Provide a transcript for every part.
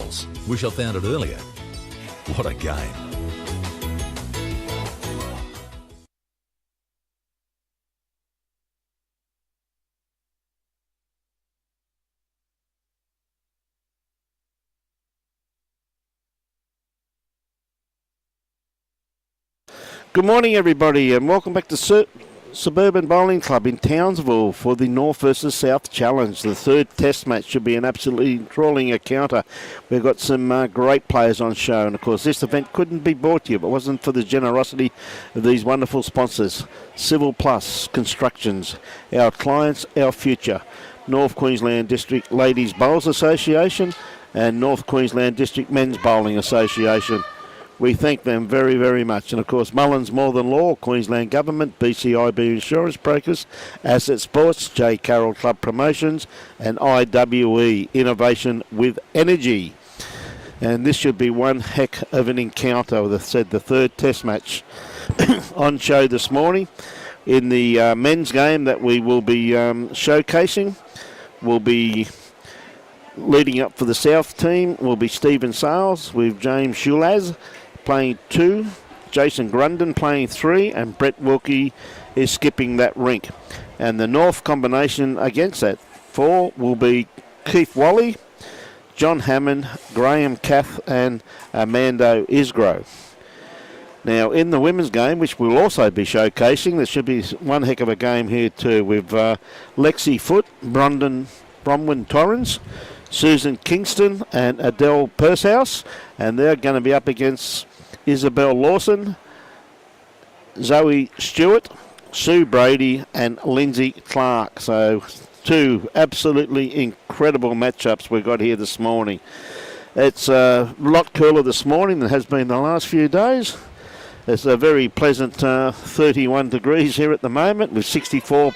goals. Wish I found it earlier. What a game. Good morning, everybody, and welcome back to Suburban Bowling Club in Townsville for the North versus South Challenge. The third test match should be an absolutely enthralling encounter. We've got some great players on show, and of course this event couldn't be brought to you if it wasn't for the generosity of these wonderful sponsors. Civil Plus Constructions, our clients, our future. North Queensland District Ladies Bowls Association and North Queensland District Men's Bowling Association. We thank them very, very much. And, of course, Mullins More Than Law, Queensland Government, BCIB Insurance Brokers, Asset Sports, J. Carroll Club Promotions, and IWE, Innovation with Energy. And this should be one heck of an encounter. As I said, the third test match on show this morning. In the men's game that we will be showcasing, will be leading up for the South team, will be Stephen Sales with James Shulaz playing 2, Jason Grundon playing 3, and Brett Wilkie is skipping that rink. And the North combination against that 4 will be Keith Wally, John Hammond, Graham Cath, and Armando Isgro. Now, in the women's game, which we'll also be showcasing, there should be one heck of a game here too, with Lexi Foote, Bronwyn Torrens, Susan Kingston, and Adele Pershouse, and they're going to be up against Isabel Lawson, Zoe Stewart, Sue Brady, and Lynsey Clarke. So 2 absolutely incredible matchups we've got here this morning. It's a lot cooler this morning than it has been the last few days. It's a very pleasant 31 degrees here at the moment with 64%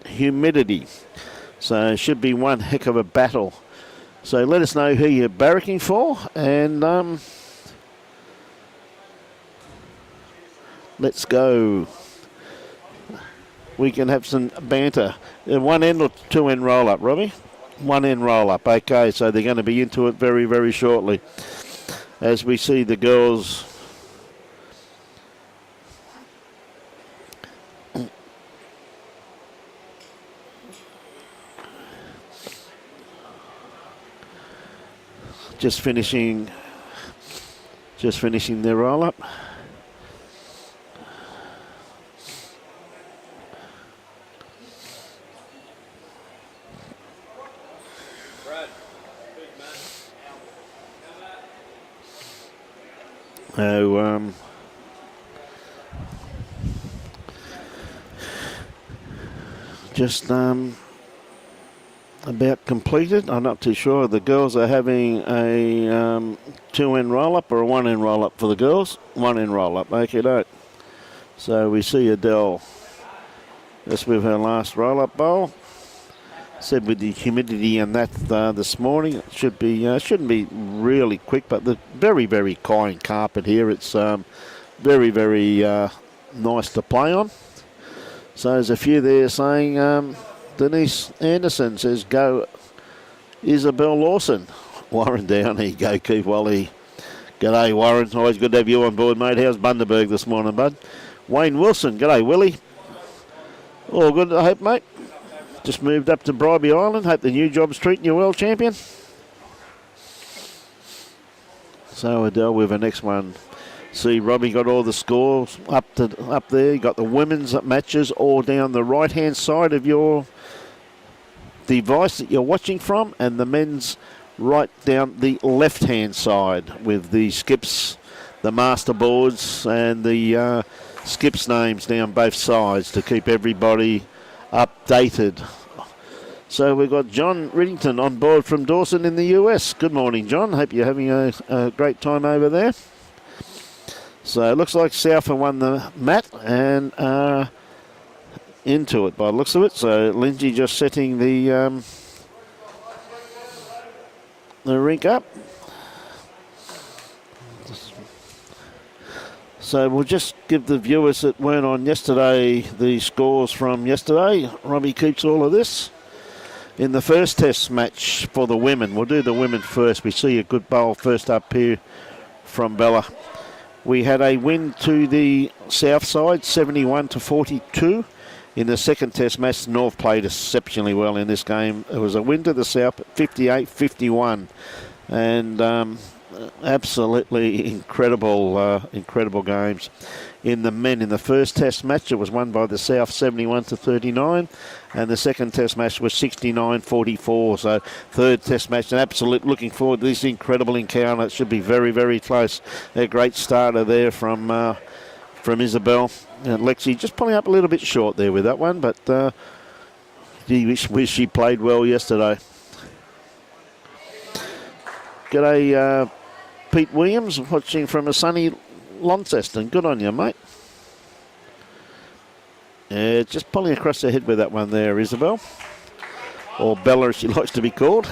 humidity. So it should be one heck of a battle. So let us know who you're barracking for, and let's go. We can have some banter. 1 end or 2 end roll up, Robbie? 1 end roll up. Okay, so they're going to be into it very, very shortly. As we see the girls just finishing their roll up. So just about completed. I'm not too sure. The girls are having a 2 end roll up or a 1 end roll up for the girls. 1 end roll up. Okay, don't. So we see Adele just with her last roll up bowl. Said with the humidity and that this morning, it should be shouldn't be really quick, but the very, very kind carpet here. It's very, very nice to play on. So there's a few there saying. Denise Anderson says, go Isabel Lawson. Warren down, here you go, Keith Wally. G'day, Warren. Always good to have you on board, mate. How's Bundaberg this morning, bud? Wayne Wilson, g'day, Willie. All good, I hope, mate. Just moved up to Bribey Island. Hope the new job's treating you well, champion. So Adele with the next one. See, Robbie got all the scores up there. You got the women's matches all down the right-hand side of your device that you're watching from, and the men's right down the left-hand side with the skips, the master boards, and the skips names down both sides to keep everybody updated. So we've got John Riddington on board from Dawson in the US. Good morning, John. Hope you're having a great time over there. So it looks like South have won the mat and into it by the looks of it. So Lynsey just setting the rink up. So we'll just give the viewers that weren't on yesterday the scores from yesterday. Robbie keeps all of this. In the first test match for the women, we'll do the women first. We see a good bowl first up here from Bella. We had a win to the south side, 71-42. In the second test match, North played exceptionally well in this game. It was a win to the south, 58-51. And absolutely incredible games. In the men, in the first test match, it was won by the south, 71-39. And the second test match was 69-44. So third test match, an absolute looking forward to this incredible encounter. It should be very, very close. A great starter there from Isabel. And Lexi just pulling up a little bit short there with that one, but gee, wish she played well yesterday. G'day, Pete Williams, watching from a sunny Launceston. Good on you, mate. Yeah, just pulling across the head with that one there, Isabel. Or Bella, as she likes to be called.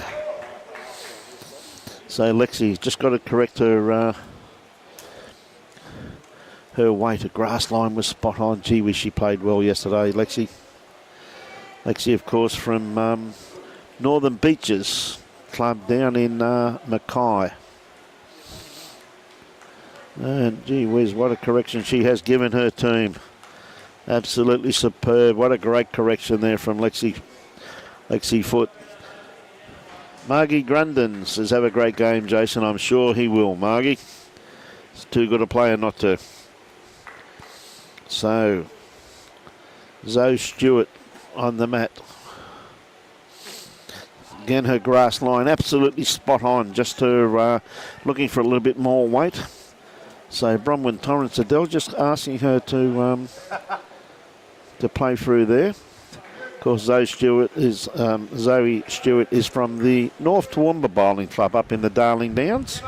So Lexi just got to correct her weight. Her grass line was spot on. Gee whiz, she played well yesterday, Lexi. Lexi, of course, from Northern Beaches Club down in Mackay. And gee whiz, what a correction she has given her team. Absolutely superb. What a great correction there from Lexi Foot. Margie Grundon says, have a great game, Jason. I'm sure he will, Margie. It's too good a player not to. So, Zoe Stewart on the mat. Again, her grass line absolutely spot on. Just her looking for a little bit more weight. So Bronwyn Torrance, Adele just asking her to play through there. Of course, Zoe Stewart is from the North Toowoomba Bowling Club up in the Darling Downs.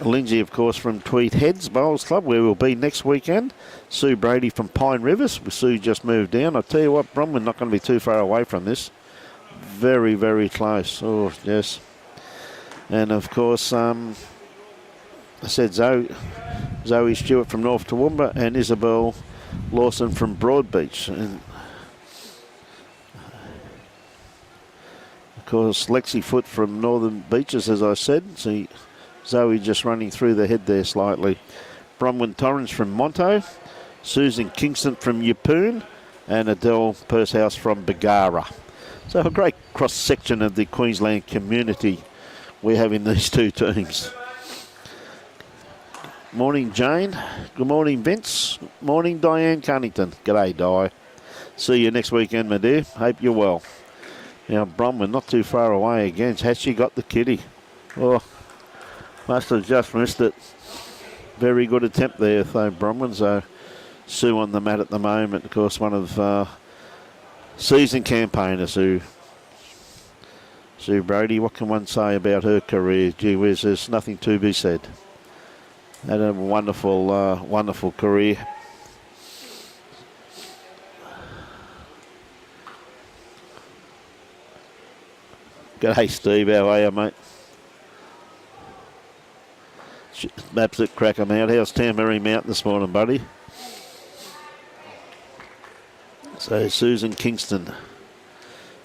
Lynsey, of course, from Tweed Heads Bowls Club, where we'll be next weekend. Sue Brady from Pine Rivers. Sue just moved down. I'll tell you what, Bronwyn not going to be too far away from this. Very, very close. Oh, yes. And, of course, I said Zoe Stewart from North Toowoomba and Isabel Lawson from Broadbeach. And, of course, Lexi Foot from Northern Beaches, as I said. See Zoe just running through the head there slightly. Bronwyn Torrance from Monto. Susan Kingston from Yeppoon. And Adele Pershouse from Bargara. So a great cross-section of the Queensland community we have in these two teams. Morning, Jane. Good morning, Vince. Morning, Diane Cunnington. G'day, Di. See you next weekend, my dear. Hope you're well. Now, Bronwyn not too far away again. Has she got the kitty? Oh, must have just missed it. Very good attempt there, though, Bronwyn. So, Sue on the mat at the moment. Of course, one of seasoned campaigners, Sue Brady. What can one say about her career? Gee whiz, there's nothing to be said. Had a wonderful career. G'day, Steve. How are you, mate? Absolute crack 'em out. How's Tamarine Mountain this morning, buddy? So Susan Kingston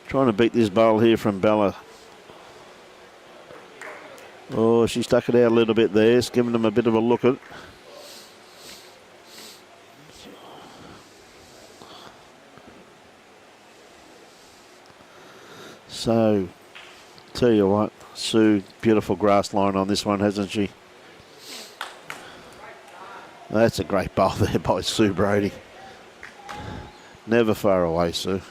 trying to beat this bowl here from Bella. Oh, she stuck it out a little bit there. It's giving them a bit of a look at it. So, tell you what, Sue, beautiful grass line on this one, hasn't she? That's a great bowl there by Sue Brady. Never far away, Sue.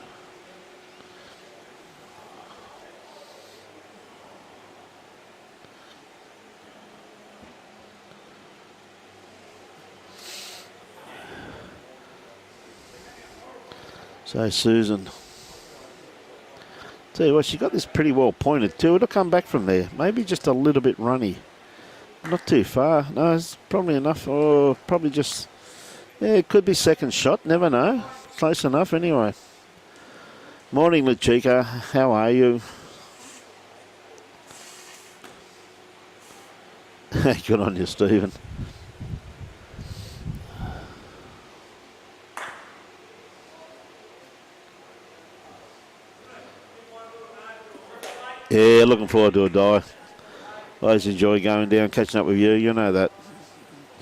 So Susan, tell you what, she got this pretty well pointed too. It'll come back from there. Maybe just a little bit runny. Not too far. No, it's probably enough. Or probably just, yeah, it could be second shot. Never know. Close enough anyway. Morning, Lachika. How are you? Good on you, Stephen. Yeah, looking forward to a die. I always enjoy going down, catching up with you. You know that.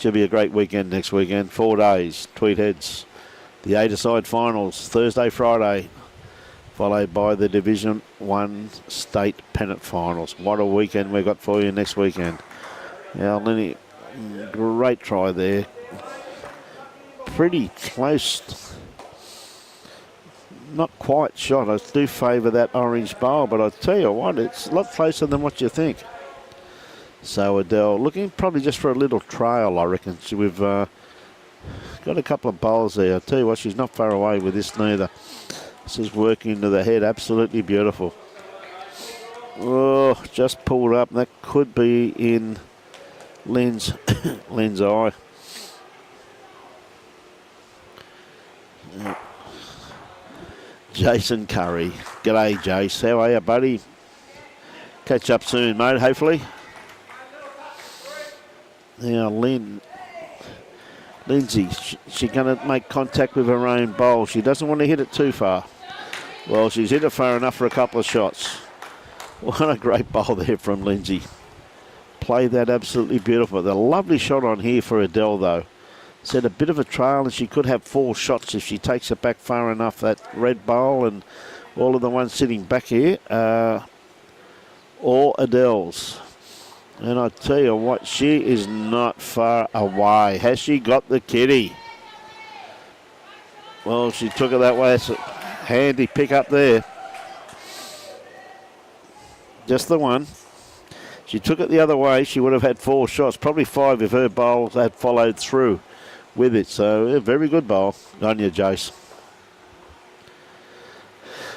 Should be a great weekend next weekend. 4 days, Tweed Heads. The 8-a-side finals, Thursday, Friday, followed by the Division 1 state pennant finals. What a weekend we've got for you next weekend. Now, Lenny, great try there. Pretty close. Not quite shot. I do favour that orange bowl, but I tell you what, it's a lot closer than what you think. So Adele looking probably just for a little trail, I reckon. We've got a couple of bowls there. I tell you what, she's not far away with this neither. This is working into the head, absolutely beautiful. Oh, just pulled up. That could be in Lynn's eye. Jason Curry. G'day, Jace. How are you, buddy? Catch up soon, mate, hopefully. Now, Lynsey, she's going to make contact with her own bowl. She doesn't want to hit it too far. Well, she's hit it far enough for a couple of shots. What a great bowl there from Lynsey. Played that absolutely beautiful. The lovely shot on here for Adele, though. Set a bit of a trail, and she could have 4 shots if she takes it back far enough, that red bowl and all of the ones sitting back here. All Adele's. And I tell you what, she is not far away. Has she got the kitty? Well, she took it that way. It's a handy pick up there. Just the one. She took it the other way. She would have had 4 shots, probably 5 if her bowl had followed through with it. So, a very good bowl. On you, Jace.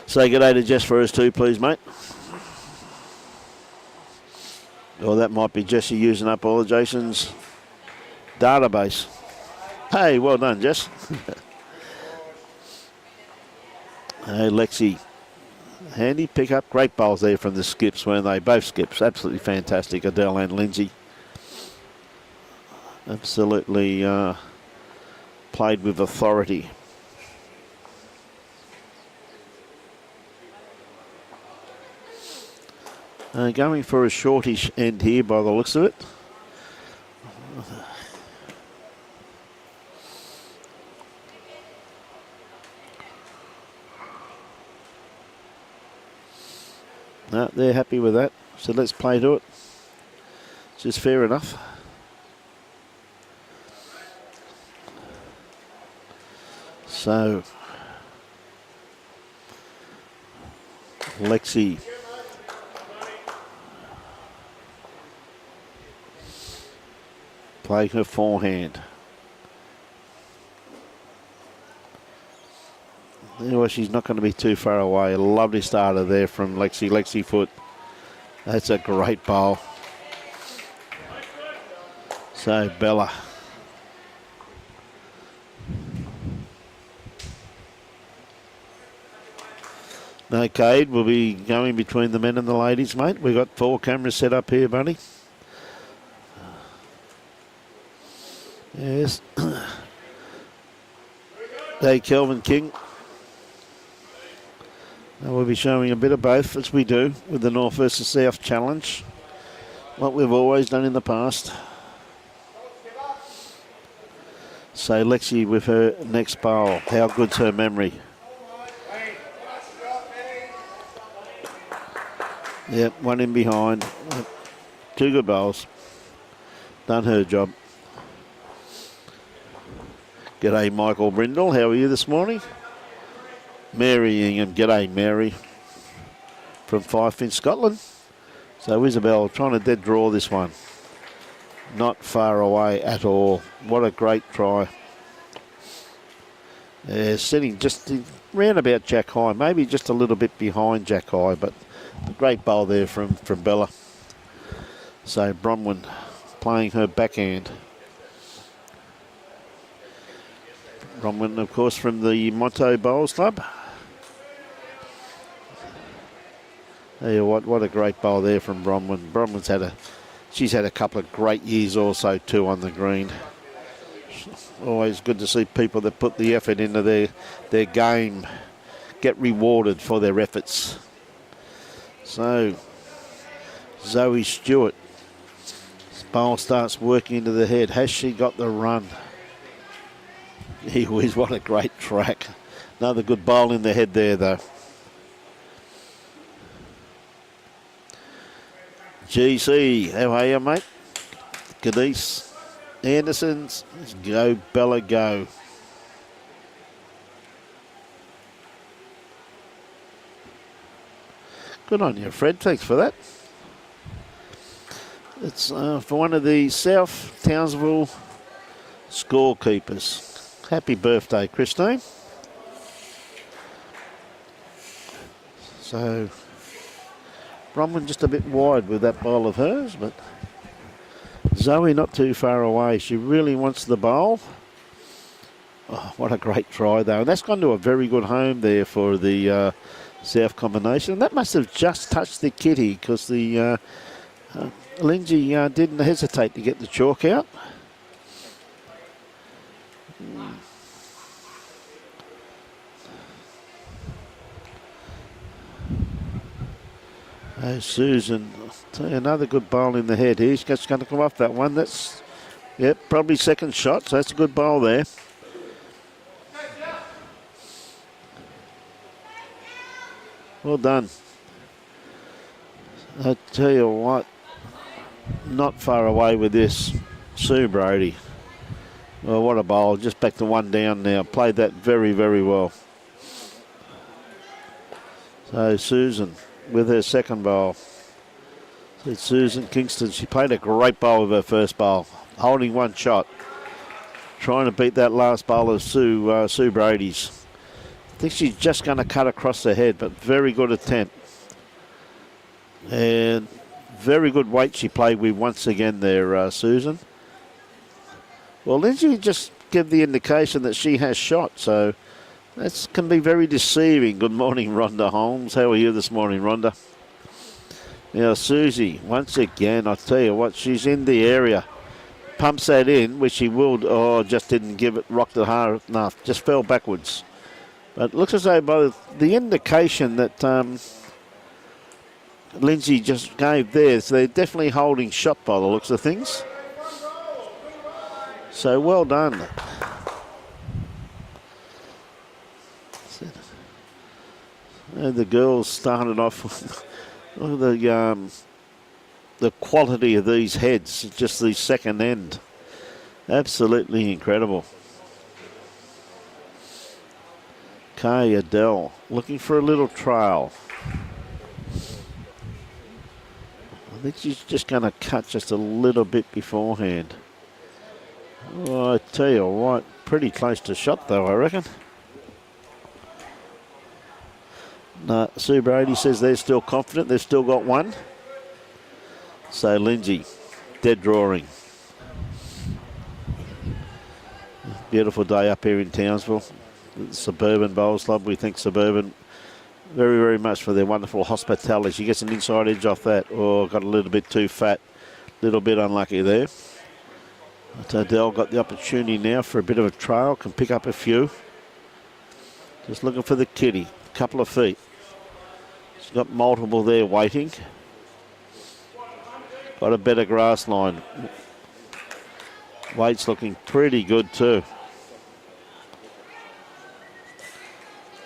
Say good day to Jess for us too, please, mate. Or that might be Jesse using up all of Jason's database. Hey, well done, Jess. Hey, Lexi. Handy pick-up. Great bowls there from the skips, weren't they? Both skips. Absolutely fantastic, Adele and Lynsey. Absolutely played with authority. Going for a shortish end here by the looks of it. No, they're happy with that. So let's play to it. It's just fair enough. So, Lexi. Playing her forehand. Anyway, she's not going to be too far away. A lovely starter there from Lexi. Lexi Foot. That's a great bowl. So, Bella. No, Cade, we'll be going between the men and the ladies, mate. We've got 4 cameras set up here, buddy. Yes. Hey, Kelvin King. We'll be showing a bit of both, as we do with the North versus South Challenge. What we've always done in the past. So Lexi with her next bowl. How good's her memory? Yep, one in behind. 2 good bowls. Done her job. G'day, Michael Brindle. How are you this morning? Mary Ingham. G'day, Mary. From Fife in Scotland. So Isabel trying to dead draw this one. Not far away at all. What a great try. Sitting just round about Jack High. Maybe just a little bit behind Jack High. But a great bowl there from Bella. So Bronwyn playing her backhand. Bronwyn, of course, from the Monto Bowls Club. Hey, what a great bowl there from Bronwyn. Bronwyn's she's had a couple of great years also too on the green. Always good to see people that put the effort into their game get rewarded for their efforts. So Zoe Stewart. This bowl starts working into the head. Has she got the run? He whiz, what a great track. Another good bowl in the head there, though. GC, how are you, mate? Cadiz Anderson's. Go, Bella, go. Good on you, Fred. Thanks for that. It's for one of the South Townsville scorekeepers. Happy birthday, Christine. So, Bronwyn just a bit wide with that bowl of hers, but Zoe not too far away. She really wants the bowl. Oh, what a great try, though. And that's gone to a very good home there for the South combination. That must have just touched the kitty because the Lynsey didn't hesitate to get the chalk out. Oh, Susan, another good bowl in the head here. She's just going to come off that one. That's, yep, probably second shot, so that's a good bowl there. Well done. I tell you what, not far away with this, Sue Brady. Well, what a bowl. Just back to one down now. Played that very, very well. So Susan with her second bowl. So Susan Kingston, she played a great bowl with her first bowl, holding one shot, trying to beat that last bowl of Sue Brady's. I think she's just going to cut across the head, but very good attempt. And very good weight she played with once again there, Susan. Well, Lynsey just give the indication that she has shot, so that can be very deceiving. Good morning, Rhonda Holmes. How are you this morning, Rhonda? Now, Susie, once again, I tell you what, she's in the area. Pumps that in, which she will, just didn't give it, rocked it hard enough, just fell backwards. But it looks as though by the indication that Lynsey just gave there, so they're definitely holding shot by the looks of things. So well done. And the girls started off. Look at the quality of these heads, just the second end. Absolutely incredible. Okay, Adele looking for a little trail. I think she's just going to cut just a little bit beforehand. Oh, I tell you what, pretty close to shot though, I reckon. No, Sue Brady says they're still confident. They've still got one. So Lynsey, dead drawing. Beautiful day up here in Townsville. The Suburban Bowls Club. We thank Suburban very, very much for their wonderful hospitality. She gets an inside edge off that. Oh, got a little bit too fat. Little bit unlucky there. But Adele got the opportunity now for a bit of a trail. Can pick up a few. Just looking for the kitty. Couple of feet. She's got multiple there waiting. Got a better grass line. Weight's looking pretty good too.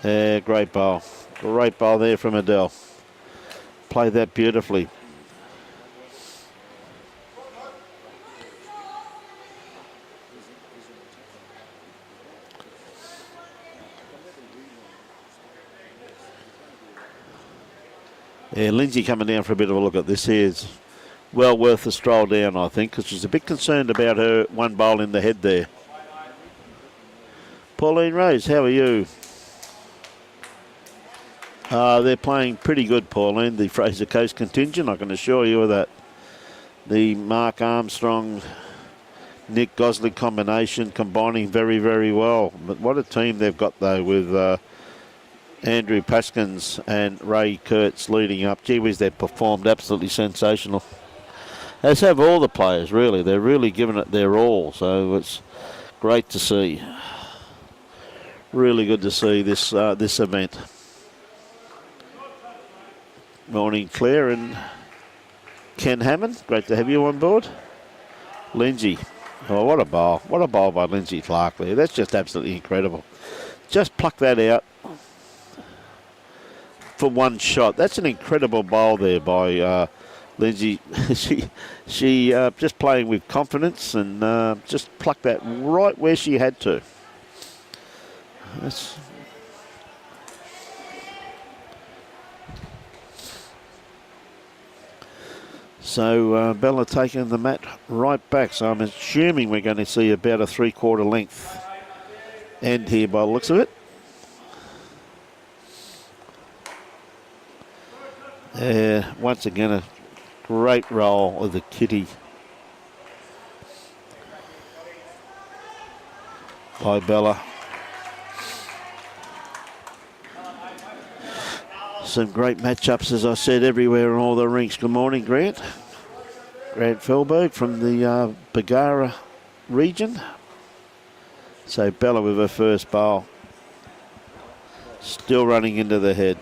Yeah, great bowl. Great bowl there from Adele. Played that beautifully. Yeah, Lynsey coming down for a bit of a look at this here. It's well worth a stroll down, I think, because she's a bit concerned about her one bowl in the head there. Pauline Rose, how are you? They're playing pretty good, Pauline, the Fraser Coast contingent, I can assure you of that. The Mark Armstrong, Nick Gosling combination combining very, very well. But what a team they've got, though, with Andrew Paskins and Ray Kurtz leading up. Gee whiz, they've performed absolutely sensational. As have all the players, really. They're really giving it their all, so it's great to see. Really good to see this this event. Morning, Claire, and Ken Hammond, great to have you on board. Lynsey. Oh, what a bowl. What a bowl by Lynsey Clarke there. That's just absolutely incredible. Just pluck that out for one shot. That's an incredible bowl there by Lynsey. she just playing with confidence and just plucked that right where she had to. That's... So Bella taking the mat right back. So I'm assuming we're going to see about a 3/4 length end here by the looks of it. Once again, a great roll of the kitty by Bella. Some great matchups, as I said, everywhere in all the rinks. Good morning, Grant. Grant Felberg from the Bagara region. So Bella with her first bowl. Still running into the head.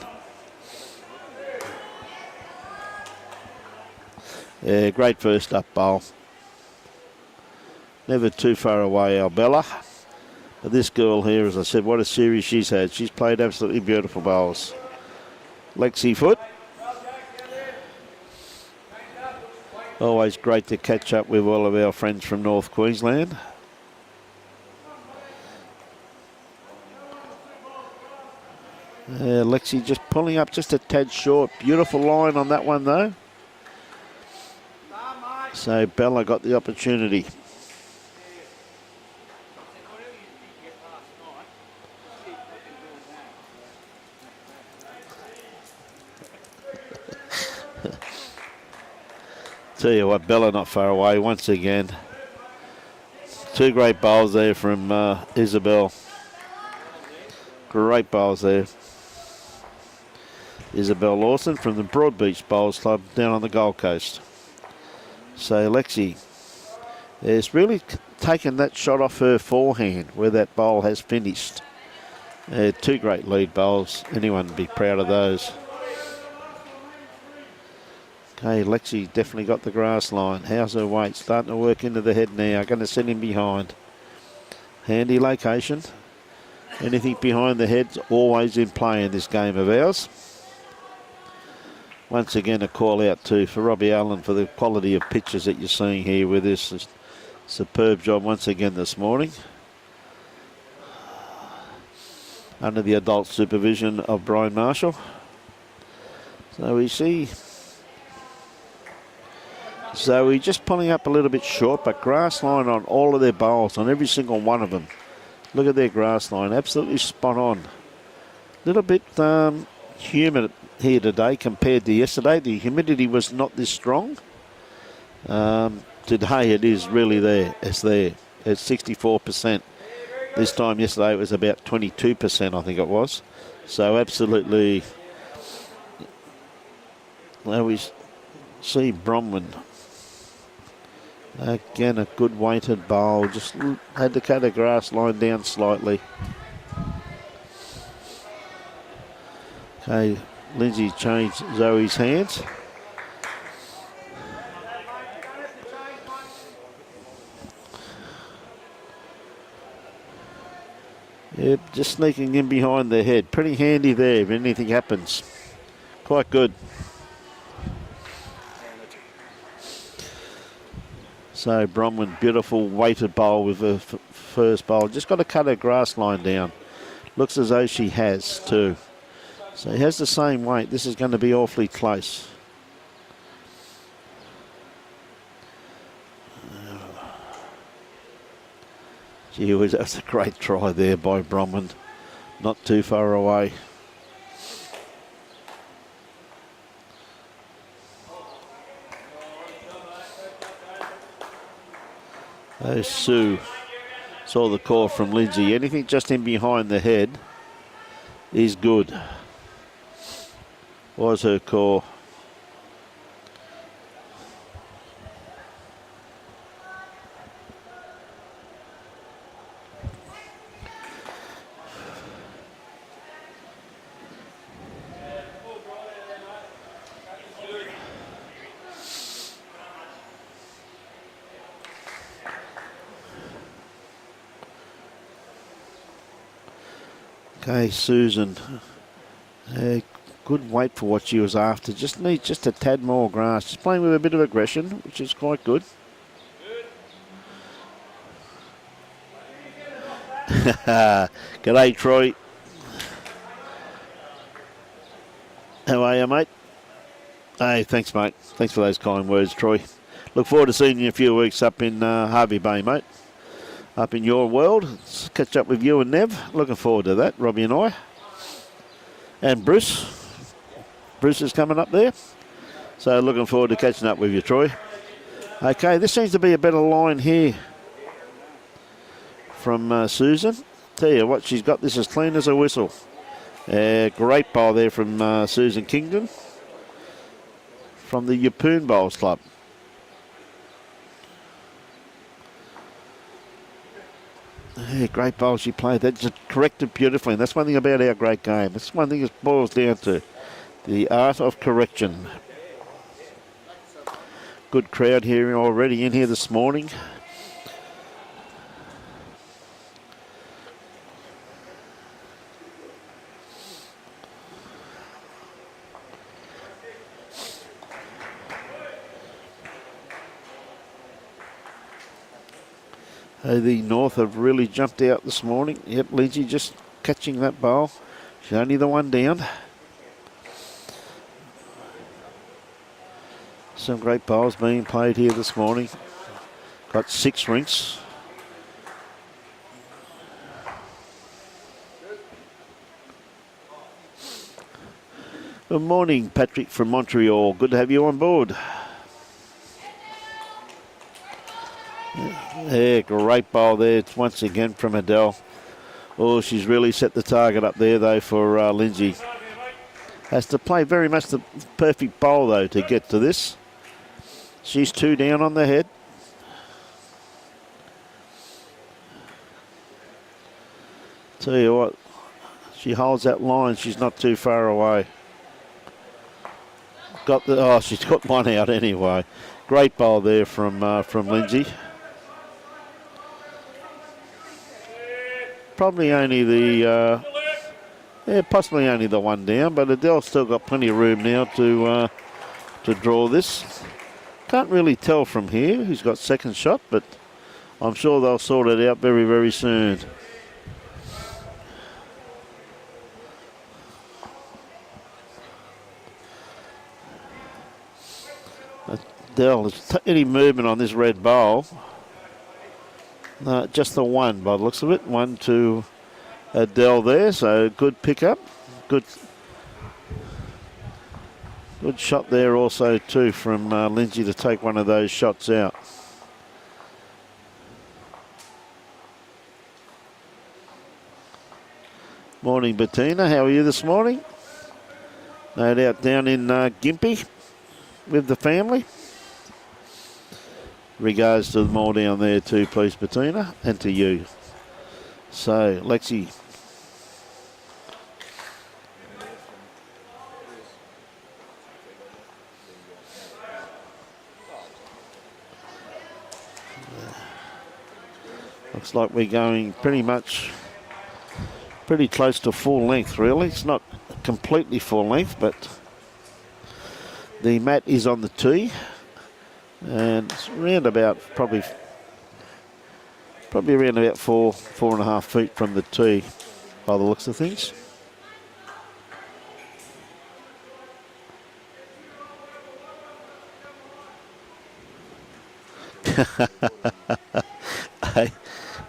Yeah, great first up bowl. Never too far away, our Bella. But this girl here, as I said, what a series she's had. She's played absolutely beautiful bowls. Lexi Foot. Always great to catch up with all of our friends from North Queensland. Lexi just pulling up just a tad short. Beautiful line on that one though. So Bella got the opportunity. Tell you what, Bella not far away once again. Two great bowls there from Isabel. Great bowls there. Isabel Lawson from the Broadbeach Bowls Club down on the Gold Coast. So Lexi has really taken that shot off her forehand where that bowl has finished. Two great lead bowls. Anyone would be proud of those. Okay, Lexi definitely got the grass line. How's her weight? Starting to work into the head now. Going to send him behind. Handy location. Anything behind the head's always in play in this game of ours. Once again, a call out too for Robbie Allen for the quality of pitches that you're seeing here with this. Superb job once again this morning. Under the adult supervision of Brian Marshall. So we see... So we're just pulling up a little bit short, but grass line on all of their bowls, on every single one of them. Look at their grass line, absolutely spot on. A little bit humid here today compared to yesterday. The humidity was not this strong. Today it is really there. It's there. It's 64%. This time yesterday it was about 22%, I think it was. So absolutely. Now we see Bromwyn. Again, a good weighted bowl. Just had to cut the grass line down slightly. Okay, Lynsey changed Zoe's hands. Yep, just sneaking in behind the head. Pretty handy there if anything happens. Quite good. So Bromwyn, beautiful weighted bowl with her first bowl. Just got to cut her grass line down. Looks as though she has too. So he has the same weight. This is going to be awfully close. Gee whiz, that's a great try there by Bromwyn. Not too far away. Sue saw the call from Lynsey. Anything just in behind the head is good. Was her call. Okay, Susan. Good weight for what she was after. Just needs just a tad more grass. She's playing with a bit of aggression, which is quite good. G'day, Troy. How are you, mate? Hey, thanks, mate. Thanks for those kind words, Troy. Look forward to seeing you in a few weeks up in Harvey Bay, mate. Up in your world. Let's catch up with you and Nev. Looking forward to that, Robbie and I. And Bruce. Bruce is coming up there. So looking forward to catching up with you, Troy. Okay, this seems to be a better line here from Susan. Tell you what, she's got this as clean as a whistle. Great bowl there from Susan Kingdon from the Yeppoon Bowls Club. Yeah, great bowl she played. That just corrected beautifully. And that's one thing about our great game. That's one thing it boils down to. The art of correction. Good crowd here already in here this morning. The North have really jumped out this morning. Yep, Lynsey just catching that bowl. She's only the one down. Some great bowls being played here this morning. Got 6 rinks. Good morning, Patrick from Montreal. Good to have you on board. Yeah, great bowl there. It's once again from Adele. Oh, she's really set the target up there, though, for Lynsey. Has to play very much the perfect bowl, though, to get to this. She's 2 down on the head. Tell you what, she holds that line. She's not too far away. She's got one out anyway. Great bowl there from Lynsey. Probably only possibly only the one down, but Adele's still got plenty of room now to draw this. Can't really tell from here who's got second shot, but I'm sure they'll sort it out very, very soon. Adele, any movement on this red bowl? Just the one by the looks of it. One to Adele there, so good pickup. Good shot there also too from Lynsey to take one of those shots out. Morning, Bettina. How are you this morning? No doubt down in Gympie with the family. Regards to them all down there too, please, Bettina, and to you. So, Lexi. Looks like we're going pretty close to full length, really. It's not completely full length, but the mat is on the tee. And it's around about probably around about 4.5 feet from the tee by the looks of things. Hey,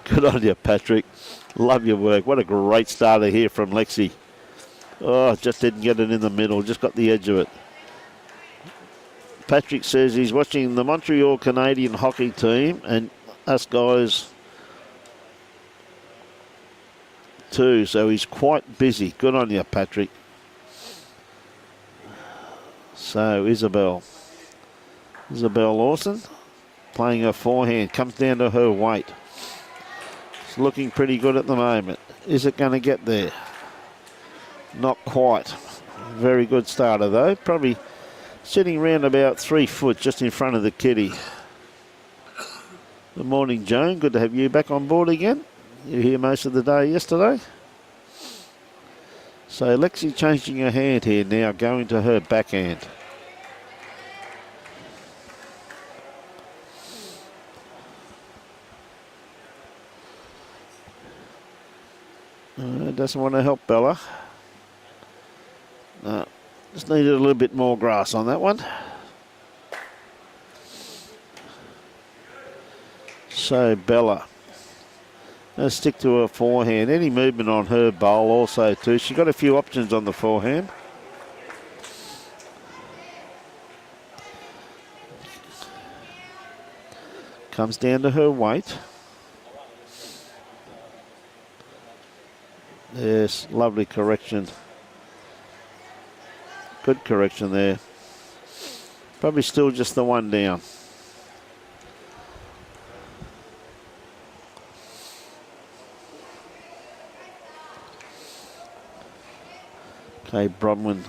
good on you, Patrick. Love your work. What a great starter here from Lexi. Oh, just didn't get it in the middle, just got the edge of it. Patrick says he's watching the Montreal Canadian hockey team and us guys too, so he's quite busy. Good on you, Patrick. So Isabel Lawson playing her forehand, comes down to her weight. It's looking pretty good at the moment. Is it going to get there? Not quite. Very good starter though, probably sitting around about 3 foot just in front of the kitty. Good morning, Joan. Good to have you back on board again. You were here most of the day yesterday. So Lexi changing her hand here now, going to her backhand. Doesn't want to help Bella. No, just needed a little bit more grass on that one. So Bella, going to stick to her forehand. Any movement on her bowl also too. She's got a few options on the forehand. Comes down to her weight. Yes, lovely correction. Good correction there. Probably still just the one down. Okay, Bronwyn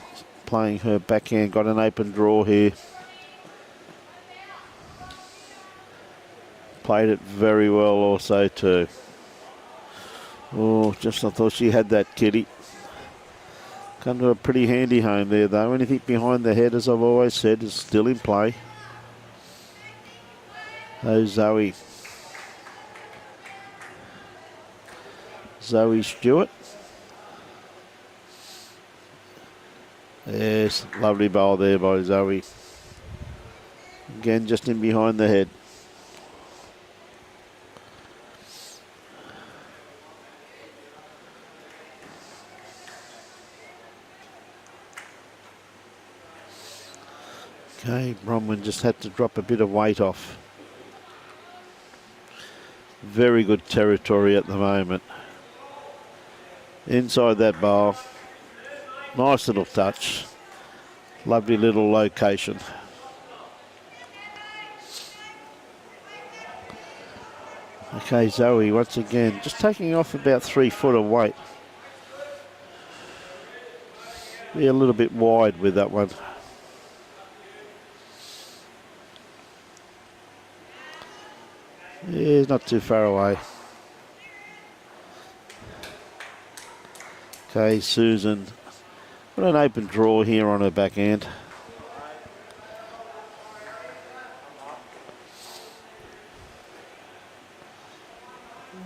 playing her backhand. Got an open draw here. Played it very well also too. Oh, just I thought she had that, Kitty. Come to a pretty handy home there, though. Anything behind the head, as I've always said, is still in play. Oh, Zoe. Zoe Stewart. Yes, lovely bowl there by Zoe. Again, just in behind the head. Okay, Bronwyn just had to drop a bit of weight off. Very good territory at the moment. Inside that bowl. Nice little touch. Lovely little location. Okay, Zoe once again just taking off about 3 foot of weight. Be a little bit wide with that one. Yeah, not too far away. Okay, Susan. Got an open draw here on her backhand.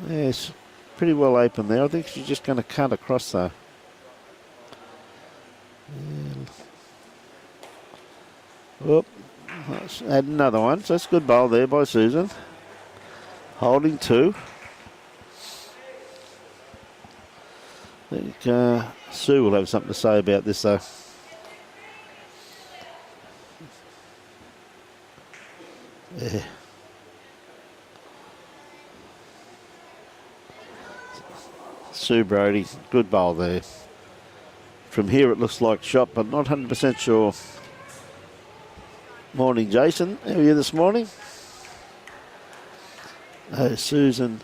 Yes, pretty well open there. I think she's just going to cut across though. Whoop. Let's add another one. So that's a good bowl there by Susan. Holding 2. I think Sue will have something to say about this though. Yeah. Sue Brody, good bowl there. From here it looks like shot, but not 100% sure. Morning, Jason. How are you this morning? Oh, Susan.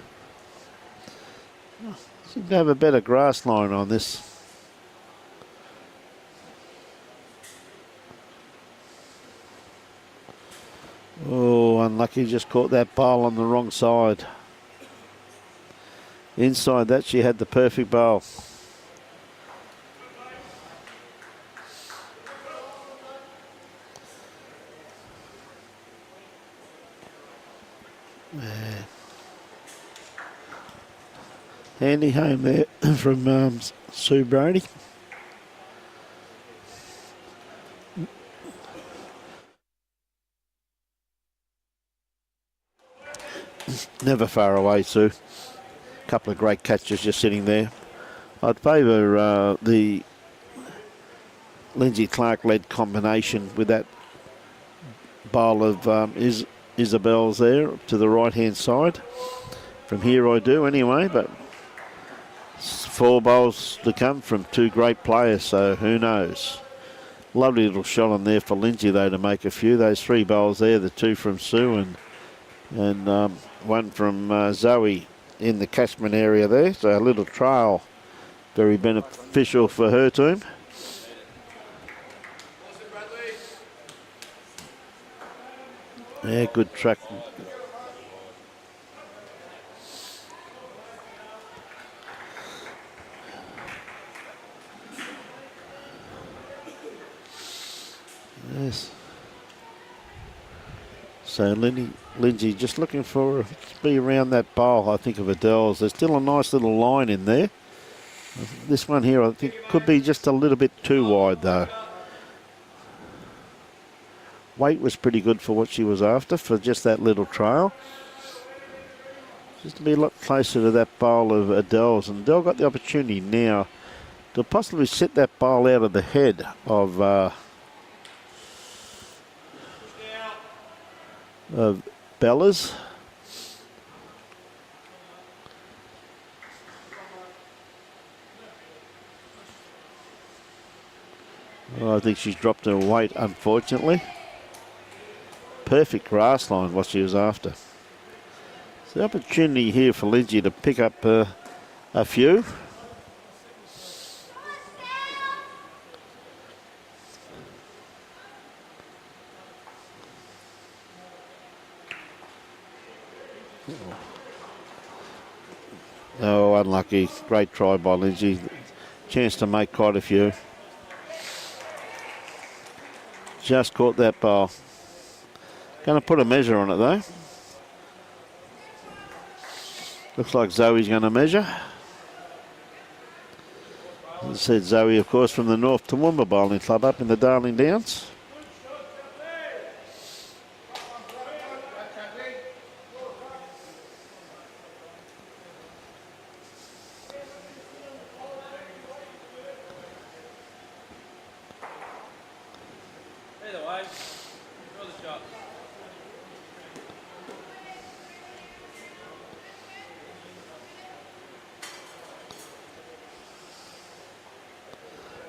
Seems to have a better grass line on this. Oh, unlucky, just caught that bowl on the wrong side. Inside that, she had the perfect bowl. Handy home there from Sue Brody. Never far away, Sue. Couple of great catches just sitting there. I'd favour the Lynsey Clarke-led combination with that bowl of Isabel's there to the right-hand side. From here I do anyway, but 4 bowls to come from 2 great players, so who knows. Lovely little shot on there for Lynsey, though, to make a few. Those 3 bowls there, the 2 from Sue and 1 from Zoe in the catchment area there. So a little trail, very beneficial for her team. Yeah, good track. Yes. So Lynsey just looking for to be around that bowl, I think, of Adele's. There's still a nice little line in there. This one here, I think, could be just a little bit too wide, though. Weight was pretty good for what she was after, for just that little trail. Just to be a lot closer to that bowl of Adele's. And Adele got the opportunity now to possibly set that bowl out of the head of Bella's. Well, I think she's dropped her weight, unfortunately. Perfect grass line, what she was after. It's the opportunity here for Lynsey to pick up a few. Oh, unlucky. Great try by Lynsey. Chance to make quite a few. Just caught that bowl. Going to put a measure on it, though. Looks like Zoe's going to measure. As I said, Zoe, of course, from the North Toowoomba Bowling Club up in the Darling Downs.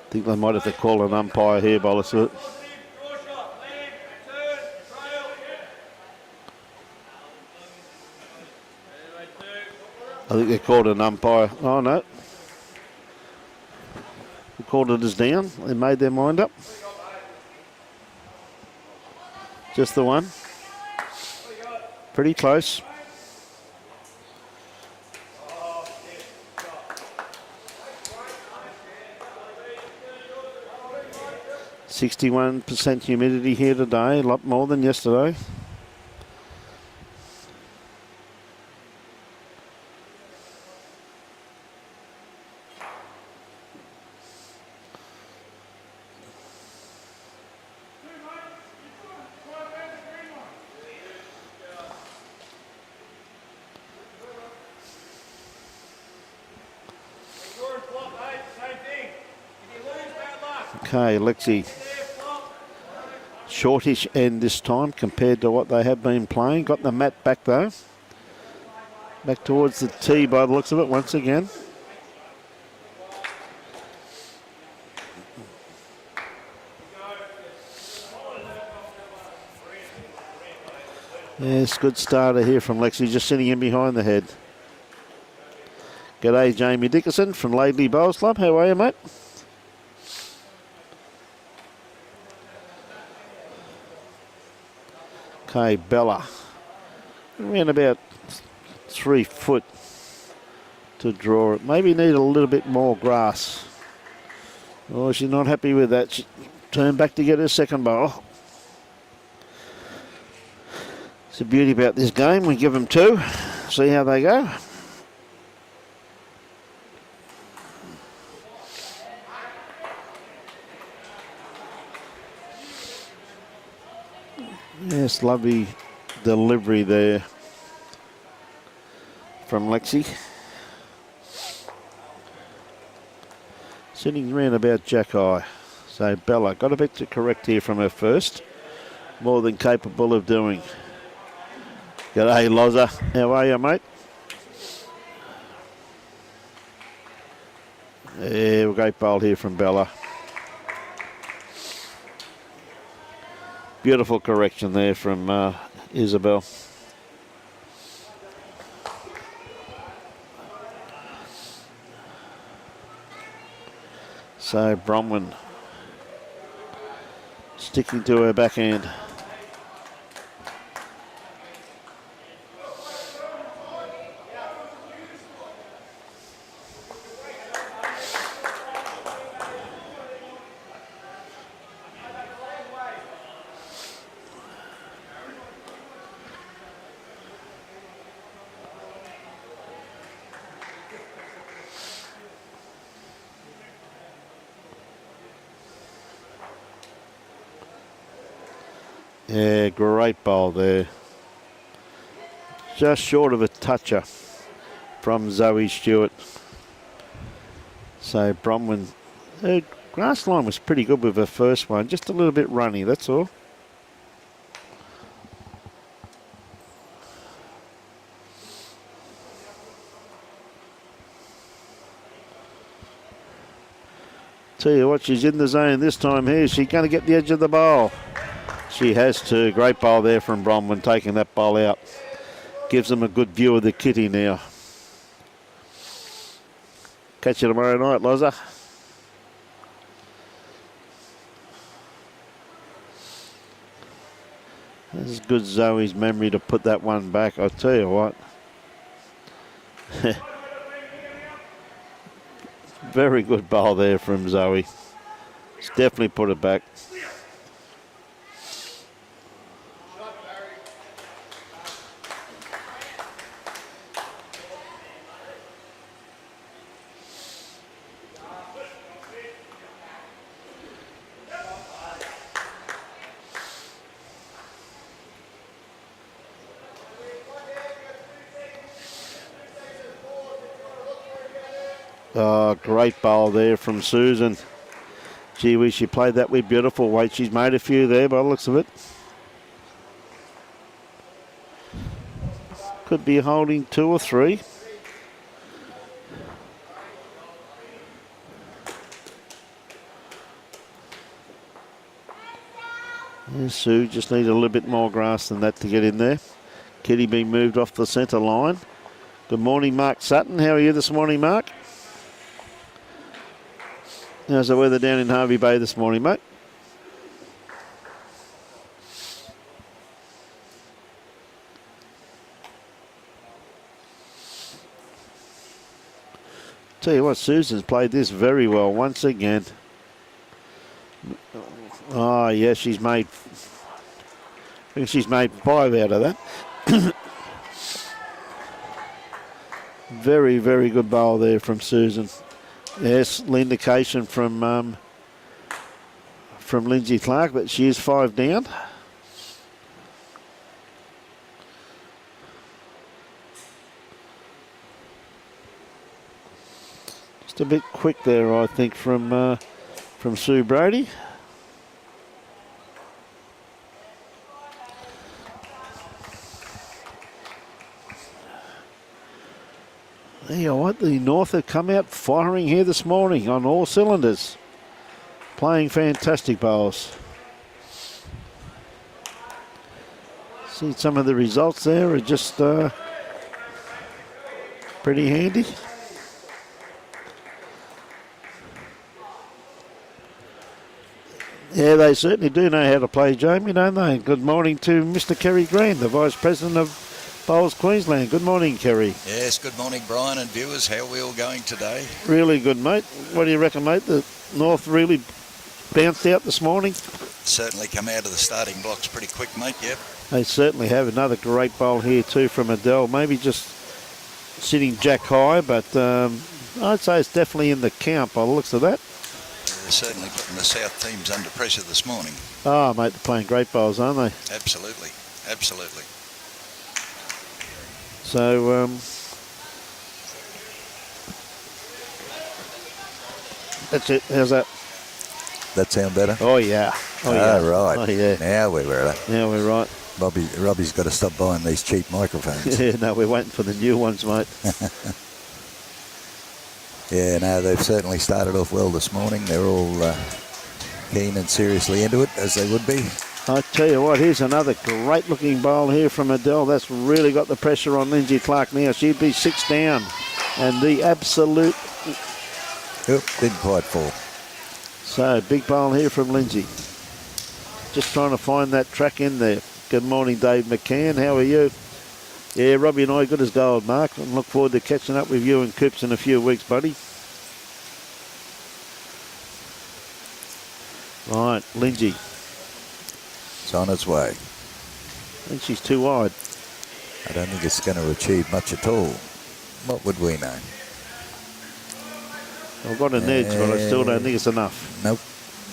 I think they might have to call an umpire here by the looks of it. I think they called an umpire. Oh, no. They called it as down. They made their mind up. Just the one. Pretty close. 61% humidity here today, a lot more than yesterday. Okay, Lexi. Shortish end this time compared to what they have been playing. Got the mat back though. Back towards the tee by the looks of it once again. Yes, good starter here from Lexi, just sitting in behind the head. G'day, Jamie Dickerson from Laidley Bowls Club. How are you, mate? Okay, Bella. Around about 3 foot to draw it. Maybe need a little bit more grass. Oh, she's not happy with that. She turned back to get her second bowl. It's the beauty about this game. We give them 2. See how they go. Yes, lovely delivery there from Lexi. Sitting around about jack high. So Bella got a bit to correct here from her first. More than capable of doing. G'day, Loza. How are you, mate? Yeah, great bowl here from Bella. Beautiful correction there from Isabel. So Bronwyn sticking to her backhand. Yeah, great bowl there. Just short of a toucher from Zoe Stewart. So Bronwyn, her grass line was pretty good with her first one. Just a little bit runny, that's all. Tell you what, she's in the zone this time here. She's going to get the edge of the bowl. She has to. Great bowl there from Bronwyn, taking that bowl out. Gives them a good view of the kitty now. Catch you tomorrow night, Loza. This is good Zoe's memory to put that one back, I'll tell you what. Very good bowl there from Zoe. She's definitely put it back. Oh, great bowl there from Susan. Gee whiz, she played that with beautiful weight. She's made a few there by the looks of it. Could be holding 2 or 3. And Sue just needs a little bit more grass than that to get in there. Kitty being moved off the centre line. Good morning, Mark Sutton. How are you this morning, Mark? How's the weather down in Harvey Bay this morning, mate? Tell you what, Susan's played this very well once again. Oh, yeah, she's made 5 out of that. Very, very good bowl there from Susan. Yes, the indication from Lynsey Clarke that she is 5 down. Just a bit quick there, I think, from Sue Brady. You know what, the North have come out firing here this morning on all cylinders. Playing fantastic bowls. See some of the results there are just pretty handy. Yeah, they certainly do know how to play, Jamie, don't they? Good morning to Mr. Kerry Green, the Vice President of Bowls Queensland. Good morning, Kerry. Yes, good morning, Brian and viewers. How are we all going today? Really good, mate. What do you reckon, mate? The North really bounced out this morning? Certainly come out of the starting blocks pretty quick, mate, yep. They certainly have. Another great bowl here too from Adele. Maybe just sitting jack high, but I'd say it's definitely in the count by the looks of that. They're certainly putting the South teams under pressure this morning. Oh, mate, they're playing great bowls, aren't they? Absolutely, absolutely. So, that's it. How's that? That sound better? Oh, yeah. Oh, yeah. Right. Oh, yeah. Now we're better. Now we're right. Robbie's got to stop buying these cheap microphones. Yeah, no, we're waiting for the new ones, mate. Yeah, no, they've certainly started off well this morning. They're all keen and seriously into it, as they would be. I tell you what, here's another great-looking bowl here from Adele. That's really got the pressure on Lynsey Clarke now. She'd be 6 down. And the absolute... Oop, didn't quite fall. So, big bowl here from Lynsey. Just trying to find that track in there. Good morning, Dave McCann. How are you? Yeah, Robbie and I good as gold, Mark. And look forward to catching up with you and Coops in a few weeks, buddy. Right, Lynsey. It's on its way. I think she's too wide. I don't think it's going to achieve much at all. What would we know? I've got an edge, but I still don't think it's enough. Nope,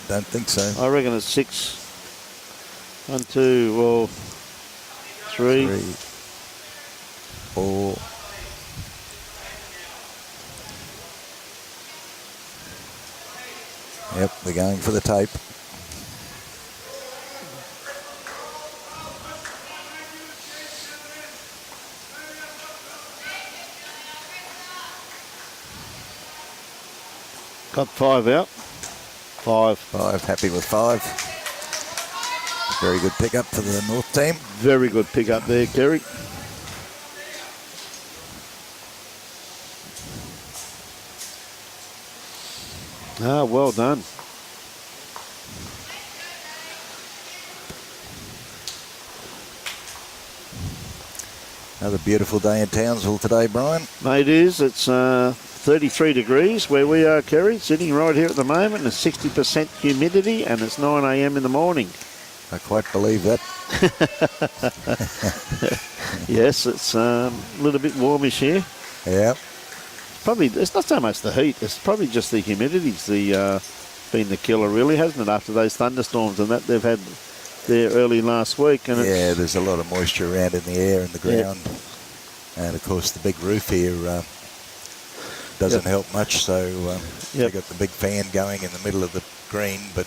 don't think so. I reckon it's 6. 1, 2, or 3. 3, 4. Yep, we're going for the tape. Got 5 out. 5. 5, happy with 5. Very good pickup for the North team. Very good pick up there, Kerry. Ah, well done. Another beautiful day in Townsville today, Brian. Mate, it is. It's 33 degrees where we are, Kerry, sitting right here at the moment, and 60% humidity, and it's 9 a.m. in the morning. I quite believe that. Yes, it's a little bit warmish here. Yeah. Probably, it's not so much the heat, it's probably just the humidity's been the killer, really, hasn't it, after those thunderstorms and that they've had there early last week. And yeah, there's a lot of moisture around in the air and the ground. Yep. And, of course, the big roof here doesn't help much. So you've got the big fan going in the middle of the green, but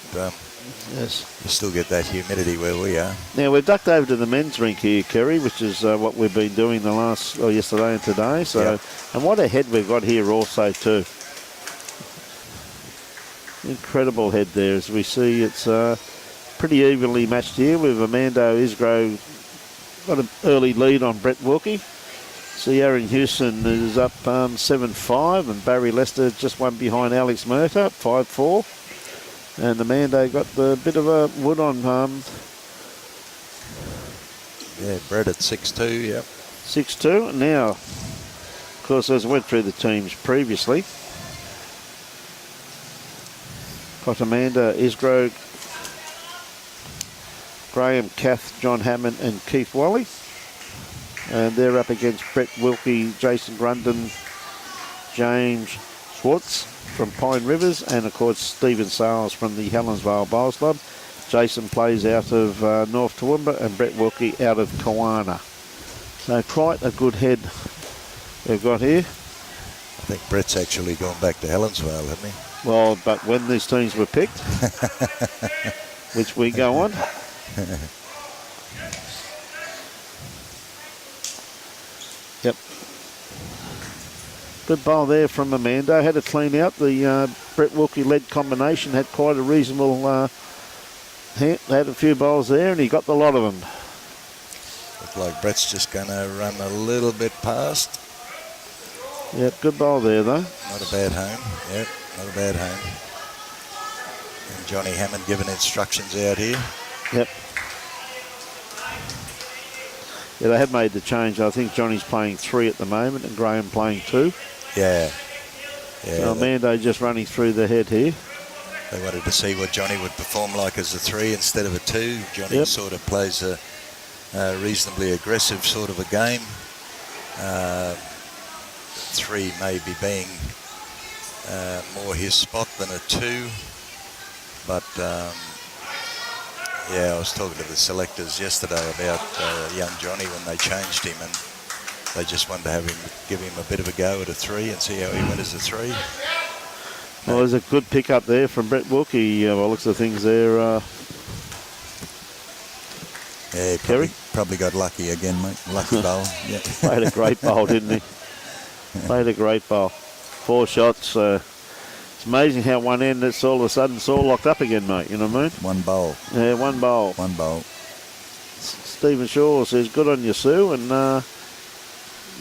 yes, you still get that humidity where we are. Now, we've ducked over to the men's rink here, Kerry, which is what we've been doing yesterday and today. So, Yep. And what a head we've got here also, too. Incredible head there. As we see, it's pretty evenly matched here with Armando Isgro got an early lead on Brett Wilkie. See, Aaron Houston is up 7-5, and Barry Lester just one behind Alex Murta, 5-4. And Armando got the bit of a wood on Yeah, Brett at 6-2, yep. 6-2. Now, of course, as I went through the teams previously, got Amanda Isgro, Graham Cath, John Hammond and Keith Wally. And they're up against Brett Wilkie, Jason Grundon, James Schwartz from Pine Rivers, and of course Stephen Sales from the Helensvale Bowls Club. Jason plays out of North Toowoomba and Brett Wilkie out of Kawana. So quite a good head we've got here. I think Brett's actually gone back to Helensvale, hasn't he? Well, but when these teams were picked, which we go on. Yep. Good bowl there from Armando. Had to clean out. The Brett Wilkie led combination had quite a reasonable hit. Had a few bowls there, and he got the lot of them. Looks like Brett's just going to run a little bit past. Yep, good bowl there, though. Not a bad home. Yep, not a bad home. And Johnny Hammond giving instructions out here. Yep. Yeah, they have made the change. I think Johnny's playing 3 at the moment and Graham playing 2. Yeah. So Armando just running through the head here. They wanted to see what Johnny would perform like as a 3 instead of a 2. Johnny sort of plays a reasonably aggressive sort of a game. 3 maybe being more his spot than a 2. But yeah, I was talking to the selectors yesterday about young Johnny when they changed him, and they just wanted to give him a bit of a go at a 3 and see how he went as a 3. Well, there's a good pick up there from Brett Wilkie. By looks of things there. Yeah, he probably got lucky again, mate. Lucky bowl. Yeah. Played a great bowl, didn't he? Played a great bowl. 4 shots. It's amazing how one end it's all of a sudden it's all locked up again, mate. You know what I mean? One bowl. Yeah, one bowl. One bowl. Stephen Shaw says, good on you, Sue. And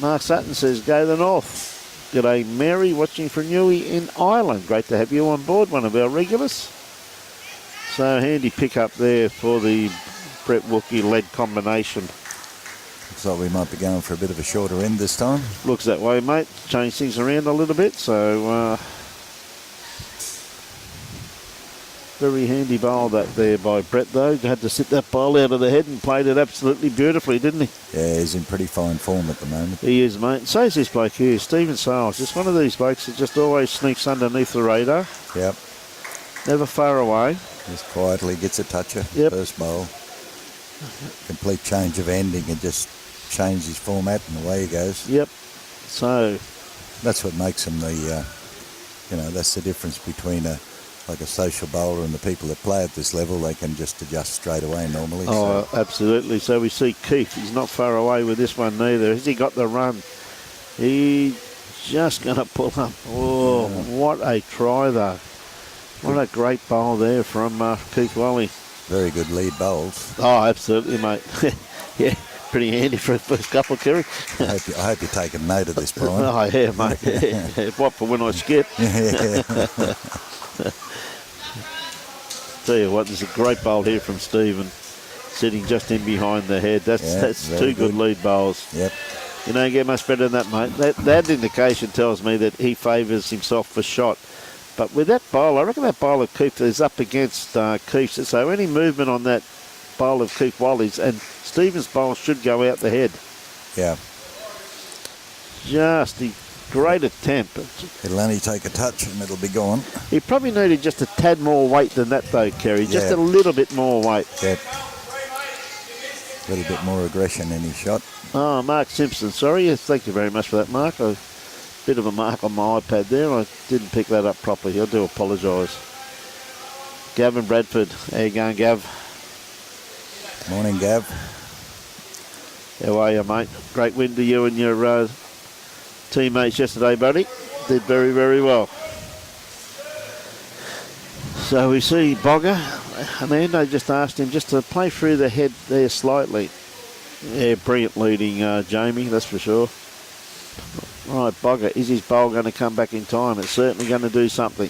Mark Sutton says, go the North. G'day, Mary, watching from Newey in Ireland. Great to have you on board, one of our regulars. So handy pick up there for the Brett Wilkie-led combination. Looks like we might be going for a bit of a shorter end this time. Looks that way, mate. Change things around a little bit, so very handy bowl that there by Brett, though. Had to sit that bowl out of the head and played it absolutely beautifully, didn't he? Yeah, he's in pretty fine form at the moment. He is, mate. So is this bloke here, Stephen Sales. Just one of these blokes that just always sneaks underneath the radar. Yep. Never far away. Just quietly gets a toucher. Yep. First bowl. complete change of ending and just change his format and away he goes. Yep. So that's what makes him the, that's the difference between a social bowler and the people that play at this level. They can just adjust straight away normally. Oh, so. Absolutely. So we see Keith. He's not far away with this one neither. Has he got the run? He just going to pull up. Oh, what a try though. What a great bowl there from Keith Wally. Very good lead bowls. Oh, absolutely, mate. Yeah, pretty handy for the first couple, Kerry. I hope you're taking note of this, Brian. Oh, yeah, mate. Yeah. What for when I skip? Yeah. Tell you what, there's a great bowl here from Stephen, sitting just in behind the head. That's two good lead bowls. Yep. You don't get much better than that, mate. That indication tells me that he favours himself for shot. But with that bowl, I reckon that bowl of Keith is up against Keith's. So any movement on that bowl of Keith Wally's, and Stephen's bowl should go out the head. Yeah. Just the great attempt. It'll only take a touch and it'll be gone. He probably needed just a tad more weight than that, though, Kerry. Just a little bit more weight. Yep. A little bit more aggression in his shot. Oh, Mark Simpson. Sorry. Yes, thank you very much for that, Mark. Bit of a mark on my iPad there. I didn't pick that up properly. I do apologise. Gavin Bradford. How you going, Gav? Morning, Gav. How are you, mate? Great win to you and your teammates yesterday, buddy. Did very, very well. So we see Bogger. Armando just asked him just to play through the head there slightly. Yeah, brilliant leading Jamie, that's for sure. Right, Bogger, is his bowl going to come back in time? It's certainly going to do something.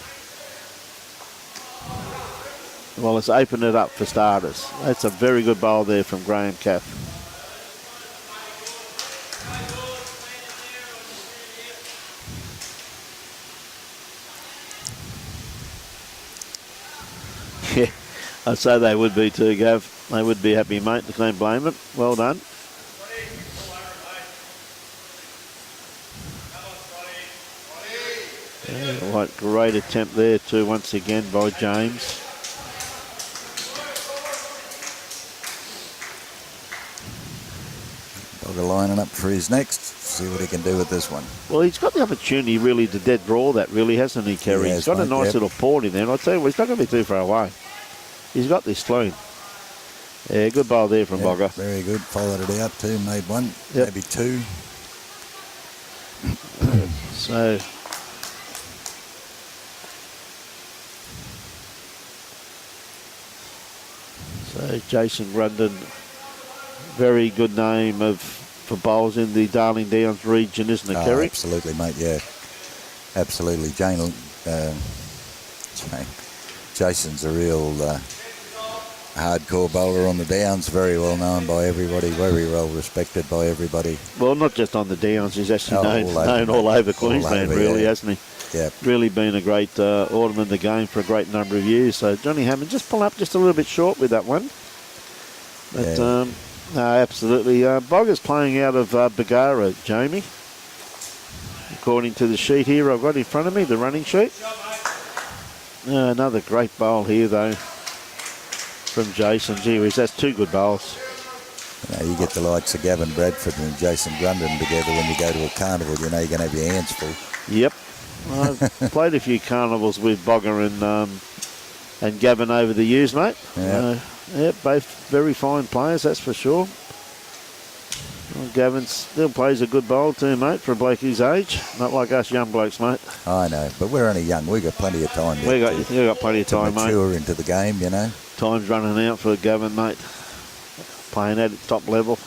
Well, it's opened it up for starters. That's a very good bowl there from Graham Caff. Yeah, I'd say they would be too, Gav. They would be happy, mate. They can't blame it. Well done. What great attempt there too, once again by James. Bogger lining up for his next. See what he can do with this one. Well, he's got the opportunity really to dead draw that, really, hasn't he, Kerry? He's got a nice little port in there, and I'd say, well, he's not going to be too far away. He's got this clean. Yeah, good bowl there from Bogger. Very good. Followed it out too. Made one, maybe two. So Jason Grundon, very good name for bowls in the Darling Downs region, isn't it, Kerry? Absolutely, mate. Yeah, absolutely. Jason's a real hardcore bowler on the Downs, very well known by everybody, very well respected by everybody. Well, not just on the Downs, he's actually known all over Queensland, really, hasn't he? Yeah. Really been a great ornament of the game for a great number of years. So Johnny Hammond just pull up just a little bit short with that one. But no, absolutely. Bogger's playing out of Bagara, Jamie. According to the sheet here I've got in front of me, the running sheet. Another great bowl here, though, from Jason. Gee whiz, that's two good bowls. You get the likes of Gavin Bradford and Jason Grundon together when you go to a carnival, you're going to have your hands full. Yep. I've played a few carnivals with Bogger and Gavin over the years, mate. Yeah, both very fine players, that's for sure. Well, Gavin still plays a good bowl too, mate, for a bloke his age. Not like us young blokes, mate. I know, but we're only young. We've got plenty of time. We've got plenty of time, mate. Mature into the game, you know. Time's running out for Gavin, mate. Playing at top level.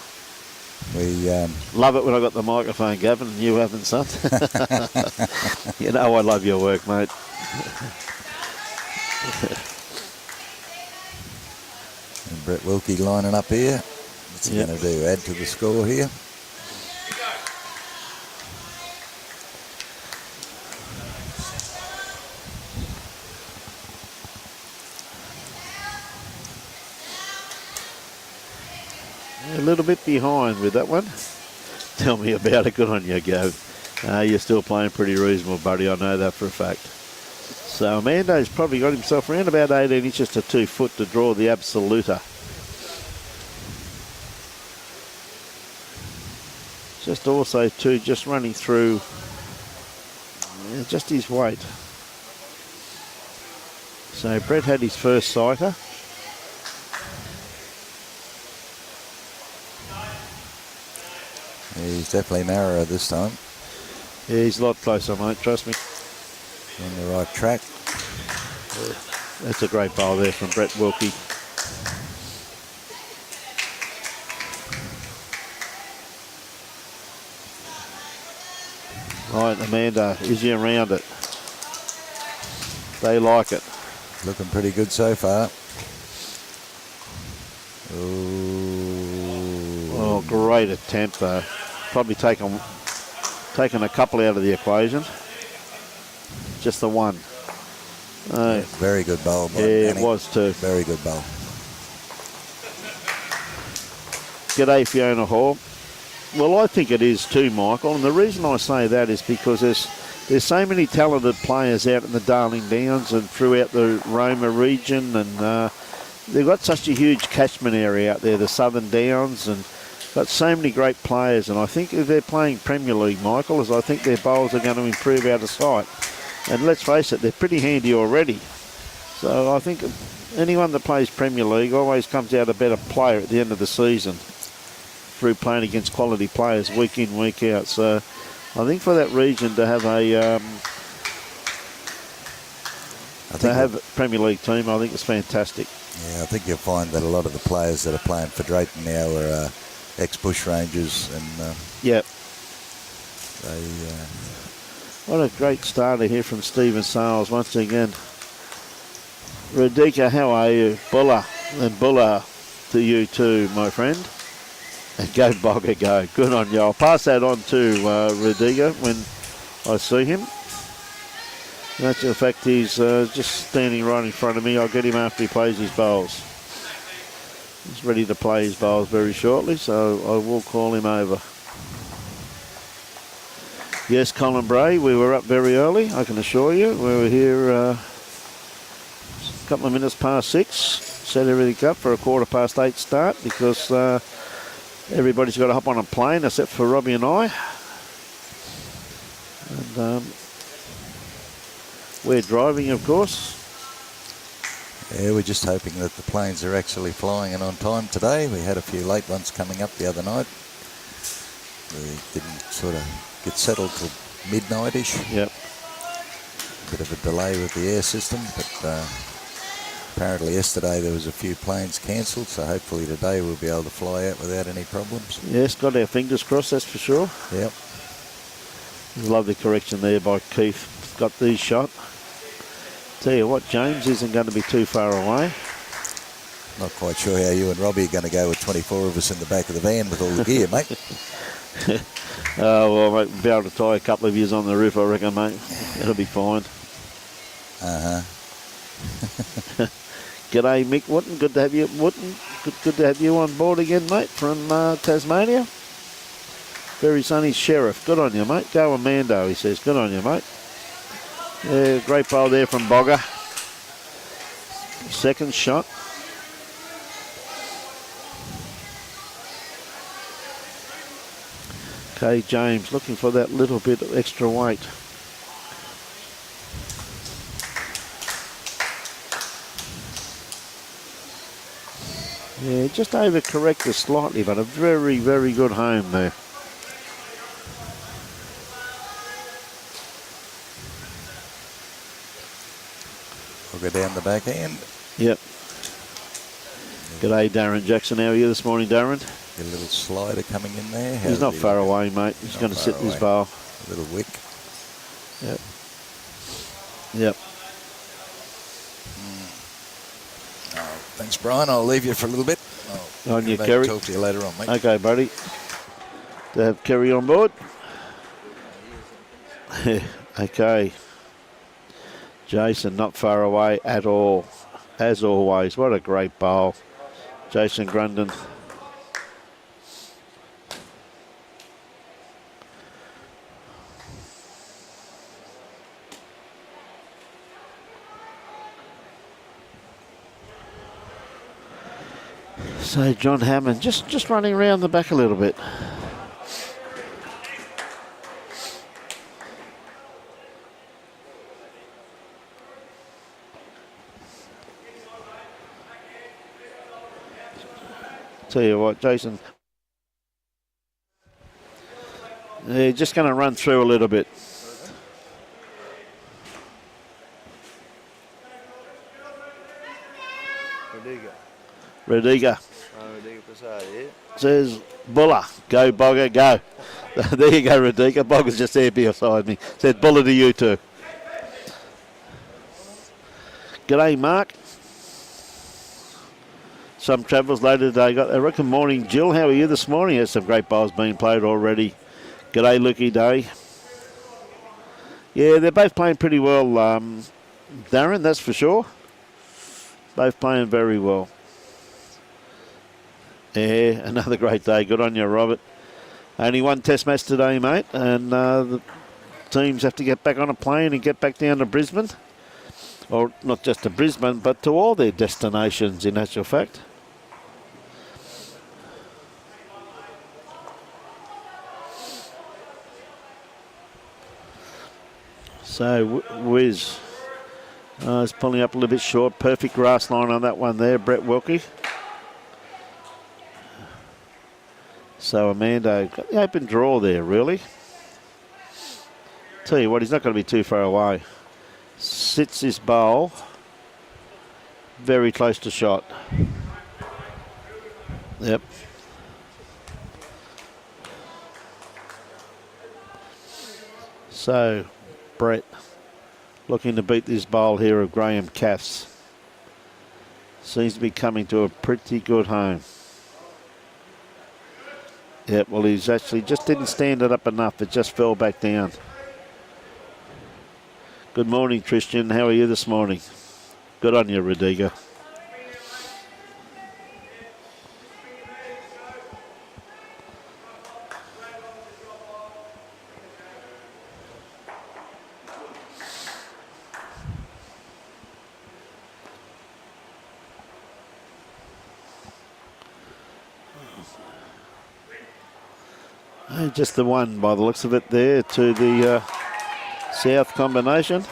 We love it when I got the microphone, Gavin, and you haven't, son. You know I love your work, mate. And Brett Wilkie lining up here. What's he going to do? Add to the score here? A little bit behind with that one. Tell me about it. Good on you, Gav. You're still playing pretty reasonable, buddy. I know that for a fact. So Amando's probably got himself around about 18 inches to 2 foot to draw the absoluta. Just also too, just running through just his weight. So Brett had his first sighter. He's definitely narrower this time. Yeah, he's a lot closer, mate, trust me. On the right track. That's a great bowl there from Brett Wilkie. Right, Amanda, is he around it? They like it. Looking pretty good so far. Ooh. Oh, great attempt though. Probably taken a couple out of the equation. Just the one. Oh. Yeah, very good bowl. Yeah, it was too. Very good bowl. G'day, Fiona Hall. Well, I think it is too, Michael, and the reason I say that is because there's so many talented players out in the Darling Downs and throughout the Roma region, and they've got such a huge catchment area out there, the Southern Downs, and got so many great players. And I think if they're playing Premier League, Michael, is I think their bowls are going to improve out of sight. And let's face it, they're pretty handy already. So I think anyone that plays Premier League always comes out a better player at the end of the season through playing against quality players week in, week out. So I think for that region to have a Premier League team, I think it's fantastic. Yeah, I think you'll find that a lot of the players that are playing for Drayton now are ex-Bush Rangers, and yeah, they. What a great starter here from Stephen Sales once again. Radika, how are you? Bulla, and Bulla to you too, my friend. And go Bogger, go. Good on you. I'll pass that on to Radika when I see him. In actual fact, he's just standing right in front of me. I'll get him after he plays his bowls. He's ready to play his bowls very shortly, so I will call him over. Yes, Colin Bray, we were up very early, I can assure you. We were here a couple of minutes past 6. Set everything up for a 8:15 start because everybody's got to hop on a plane except for Robbie and I. And we're driving, of course. Yeah, we're just hoping that the planes are actually flying in on time today. We had a few late ones coming up the other night. We didn't sort of get settled till midnight-ish. Yep. Bit of a delay with the air system, but apparently yesterday there was a few planes cancelled, so hopefully today we'll be able to fly out without any problems. Yes, got our fingers crossed, that's for sure. Yep. Lovely correction there by Keith. Got these shot. Tell you what, James isn't going to be too far away. Not quite sure how you and Robbie are going to go with 24 of us in the back of the van with all the gear, mate. Well, mate, we'll be able to tie a couple of years on the roof, I reckon, mate. It'll be fine. G'day, Mick Wooten. Good to have you, Wooten. Good to have you on board again, mate, from Tasmania. Very sunny Sheriff. Good on you, mate. Go Armando, he says. Good on you, mate. Yeah, great bowl there from Bogger. Second shot. Okay, James, looking for that little bit of extra weight. Yeah, just over-corrected slightly, but a very, very good home there. We'll go down the back end. Yep. G'day, Darren Jackson. How are you this morning, Darren? Get a little slider coming in there. He's not far away, mate. He's going to sit in his bowl. A little wick. Yep. Yep. Oh, thanks, Brian. I'll leave you for a little bit. On you, Kerry. Talk to you later on, mate. Okay, buddy. To have Kerry on board. Okay. Jason, not far away at all. As always, what a great bowl. Jason Grundon. So John Hammond just running around the back a little bit. Tell you what, Jason. They're just going to run through a little bit. Radiga. Says Buller, go Bogger, go. There you go, Radiga. Bogger's just there beside me. Says Buller to you too. G'day, Mark. Some travellers later today got their good morning, Jill. How are you this morning? There's some great bowls being played already. G'day, Lukey Day. Yeah, they're both playing pretty well, Darren, that's for sure. Both playing very well. Yeah, another great day. Good on you, Robert. Only one test match today, mate, and the teams have to get back on a plane and get back down to Brisbane. Or not just to Brisbane, but to all their destinations, in actual fact. So, Wiz is pulling up a little bit short. Perfect grass line on that one there, Brett Wilkie. So, Armando got the open draw there, really. Tell you what, he's not going to be too far away. Sits his bowl very close to shot. Yep. So, Brett looking to beat this bowl here of Graham Cass. Seems to be coming to a pretty good home. Yep, well, he's actually just didn't stand it up enough. It just fell back down. Good morning, Tristan. How are you this morning? Good on you, Radiga. Just the one by the looks of it there to the south combination.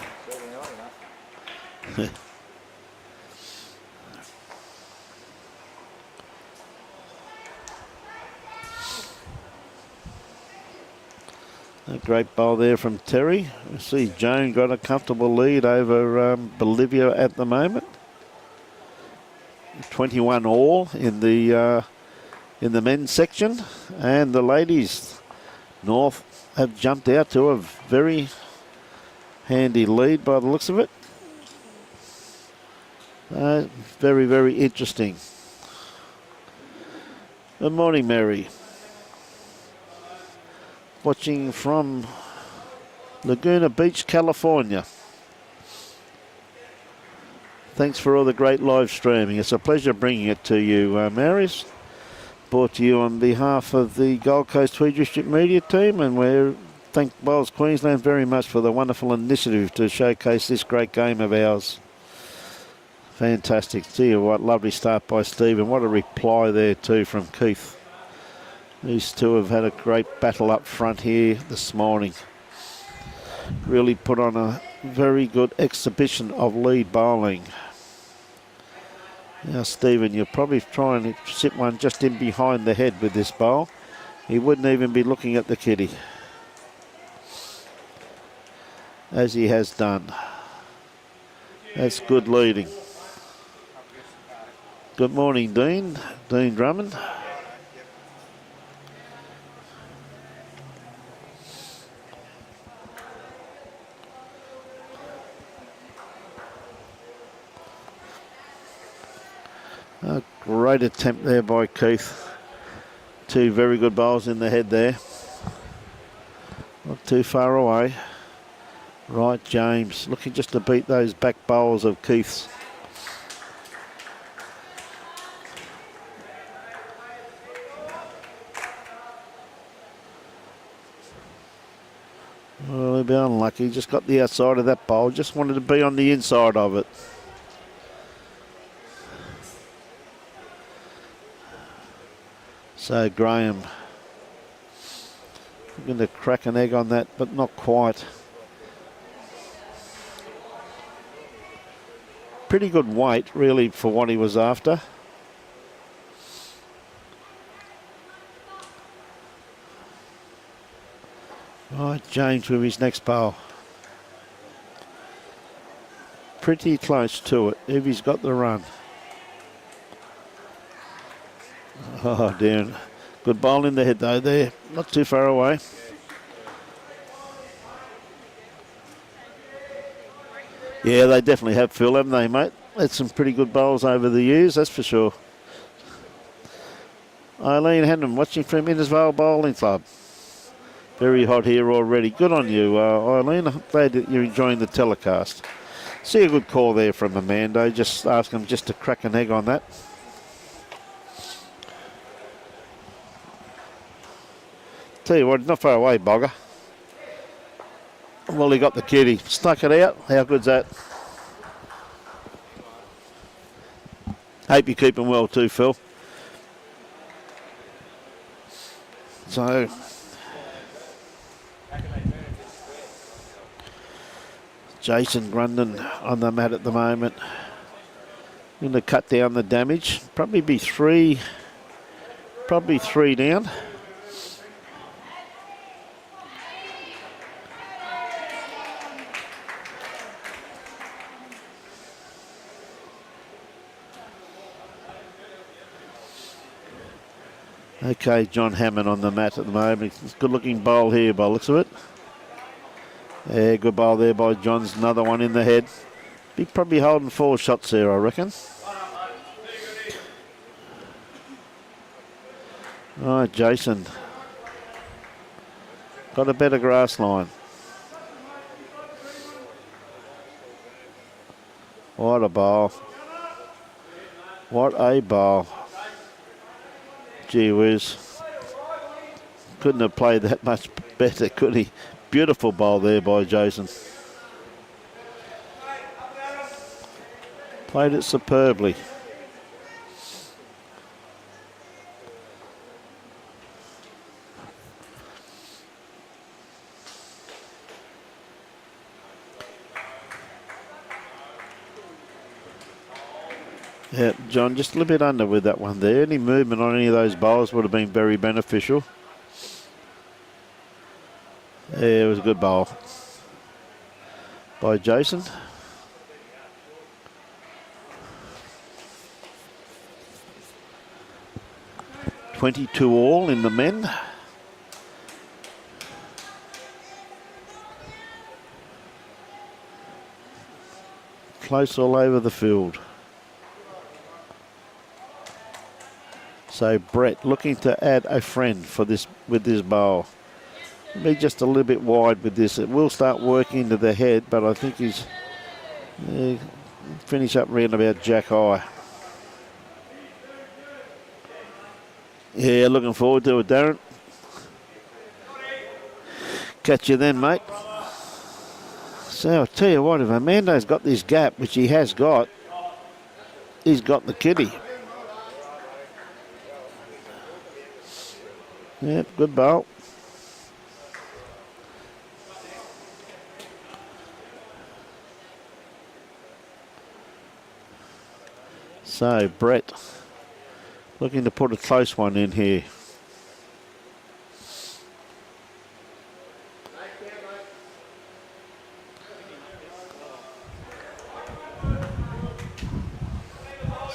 A great bowl there from Terry. We see Joan got a comfortable lead over Bolivia at the moment. 21 all in the men's section, and the ladies North have jumped out to a very handy lead by the looks of it. Very, very interesting. Good morning, Mary. Watching from Laguna Beach, California. Thanks for all the great live streaming. It's a pleasure bringing it to you, Marys. Brought to you on behalf of the Gold Coast Tweed District Media team, and we thank Bowls Queensland very much for the wonderful initiative to showcase this great game of ours. Fantastic. See you what, lovely start by Steve, and what a reply there too from Keith. These two have had a great battle up front here this morning. Really put on a very good exhibition of lead bowling. Now, Stephen, you're probably trying to sit one just in behind the head with this bowl. He wouldn't even be looking at the kitty, as he has done. That's good leading. Good morning, Dean Drummond. A great attempt there by Keith. Two very good bowls in the head there. Not too far away. Right, James looking just to beat those back bowls of Keith's. Well, he'll be unlucky. Just got the outside of that bowl. Just wanted to be on the inside of it. So Graham looking to crack an egg on that, but not quite. Pretty good weight, really, for what he was after. Right, James with his next bowl. Pretty close to it if he's got the run. Oh, dear. Good bowl in the head, though, there. Not too far away. Yeah, they definitely have, Phil, haven't they, mate? Had some pretty good bowls over the years, that's for sure. Eileen Hannum, watching from Innisfail Bowling Club. Very hot here already. Good on you, Eileen. I'm glad that you're enjoying the telecast. See a good call there from Armando. Just ask him just to crack an egg on that. Tell you what, not far away, Bogger. Well, he got the kitty. Stuck it out. How good's that? Hope you're keeping well too, Phil. So, Jason Grundon on the mat at the moment. Going to cut down the damage. Probably be three down. Okay, John Hammond on the mat at the moment. It's a good-looking bowl here by the looks of it. Yeah, good bowl there by John's. Another one in the head. Be probably holding 4 shots there, I reckon. All right, Jason. Got a better grass line. What a bowl. What a bowl. Gee whiz. Couldn't have played that much better, could he? Beautiful bowl there by Jason. Played it superbly. Yeah, John, just a little bit under with that one there. Any movement on any of those bowls would have been very beneficial. Yeah, it was a good bowl by Jason. .22 all in the men. Close all over the field. So Brett looking to add a friend for this with this bowl. Be just a little bit wide with this. It will start working into the head, but I think he's finish up round about jack high. Yeah, looking forward to it, Darren. Catch you then, mate. So I'll tell you what, if Armando's got this gap, which he has got, he's got the kitty. Yep, good bowl. So Brett looking to put a close one in here.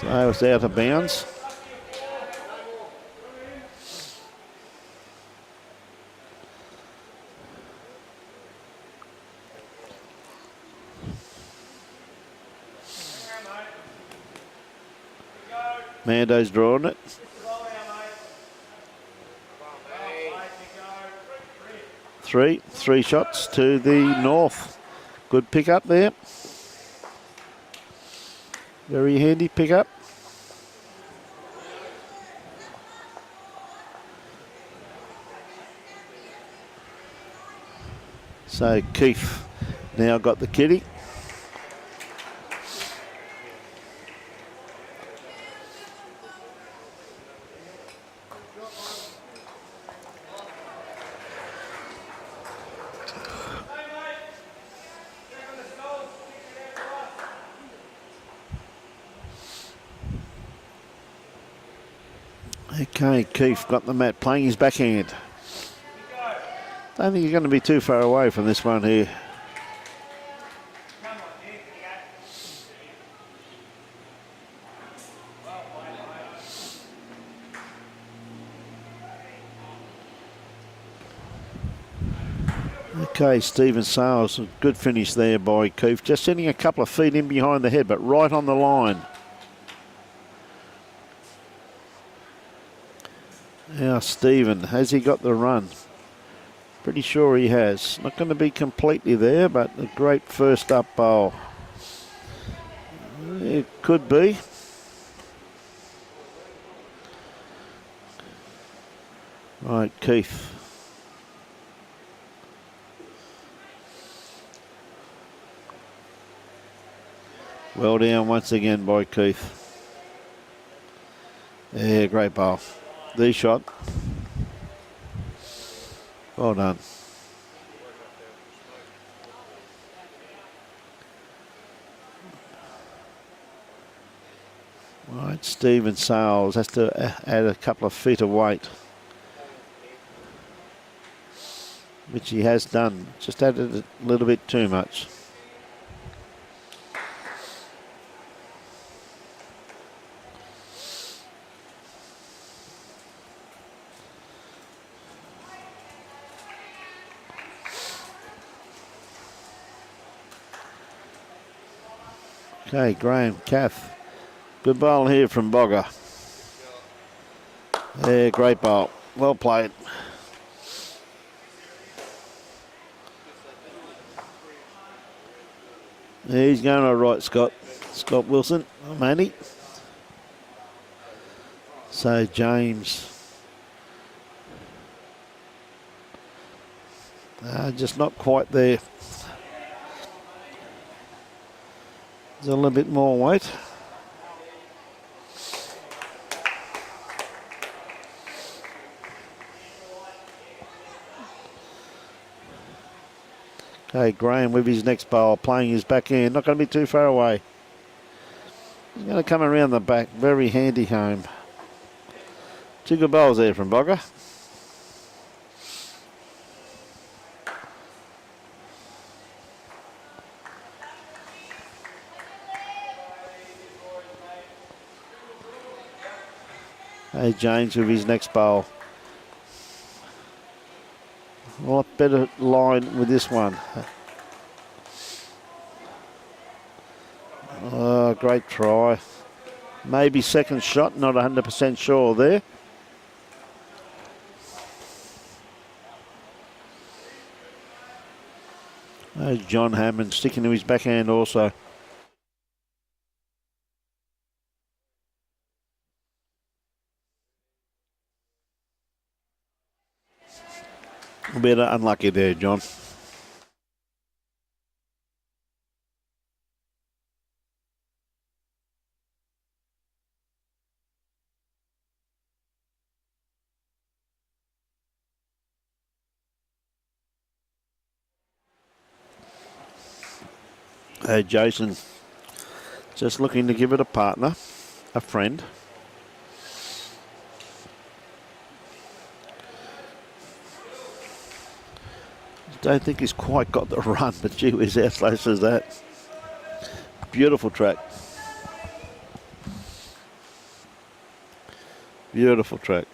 So it's out of bounds. Mando's drawing it. Three shots to the north. Good pick up there. Very handy pick up. So Keith now got the kitty. Okay, Keith got the mat playing his backhand. Don't think you're going to be too far away from this one here. Okay, Stephen Sales, a good finish there by Keith. Just sending a couple of feet in behind the head, but right on the line. Now, Stephen, has he got the run? Pretty sure he has. Not going to be completely there, but a great first up bowl. It could be. Right, Keith. Well down once again by Keith. Yeah, great bowl. The shot. Well done. Right, Stephen Sales has to add a couple of feet of weight, which he has done. Just added a little bit too much. Okay, Graham, Kath. Good bowl here from Bogger. Yeah, great bowl. Well played. Yeah, he's going all right, Scott. Scott Wilson, Manny. So James. Just not quite there. There's a little bit more weight. Okay, Graham with his next bowl, playing his back end. Not going to be too far away. He's going to come around the back. Very handy home. Two good bowls there from Bogger. Hey, James with his next bowl. A lot better line with this one. Oh, great try. Maybe second shot, not 100% sure there. There's John Hammond sticking to his backhand also. A bit unlucky there, John. Hey, Jason, just looking to give it a partner, a friend. Don't think he's quite got the run, but gee whiz, how close is that? Beautiful track. Beautiful track.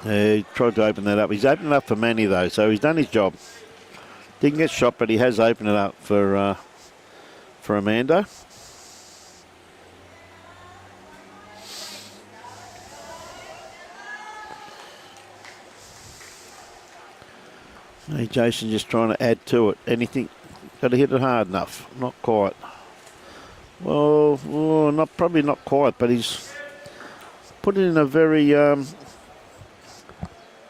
Yeah, he tried to open that up. He's opened it up for Manny though, so he's done his job. Didn't get shot, but he has opened it up for Armando. Hey, Jason just trying to add to it. Anything? Got to hit it hard enough. Not quite. Well, probably not quite, but he's put it in a very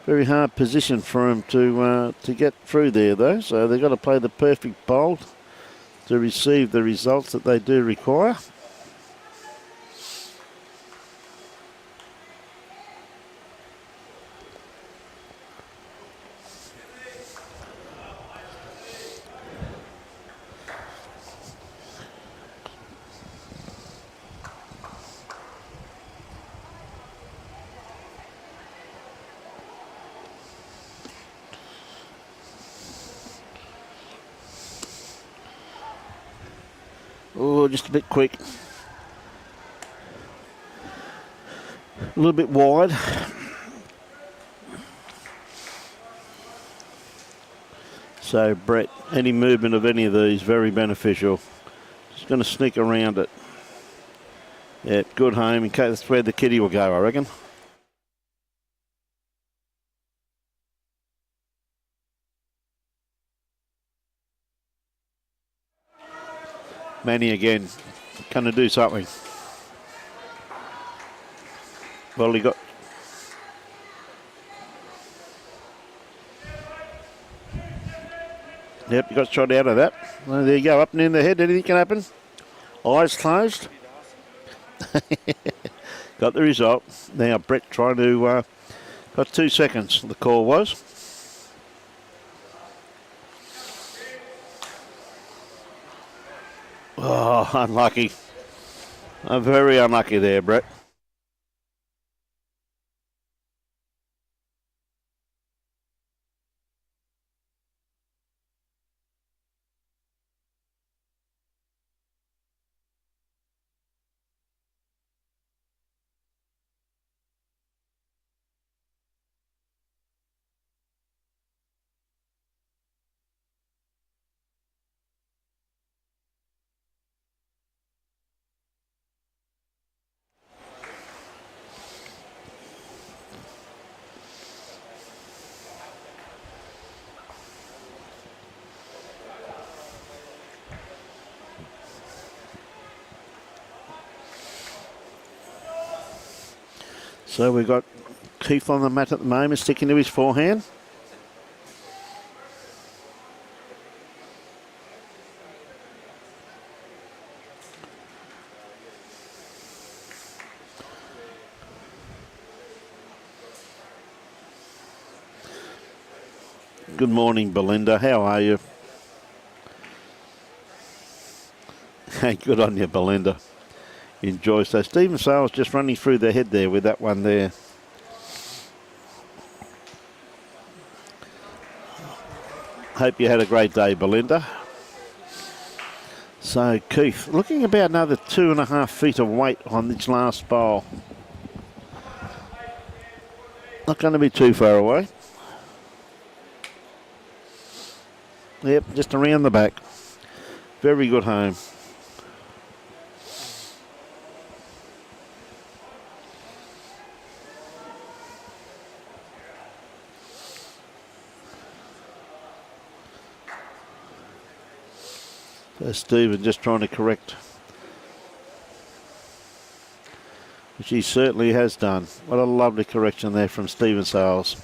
very hard position for him to get through there, though. So they've got to play the perfect bowl to receive the results that they do require. Oh, just a bit quick. A little bit wide. So, Brett, any movement of any of these, very beneficial. Just going to sneak around it. Yeah, good home. In case that's where the kitty will go, I reckon. Manny again. Going to do something. Well, he got... Yep, he got shot out of that. Well, there you go, up and in the head. Anything can happen. Eyes closed. Got the result. Now Brett trying to... got 2 seconds, the call was. Oh, unlucky. Very unlucky there, Brett. So we've got Keith on the mat at the moment, sticking to his forehand. Good morning, Belinda. How are you? Hey, good on you, Belinda. Enjoy. So Stephen Sales just running through the head there with that one there. Hope you had a great day, Belinda. So Keith, looking about another 2.5 feet of weight on this last bowl. Not going to be too far away. Yep, just around the back. Very good home. So Stephen just trying to correct, which he certainly has done. What a lovely correction there from Stephen Sales.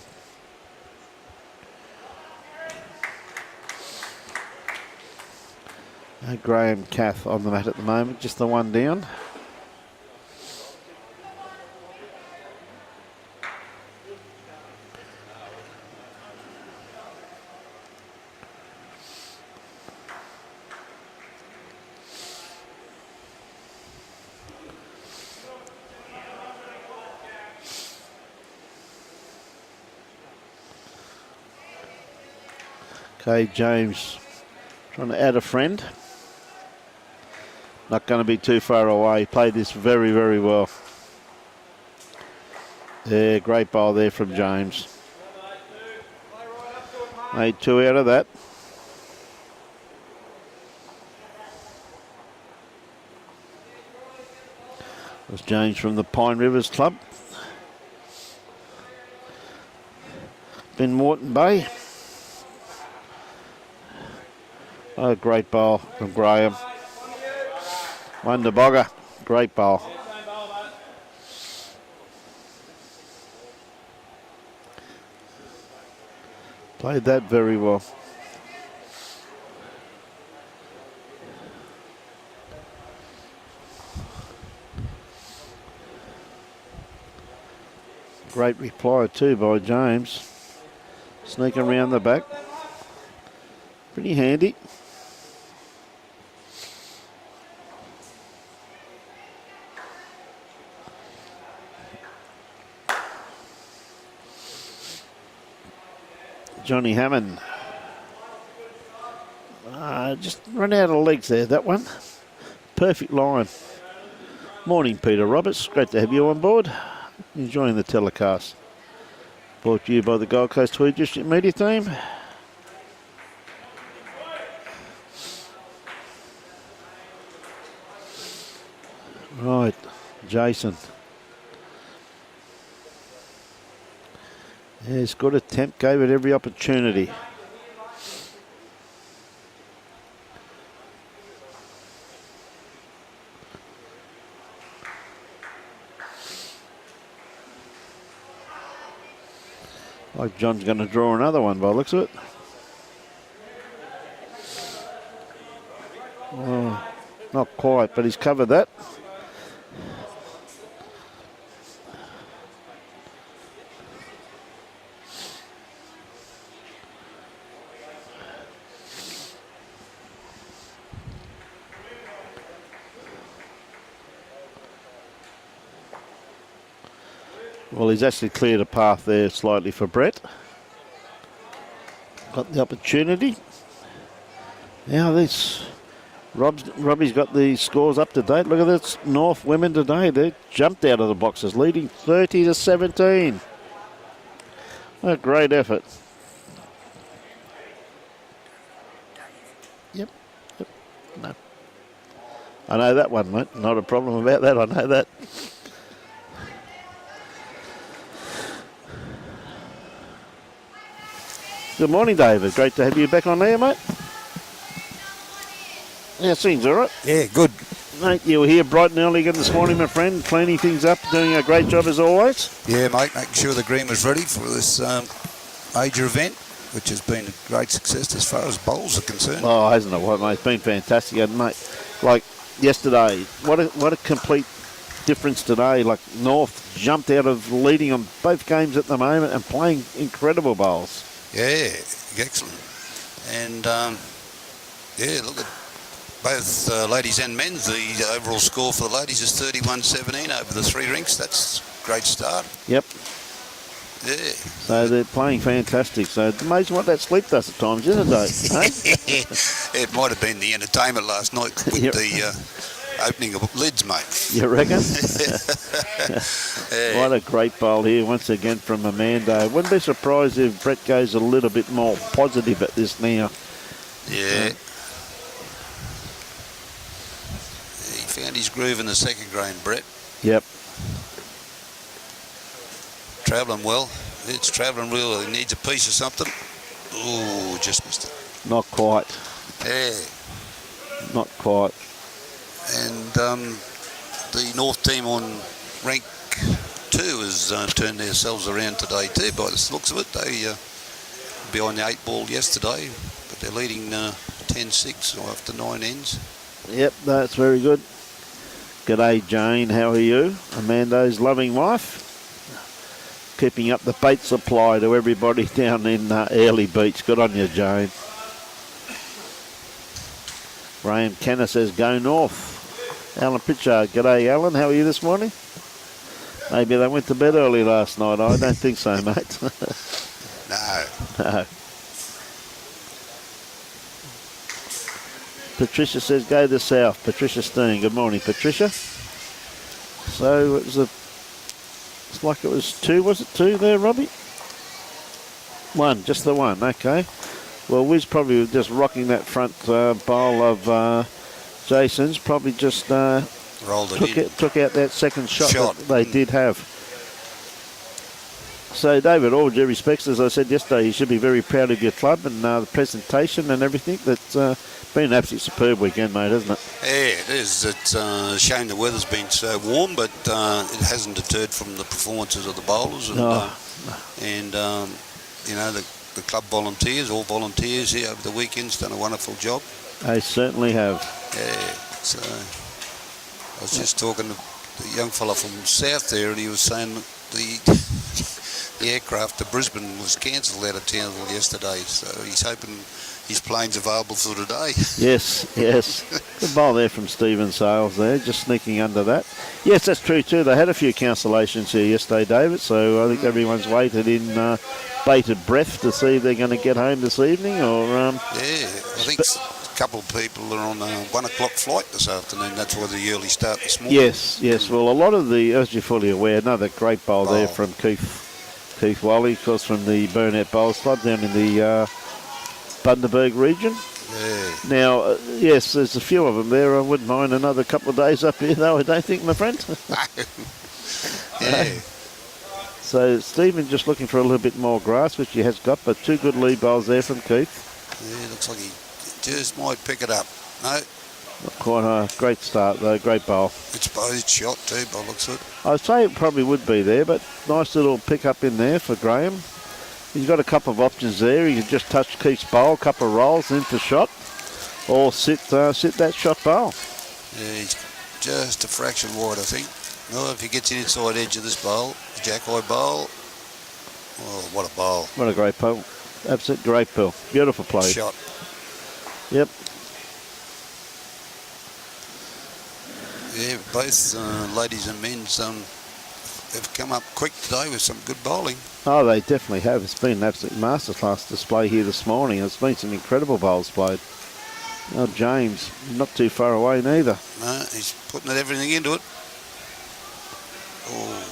Graham Cath on the mat at the moment, just the one down. Okay, James trying to add a friend. Not going to be too far away. Played this very, very well. Yeah, great ball there from James. Made 2 out of that. That was James from the Pine Rivers Club. Ben Moreton Bay. Oh, great ball from Graham. Wonder bogger. Great ball. Played that very well. Great reply too by James. Sneaking around the back. Pretty handy. Johnny Hammond. Just run out of legs there, that one. perfect line. Morning, Peter Roberts. Great to have you on board. Enjoying the telecast. Brought to you by the Gold Coast Tweed District Media Team. Right, Jason. Yes, good attempt. Gave it every opportunity. Like John's going to draw another one by the looks of it. Oh, not quite, but he's covered that. Well, he's actually cleared a path there slightly for Brett. Got the opportunity. Now this, Robbie's got the scores up to date. Look at this, North women today. They jumped out of the boxes, leading 30-17. A great effort. Yep. No. I know that one, mate. Not a problem about that. I know that. Good morning, David. Great to have you back on there, mate. Yeah, seems all right. Yeah, good. Mate, you were here bright and early again this morning, my friend, cleaning things up, doing a great job as always. Yeah, mate, making sure the green was ready for this major event, which has been a great success as far as bowls are concerned. Oh, hasn't it, mate? It's been fantastic, and mate, like yesterday, what a complete difference today. Like North jumped out of leading on both games at the moment and playing incredible bowls. Yeah, excellent. And, yeah, look at both ladies and men's. The overall score for the ladies is 31-17 over the 3 rinks. That's a great start. Yep. Yeah. So they're playing fantastic. So it's amazing what that sleep does at times, isn't it, Dave? It might have been the entertainment last night with Yep. the opening of lids, mate. You reckon? Yeah. What a great bowl here once again from Armando. Wouldn't be surprised if Brett goes a little bit more positive at this now. Yeah. He found his groove in the second grain, Brett. Yep. Travelling well. It's travelling well. He needs a piece of something. Ooh, just missed it. Not quite. Yeah. Not quite. And the North team on rank 2 has turned themselves around today too, by the looks of it. They were behind the 8 ball yesterday, but they're leading 10-6 after 9 ends. Yep, that's very good. G'day, Jane. How are you? Amando's loving wife. Keeping up the bait supply to everybody down in Early Beach. Good on you, Jane. Graham Kenner says, go North. Alan Pritchard. G'day, Alan. How are you this morning? Maybe they went to bed early last night. I don't think so, mate. No. No. Patricia says, go to the south. Patricia Steen. Good morning, Patricia. So it was it's like it was 2, was it 2 there, Robbie? 1, just the 1, okay. Well, Wiz probably was just rocking that front bowl of Jason's, probably just Rolled it took out that second shot. That they did have. So, David, all due respects, as I said yesterday, you should be very proud of your club and the presentation and everything. That's been an absolutely superb weekend, mate, hasn't it? Yeah, it is. It's a shame the weather's been so warm, but it hasn't deterred from the performances of the bowlers. And, and you know, the club volunteers, all volunteers here over the weekend's done a wonderful job. They certainly have. Yeah, so I was just talking to the young fella from South there, and he was saying that the aircraft to Brisbane was cancelled out of Townsville yesterday, so he's hoping his plane's available for today. Yes, yes. Good bowl there from Stephen Sales there, just sneaking under that. Yes, that's true too. They had a few cancellations here yesterday, David, so I think everyone's waited in bated breath to see if they're going to get home this evening. Or yeah, I think couple of people are on a 1 o'clock flight this afternoon. That's why the early start this morning. Yes, yes. Well, a lot of the, as you're fully aware, another great bowl there from Keith Wally, of course, from the Burnett Bowls Club down in the Bundaberg region. Yeah. Now, yes, there's a few of them there. I wouldn't mind another couple of days up here, though, I don't think, my friend. Yeah. So Stephen just looking for a little bit more grass, which he has got, but 2 good lead bowls there from Keith. Yeah, looks like he just might pick it up. No, Not quite a great start, though. Great bowl. it's posed shot too, by the looks of it. I'd say it probably would be there, but nice little pick up in there for Graham. He's got a couple of options there. He can just touch Keith's bowl, couple of rolls, in for shot, or sit that shot bowl. Yeah, he's just a fraction wide, I think. No, if he gets in inside edge of this bowl, the Jack-Eye bowl, oh, what a bowl. What a great bowl. Absolute great bowl. Beautiful play. Shot. Yep. Yeah, both ladies and men's have come up quick today with some good bowling. Oh, they definitely have. It's been an absolute masterclass display here this morning. It's been some incredible bowls played. Oh, James, not too far away neither. No, he's putting everything into it. Oh,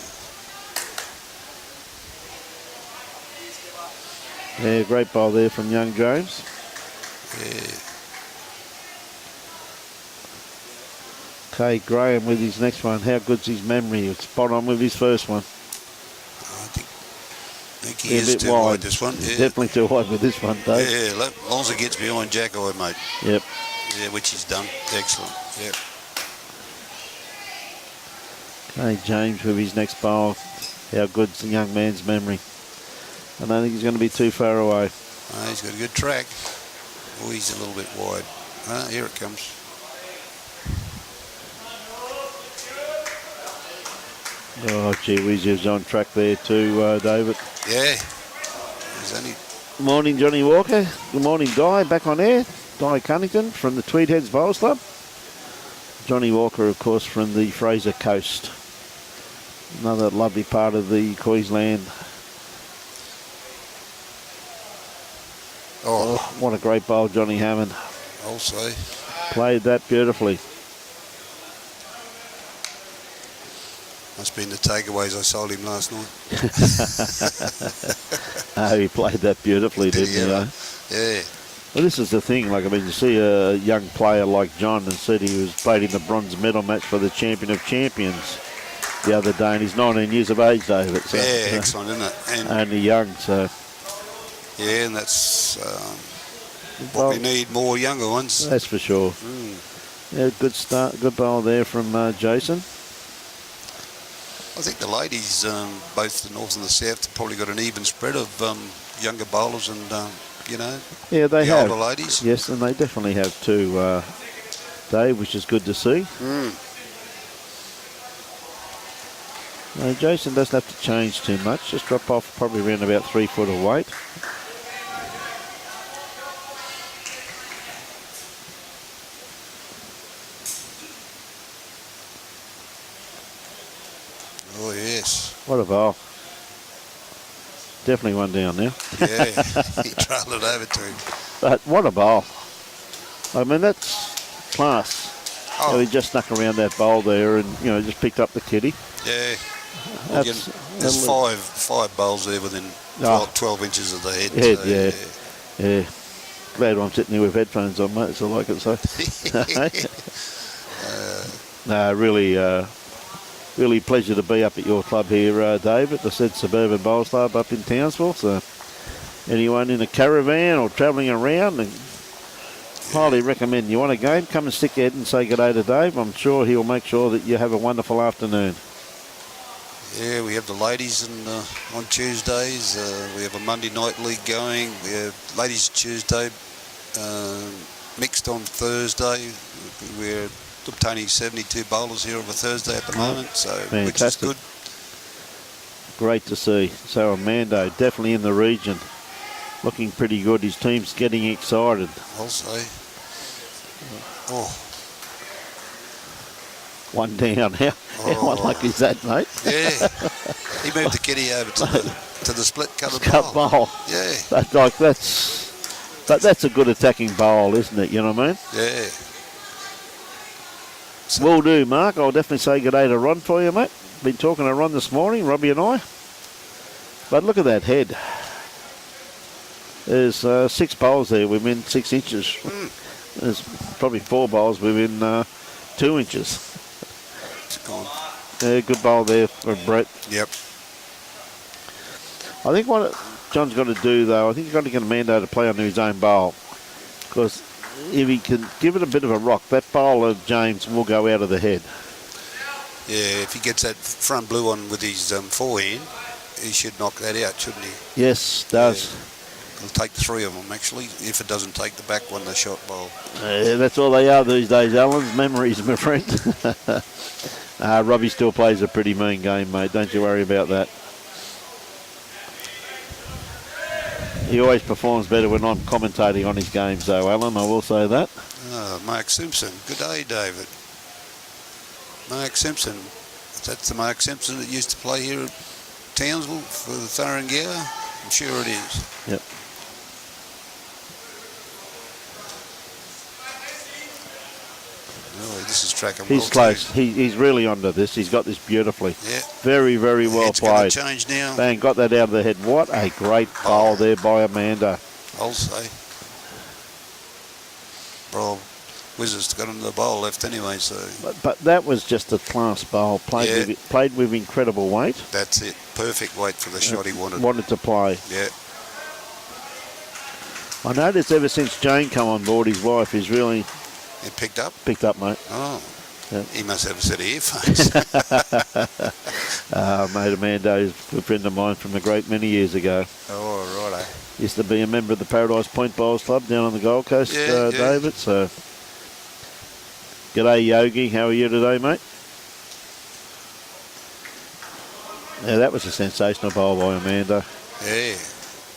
Yeah, great bowl there from young James. yeah. Okay, Graham with his next one. How good's his memory? It's spot on with his first one. I think he Yeah, a is bit too wide, this one. Yeah, Definitely too wide with this one, Dave. yeah, as long as it gets behind Jack-Eye, mate. Yep. Yeah, which he's done. Excellent. Yeah. Okay, James with his next bowl. How good's the young man's memory? I don't think he's going to be too far away. He's got a good track. Oh, he's a little bit wide. Here it comes. Oh, gee whiz, he was on track there too, David. Yeah. He's only... Morning, Johnny Walker. Good morning, Di. Back on air. Di Cunnington from the Tweed Heads Bowls Club. Johnny Walker, of course, from the Fraser Coast. Another lovely part of the Queensland. Oh, What a great bowl, Johnny Hammond. I'll say. Played that beautifully. Must have been the takeaways I sold him last night. Oh, he played that beautifully, didn't he? Yeah. eh? Yeah. Well, this is the thing. Like, I mean, you see a young player like John and said he was played in the bronze medal match for the Champion of Champions the other day, and he's 19 years of age, David. So, Yeah, excellent, isn't it? And only young, so. yeah, and that's what Well, we need, more younger ones. that's for sure. Yeah, good start, good bowl there from Jason. I think the ladies, both the north and the south, have probably got an even spread of younger bowlers and, you know, Yeah, they the have. older ladies. Yes, and they definitely have too, Dave, which is good to see. Jason doesn't have to change too much. Just drop off probably around about 3 foot of weight. Oh, yes. What a bowl. Definitely one down now. Yeah, he trailed it over to him. But what a bowl. I mean, that's class. Oh. So he just snuck around that bowl there and, you know, just picked up the kitty. Yeah. Well, That's- there's five bowls there within 12 inches of the head. Head, so, yeah. Yeah. Glad I'm sitting here with headphones on, mate, so I can say. No, really pleasure to be up at your club here, David. I said Suburban Bowls Club up in Townsville. So anyone in a caravan or travelling around, and highly recommend. You want a game? Come and stick your head and say good day to Dave. I'm sure he'll make sure that you have a wonderful afternoon. Yeah, we have the ladies on Tuesdays. We have a Monday night league going. We have ladies Tuesday, mixed on Thursday. We're obtaining 72 bowlers here over Thursday at the moment, so which is Fantastic. good. Great to see. So Armando definitely in the region, looking pretty good. His team's getting excited. I'll say. Oh, One down. How unlucky is that, mate? yeah. He moved the kitty over to the split covered Cut bowl. bowl. Yeah. That's But that's a good attacking bowl, isn't it? You know what I mean? Yeah. So, Will do, Mark. I'll definitely say good day to Ron for you, mate. Been talking to Ron this morning, Robbie and I. But look at that head. There's 6 bowls there within 6 inches. There's probably 4 bowls within 2 inches. it's gone. Good bowl there for Brett. Yep. I think what John's got to do, though, I think he's got to get Armando to play under his own bowl. Because if he can give it a bit of a rock, that bowl of James will go out of the head. Yeah, if he gets that front blue on with his forehand, he should knock that out, shouldn't he? Yes, does. Yeah. He'll take 3 of them, actually, if it doesn't take the back one, the shot bowl. That's all they are these days, Alan. Memories, my friend. Robbie still plays a pretty mean game, mate. Don't you worry about that. He always performs better when I'm commentating on his games, though, Alan. I will say that. Mark Simpson. Good day, David. Mark Simpson. That's the Mark Simpson that used to play here at Townsville for the Thuringower. I'm sure it is. Yep. Oh, this is tracking well. He's close. He's really onto this. He's got this beautifully. Yeah. Very, very well It's played. going to change now. Bang, got that out of the head. What a great bowl there by Armando. I'll say. Bro, Wizards got him the bowl left anyway, so But that was just a class bowl. Played with incredible weight. that's it. Perfect weight for the shot he wanted. Wanted to play. Yeah. I noticed ever since Jane come on board, his wife is really It picked up? picked up, mate. Oh. Yeah. He must have a set of earphones. Mate, Amando's a friend of mine from a great many years ago. Oh, righto. Used to be a member of the Paradise Point Bowls Club down on the Gold Coast, Yeah, yeah. David. So, g'day, Yogi. How are you today, mate? Yeah, that was a sensational bowl by Armando. Yeah.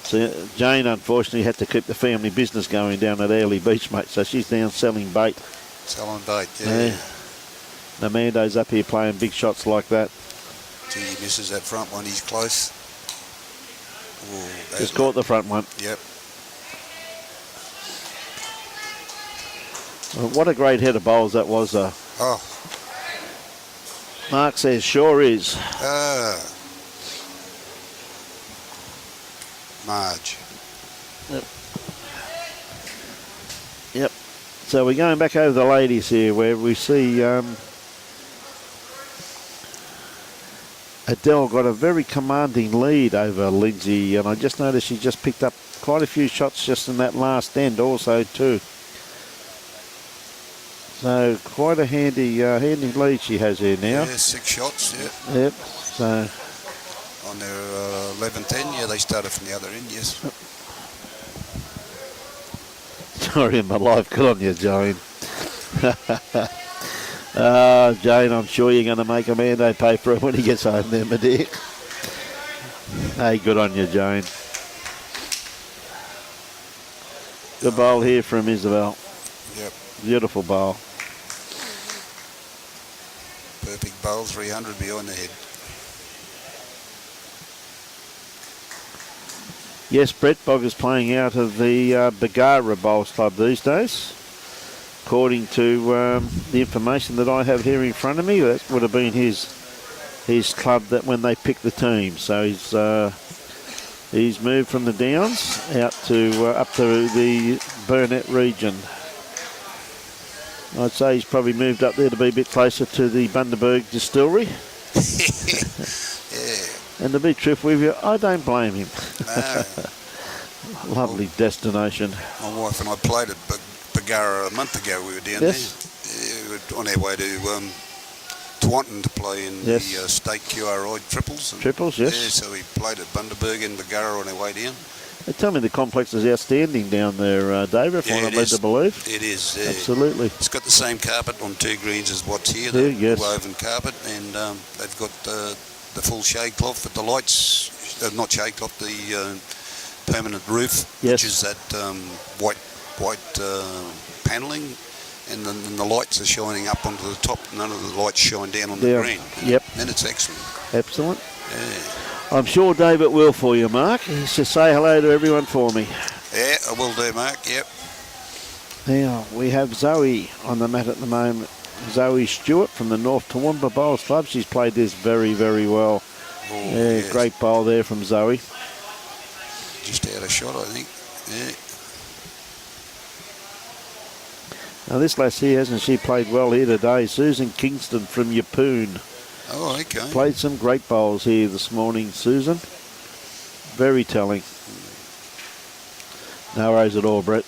So Jane, unfortunately, had to keep the family business going down at Airlie Beach, mate. So she's down selling bait. Selling bait, yeah. And Amando's up here playing big shots like that. Gee, he misses that front one. He's close. Ooh, Just caught the front one. Yep. Well, what a great head of bowls that was. Oh. Mark says, sure is. Marge. Yep. So we're going back over the ladies here where we see Adele got a very commanding lead over Lynsey, and I just noticed she just picked up quite a few shots just in that last end also too. So quite a handy lead she has here now. Yeah, 6 shots, yeah. Yep. So On their 11-10, yeah, they started from the other end, yes. sorry, my life. Good on you, Jane. Jane, I'm sure you're going to make Armando pay for it when he gets home there, my dear. Hey, good on you, Jane. Good bowl here from Isabel. Yep. Beautiful bowl. Perfect bowl, 300 behind the head. Yes, Brett Bog is playing out of the Bagara Bowls Club these days. According to the information that I have here in front of me, that would have been his club that when they picked the team. So he's moved from the Downs out to up to the Burnett region. I'd say he's probably moved up there to be a bit closer to the Bundaberg distillery. Yeah. And to be truthful with you, I don't blame him. No. Lovely destination. My wife and I played at Bagara a month ago. We were down there. We were on our way to Taunton to play in Yes. the state QRI triples. Triples, yes. Yeah, so we played at Bundaberg and Bagara on our way down. They tell me the complex is outstanding down there, David, if I'm it led is. to believe. It is. Absolutely. It's got the same carpet on 2 greens as what's here, Yeah, the yes. woven carpet, and they've got the full shade cloth with the lights, not shade cloth, the permanent roof, Yes. which is that white panelling, and then the lights are shining up onto the top. None of the lights shine down on the Yeah. green. Yep. And it's excellent. Excellent. Yeah. I'm sure David will for you, Mark. He says say hello to everyone for me. Yeah, I will do, Mark. Yep. Now, we have Zoe on the mat at the moment. Zoe Stewart from the North Toowoomba Bowls Club. She's played this very, very well. Oh, Yeah, yes. great bowl there from Zoe. Just out of shot, I think. Yeah. Now, this lass here, hasn't she played well here today? Susan Kingston from Yeppoon. Oh, okay. Played some great bowls here this morning, Susan. Very telling. No worries at all, Brett.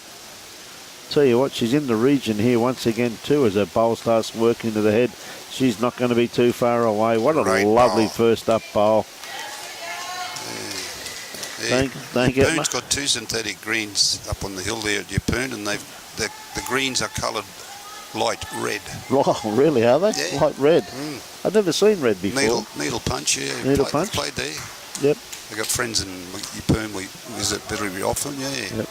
Tell you what, she's in the region here once again too as her bowl starts working to the head. She's not going to be too far away. What a Great lovely bowl. first up bowl. Yeah. Don't get Yeppoon's got 2 synthetic greens up on the hill there at Yeppoon, and the greens are coloured light red. Oh, really, are they? Yeah. Light red. Mm. I've never seen red before. Needle punch, yeah. Needle punch? Played there. Yep. I got friends in Yeppoon. We visit very often, yeah. Yep.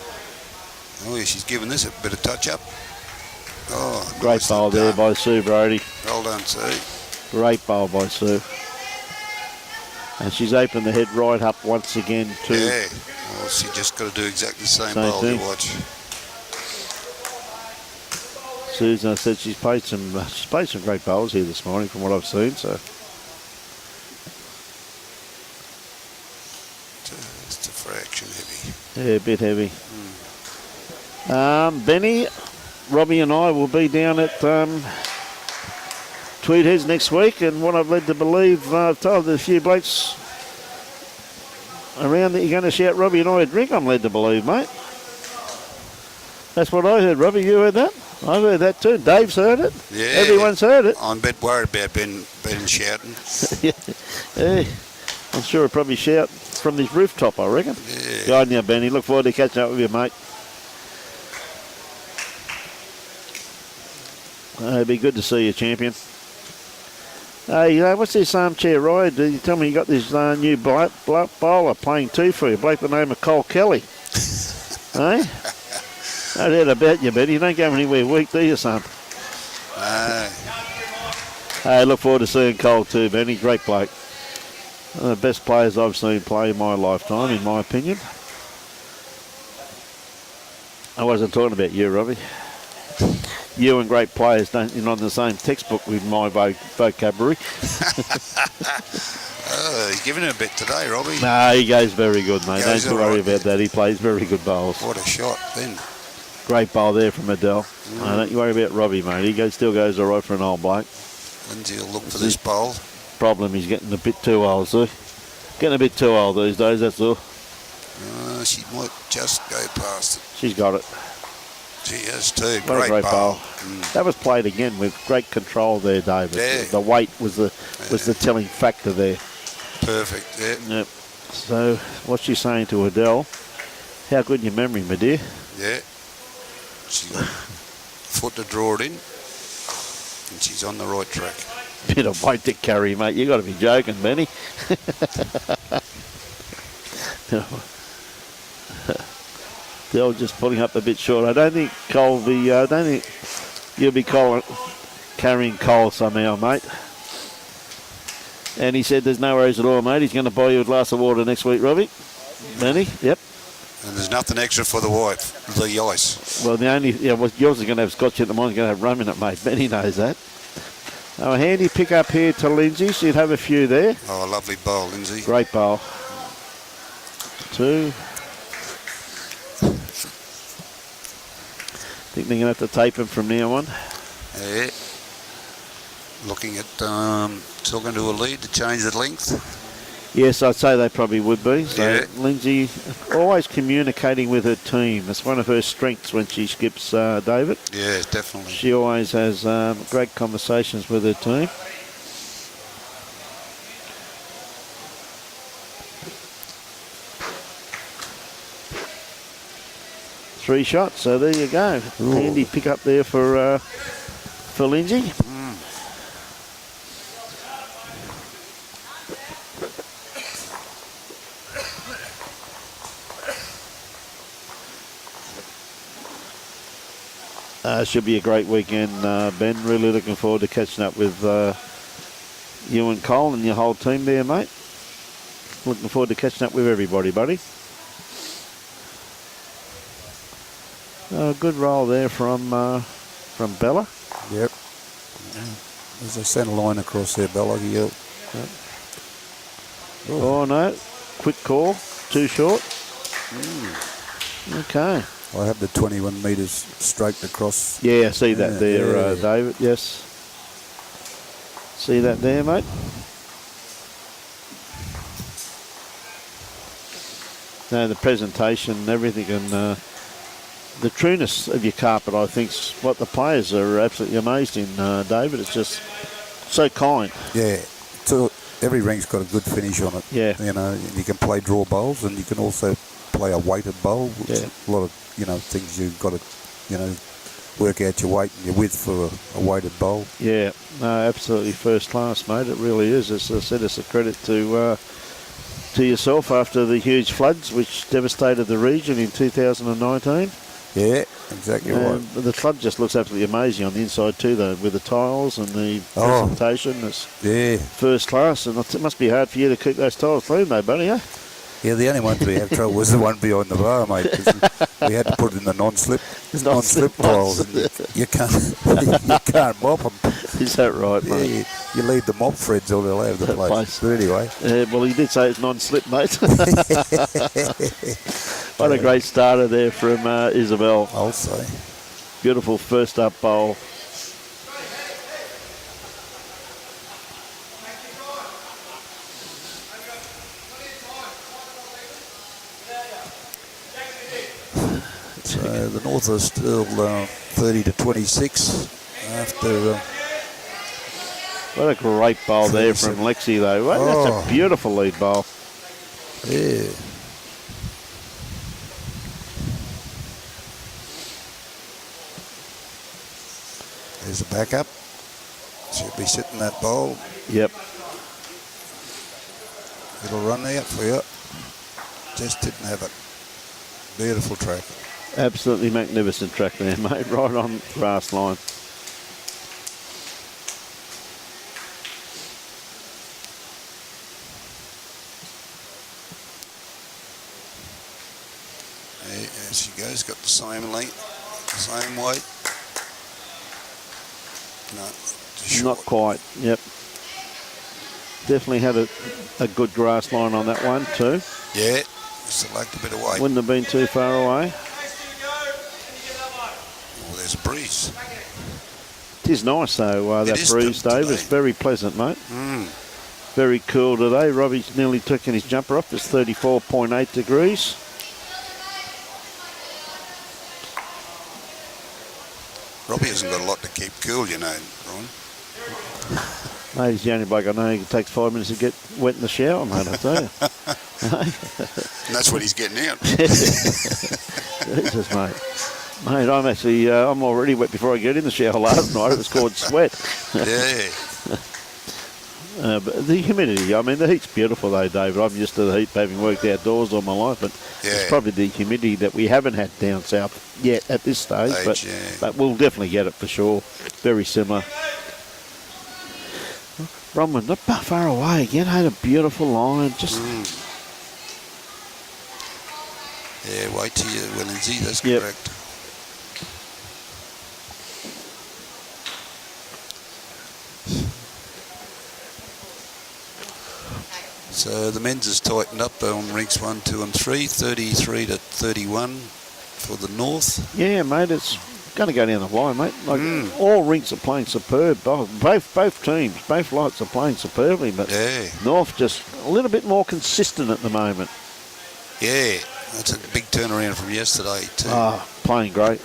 Oh, yeah, she's giving this a bit of touch-up. Oh, Great nicely bowl there done. by Sue Brody. Well done, Sue. Great bowl by Sue. And she's opened the head right up once again too. Yeah. Well, she just got to do exactly the same Same bowl thing. you watch. Susan, I said she's played some great bowls here this morning from what I've seen. So Just a fraction heavy. yeah, a bit heavy. Benny, Robbie and I will be down at Tweed Heads next week, and what I've led to believe, I've told a few blokes around that you're going to shout Robbie and I at Rink, I'm led to believe, mate. That's what I heard, Robbie. You heard that? I've heard that too. Dave's heard it. Yeah. Everyone's heard it. I'm a bit worried about Ben shouting. Yeah. I'm sure he'll probably shout from this rooftop, I reckon. Yeah. Go on now, Benny. Look forward to catching up with you, mate. It'd be good to see you, champion. Hey, what's this armchair ride? You tell me you got this new bowler playing too for you, bloke by the name of Cole Kelly. Hey? No doubt about you, Benny. You don't go anywhere weak, do you, son? No. Hey, look forward to seeing Cole too, Benny. Great bloke. One of the best players I've seen play in my lifetime, in my opinion. I wasn't talking about you, Robbie. You and great players you're not in the same textbook with my vocabulary. Oh, he's giving it a bit today, Robbie. No, he goes very good, mate. Goes Don't you all worry right, about that. He plays very good bowls. What a shot then. Great bowl there from Adele. Don't you worry about Robbie, mate. He still goes all right for an old bloke. Lynsey will look for this bowl. Problem, he's getting a bit too old, see? Getting a bit too old these days, that's all. She might just go past it. She's got it. She has too. What a great bowl. Mm. That was played again with great control there, David. Yeah. The weight was the telling factor there. Perfect, yeah. Yep. So, what's she saying to Adele? How good your memory, my dear? Yeah. She's got foot to draw it in, and she's on the right track. Bit of weight to carry, mate. You got to be joking, Benny. They're just pulling up a bit short. I don't think Cole will be. I don't think you'll be carrying Cole somehow, mate. And he said, "There's no worries at all, mate. He's going to buy you a glass of water next week, Robbie." Benny, yep. And there's nothing extra for the wife, the ice. Well, yours is going to have scotch in it. Mine's going to have rum in it, mate. Benny knows that. A handy pick up here to Lynsey. She'd have a few there. Oh, a lovely bowl, Lynsey. Great bowl. 2. Think they're going to have to tape him from now on. Yeah. Looking at talking to a lead to change the length. Yes, I'd say they probably would be. So Yeah. Lynsey always communicating with her team. That's one of her strengths when she skips, David. Yeah, definitely. She always has great conversations with her team. Three shots, so there you go. Ooh. Handy pick up there for Lynsey. Should be a great weekend, Ben. Really looking forward to catching up with you and Cole and your whole team there, mate. Looking forward to catching up with everybody, buddy. Good roll there from Bella. Yep. There's a centre line across there, Bella. Yep. Oh no, quick call, too short. Okay. I have the 21 metres stroked across. Yeah, I see that there, yeah. David. Yes. See that there, mate? No, the presentation and everything, and the trueness of your carpet, I think, is what the players are absolutely amazed in, David. It's just so kind. Yeah. So every rink's got a good finish on it. Yeah. You know, you can play draw bowls, and you can also play a weighted bowl. Which Yeah. a lot of, things you've got to, work out your weight and your width for a weighted bowl. Yeah, no, absolutely first class, mate. It really is. As I said, it's a credit to yourself after the huge floods which devastated the region in 2019. Yeah, exactly right. The flood just looks absolutely amazing on the inside too, though, with the tiles and the presentation. It's first class, and it must be hard for you to keep those tiles clean, though, buddy, eh? Yeah, the only one we have trouble was the one behind the bar, mate. 'Cause we had to put it in the non-slip tiles. And you can't mop them. Is that right, mate? Yeah, you leave the mop threads all over the place. But anyway. Well, he did say it's non-slip, mate. What a great starter there from Isabel. I'll say. Beautiful first up bowl. So the North are still 30 to 26 after. What a great bowl there from Lexi, though. Well, that's a beautiful lead bowl. Yeah. There's a backup. Should be sitting that bowl. Yep. It'll run out for you. Just didn't have it. Beautiful track. Absolutely magnificent track there, mate. Right on grass line. There she goes, got the same length, same weight. No, too short. Not quite, yep. Definitely had a good grass line on that one too. Yeah, just lacked a bit of weight. Wouldn't have been too far away. Oh, there's a breeze. It is nice though, that breeze, Dave. It's very pleasant, mate. Very cool today. Robbie's nearly taken his jumper off. It's 34.8 degrees. Robbie hasn't got a lot to keep cool, you know, Ron. Mate, he's the only bloke I know who takes 5 minutes to get wet in the shower, mate, I tell you. And that's what he's getting out. Jesus, mate. Mate, I'm already wet before I get in the shower last night. It was called sweat. Yeah. But the humidity, I mean, the heat's beautiful though, David. I'm used to the heat, having worked outdoors all my life, but it's probably the humidity that we haven't had down south yet at this stage. But we'll definitely get it for sure. Very similar. Bromwell, not far away again. Had a beautiful line. Just Yeah, wait till you, Lynsey, that's Yep. correct. So the men's has tightened up on rinks 1, 2 and 3, 33 to 31 for the North. yeah, mate. It's going to go down the line, mate. Like all rinks are playing superb. Both teams, both lights are playing superbly, but North just a little bit more consistent at the moment. Yeah, that's a big turnaround from yesterday too. Playing great.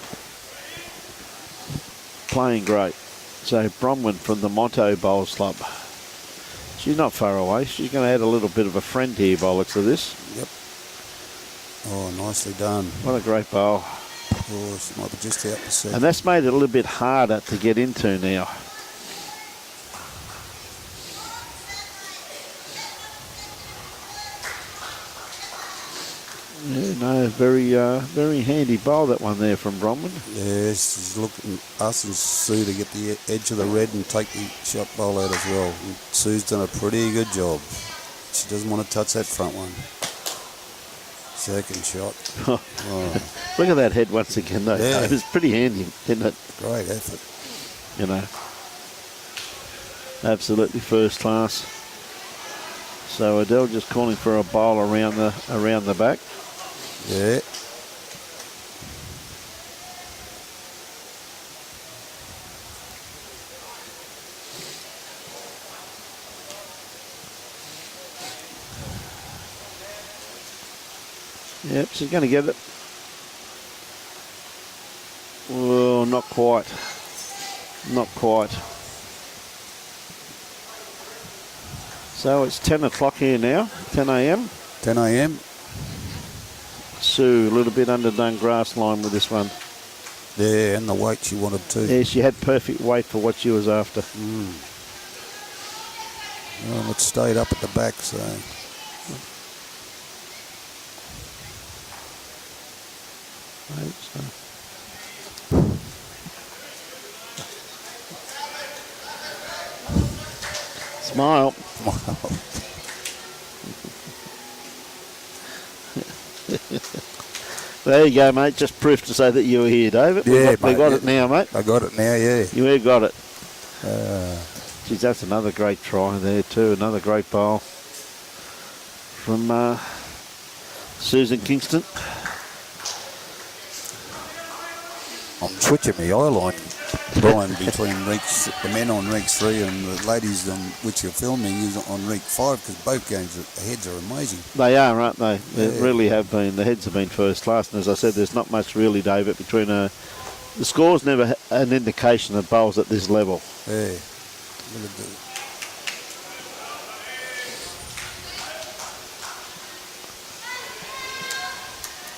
Playing great. So Bronwyn from the Monto Bowls Club. She's not far away. She's going to add a little bit of a friend here by the looks of this. Yep. Oh, nicely done. What a great bowl. Oh, she might be just out the set. And that's made it a little bit harder to get into now. Yeah, no, very handy bowl, that one there from Bronwyn. Yes, she's looking, asking Sue to get the edge of the red and take the shot bowl out as well. And Sue's done a pretty good job. She doesn't want to touch that front one. Second shot. Look at that head once again, though. Yeah. It was pretty handy, didn't it? Great effort. You know, absolutely first class. So Adele just calling for a bowl around the back. Yeah. Yep, she's going to get it. Well, not quite. Not quite. So it's 10 o'clock here now, 10 a.m. 10 a.m. Sue, a little bit underdone grass line with this one. Yeah, and the weight she wanted too. Yeah, she had perfect weight for what she was after. Well, it stayed up at the back, so. I hope so. Smile. There you go, mate. Just proof to say that you were here, David. Yeah, we got it now, mate. I got it now, yeah. You have got it. Geez, that's another great try there too. Another great bowl from Susan Kingston. I'm switching my eye line between the men on Rink 3 and the ladies on which you're filming is on Rink 5 because both games, the heads are amazing. They are, aren't they? They really have been. The heads have been first class, and as I said, there's not much really, David, between the score's never an indication of bowls at this level. Yeah.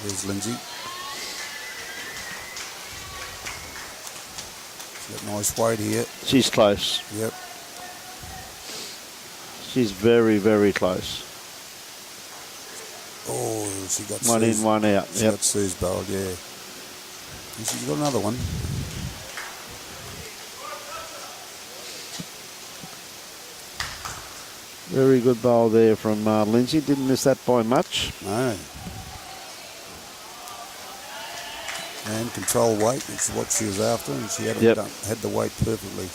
There's Lynsey. Got nice weight here. She's close. Yep. She's very, very close. Oh, she got one Sue's, in, one out. She got Sue's bowl, yeah. And she's got another one. Very good bowl there from Lynsey. Didn't miss that by much. No. And control weight, which is what she was after, and she had it done, had the weight perfectly.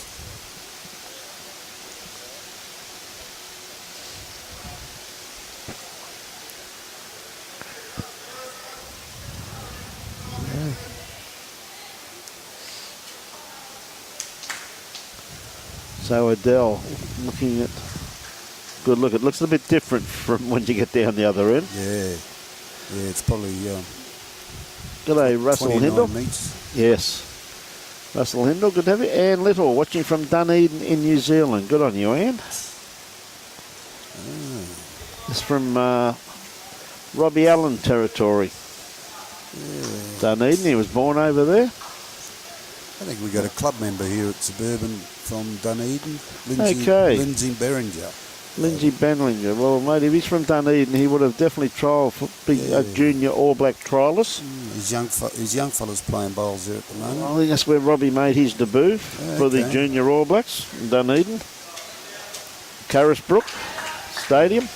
So Adele looking at good look. It looks a bit different from when you get down the other end. Yeah. Yeah, it's probably G'day, Russell Hindle. Meets. Yes. Russell Hindle, good to have you. Anne Little, watching from Dunedin in New Zealand. Good on you, Anne. It's from Robbie Allen territory. Yeah. Dunedin, he was born over there. I think we got a club member here at Suburban from Dunedin. Lynsey Beringer. Lynsey Benlinger. Well, mate, if he's from Dunedin, he would have definitely trialled for a junior All Black trialist. His young fellas playing bowls there at the moment. I think that's where Robbie made his debut for the junior All Blacks in Dunedin. Carisbrook Stadium.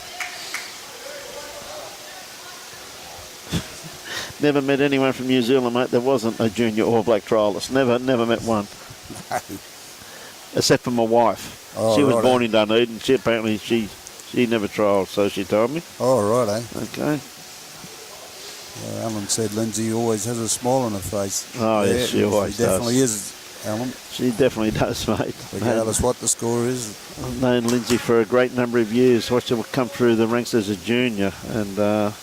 Never met anyone from New Zealand, mate, that wasn't a junior All Black trialist. Never met one. No. Except for my wife. Oh, she was born in Dunedin. She apparently she never trialled, so she told me. Oh, right, eh? Okay. Alan said Lynsey always has a smile on her face. Oh, yes, she always does. Definitely is, Alan. She definitely does, mate. Regardless what the score is. I've known Lynsey for a great number of years. Watched her come through the ranks as a junior, and her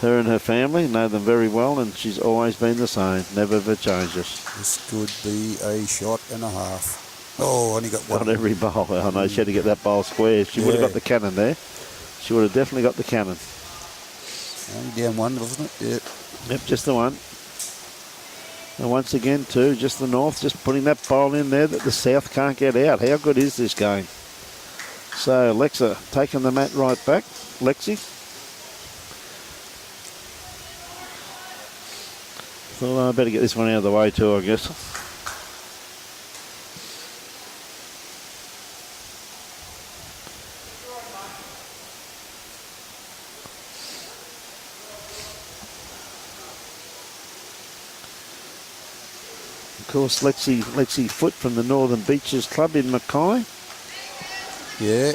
and her family know them very well, and she's always been the same. Never ever changes. This could be a shot and a half. Oh, only got one. Got every bowl. I know she had to get that bowl square. She would have got the cannon there. She would have definitely got the cannon. Only down one, wasn't it? Yep. Yep, just the one. And once again, too, just the north, just putting that bowl in there that the south can't get out. How good is this game? So, Lexa taking the mat right back. Lexi. So I better get this one out of the way, too, I guess. Of course, Lexi Foot from the Northern Beaches Club in Mackay. Yeah.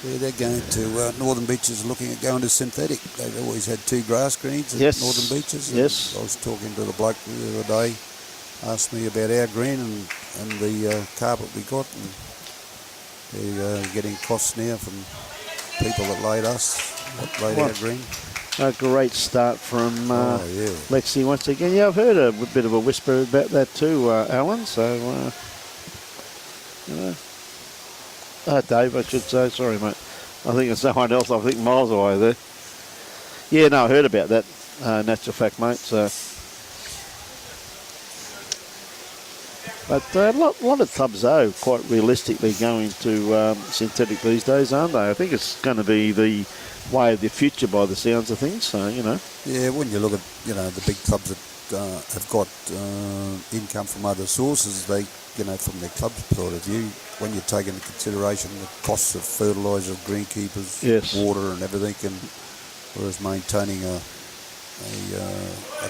Yeah, they're going to Northern Beaches, looking at going to synthetic. They've always had 2 grass greens at Yes. Northern Beaches. Yes. I was talking to the bloke the other day, asked me about our green and the carpet we got. And they're getting costs now from people that laid our green. A great start from Yeah. Lexi once again. Yeah, I've heard a bit of a whisper about that too, Alan. So, Dave, I should say. Sorry, mate. I think it's someone else. I think miles away there. Yeah, no, I heard about that. Natural fact, mate. So, but a lot of clubs, though, quite realistically going to synthetic these days, aren't they? I think it's going to be the way of the future by the sounds of things. So, you know. Yeah, when you look at the big clubs that have got income from other sources, they from their club's point of view, when you take into consideration the costs of fertiliser, greenkeepers, yes, water and everything, and whereas maintaining a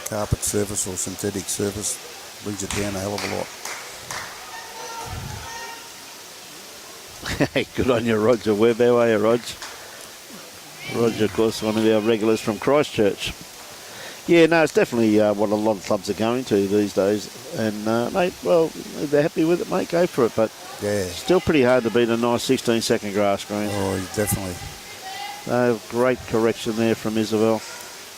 carpet surface or synthetic surface brings it down a hell of a lot. Hey, good on you, Roger Webb. How are you, Rog? Roger, of course, one of our regulars from Christchurch. Yeah, no, it's definitely what a lot of clubs are going to these days. And, mate, well, if they're happy with it, mate, go for it. But yeah, still pretty hard to beat a nice 16-second grass green. Oh, definitely. Great correction there from Isabel.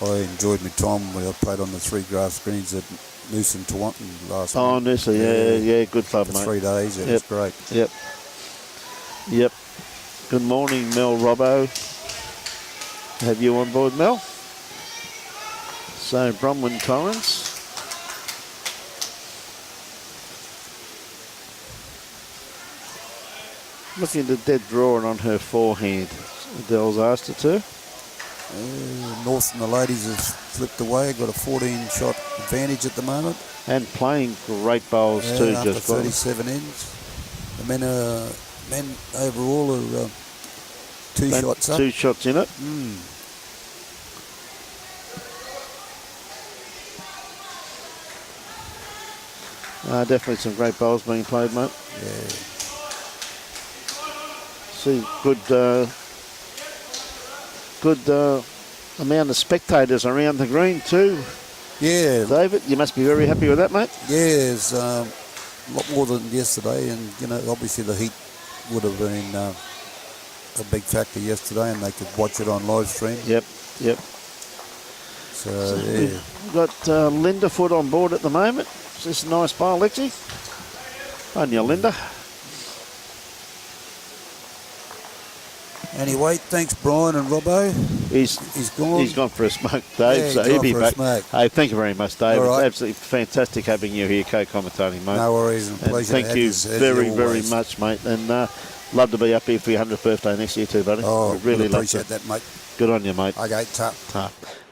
I enjoyed my time when I played on the 3 grass greens at Noosa and Tawantin last week. Oh, Noosa, yeah, good club, for mate. 3 days, it was great. Yep. Good morning, Mel Robbo. Have you on board, Mel? So, Bronwyn Torrance. Looking at the dead drawing on her forehand. Adele's asked her to. North and the ladies have flipped away, got a 14-shot advantage at the moment. And playing great bowls too, after just 37 ends. The men overall are 2 shots up. 2 shots in it. Definitely some great bowls being played, mate. Yeah. See, good amount of spectators around the green too. Yeah. David, you must be very happy with that, mate. Yeah, it's a lot more than yesterday, and obviously the heat would have been a big factor yesterday, and they could watch it on live stream. Yep. So yeah. We've got Linda Foot on board at the moment. Is this a nice bowl, Lexi? On you, Linda. Anyway, thanks, Brian and Robbo. He's gone. He's gone for a smoke, Dave. Yeah, so he'll be back. Hey, thank you very much, Dave. All right. It's absolutely fantastic having you here, co-commentating, mate. No worries, and pleasure. Thank you very much, mate. And love to be up here for your 100th birthday next year too, buddy. Oh, really appreciate that, mate. Good on you, mate. Okay, tap.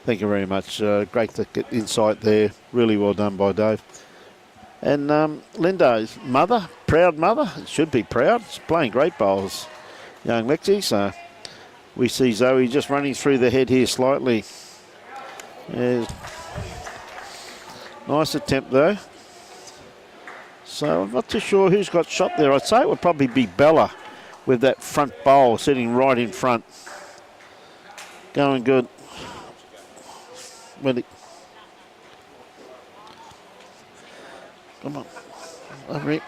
Thank you very much. Great to get insight there. Really well done by Dave. And Linda's mother, proud mother, should be proud. She's playing great bowls, young Lexi. So we see Zoe just running through the head here slightly. Yeah. Nice attempt though. So I'm not too sure who's got shot there. I'd say it would probably be Bella with that front bowl sitting right in front. Going good. Come on. Over it.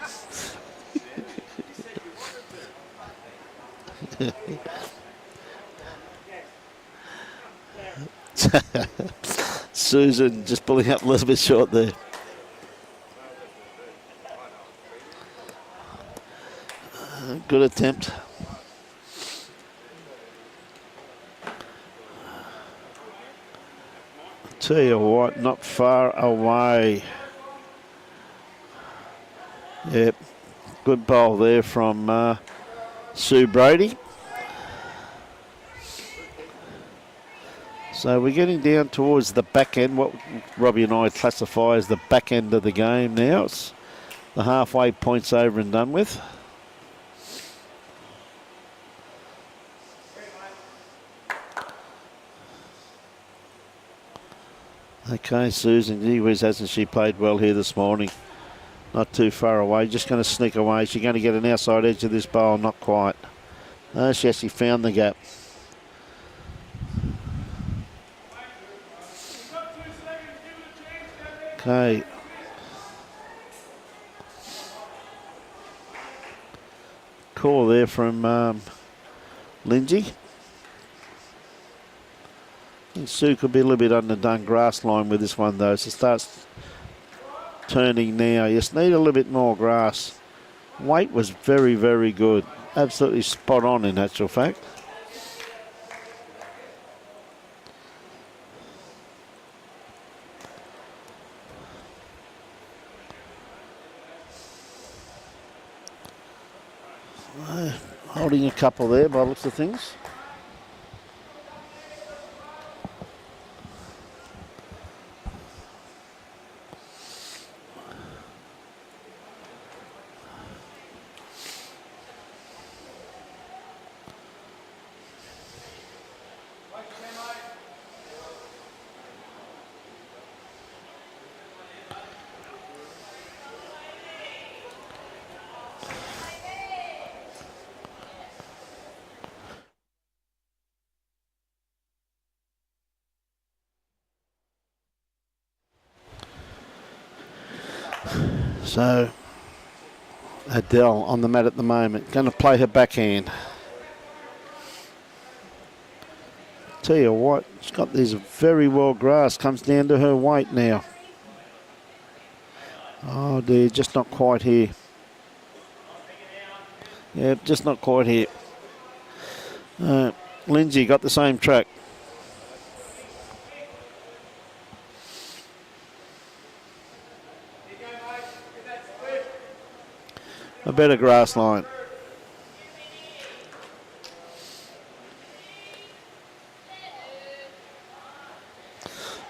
Susan just pulling up a little bit short there. Good attempt. Tell you what, not far away. Yep, good bowl there from Sue Brady. So we're getting down towards the back end, what Robbie and I classify as the back end of the game now. It's the halfway points over and done with. Okay, Susan, gee whiz, hasn't she played well here this morning? Not too far away, just going to sneak away. She's going to get an outside edge of this bowl, not quite. No, she actually found the gap. Okay. Call there from Lynsey. I think Sue could be a little bit underdone grass line with this one though. So starts turning now. You just need a little bit more grass. Weight was very, very good. Absolutely spot on in actual fact. Holding a couple there by the looks of things. So, Adele on the mat at the moment, going to play her backhand. Tell you what, she's got this very well grass, comes down to her weight now. Oh dear, just not quite here. Yeah, just not quite here. Lynsey got the same track. A better grass line.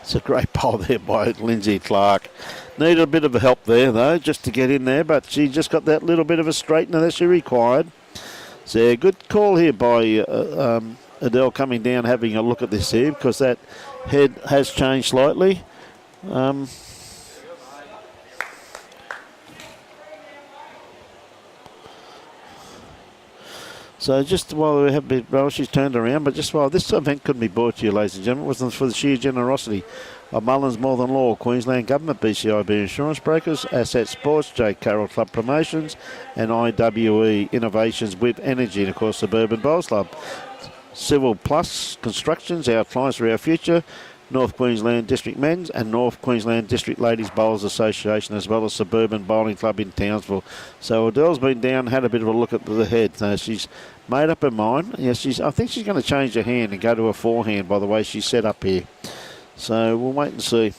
It's a great bowl there by Lynsey Clarke. Needed a bit of help there though, just to get in there, but she just got that little bit of a straightener that she required. So a good call here by Adele coming down, having a look at this here, because that head has changed slightly. So just while we have a bit, well, she's turned around, but just while this event couldn't be brought to you, ladies and gentlemen, it wasn't for the sheer generosity of Mullins More Than Law, Queensland Government, BCIB Insurance Brokers, Asset Sports, J. Carroll Club Promotions, and IWE Innovations with Energy, and of course Suburban Bowls Club. Civil Plus Constructions, our clients for our future, North Queensland District Men's and North Queensland District Ladies Bowlers Association, as well as Suburban Bowling Club in Townsville. So Adele's been down, had a bit of a look at the head. She's made up her mind. Yeah, I think she's going to change her hand and go to a forehand by the way she's set up here. So we'll wait and see.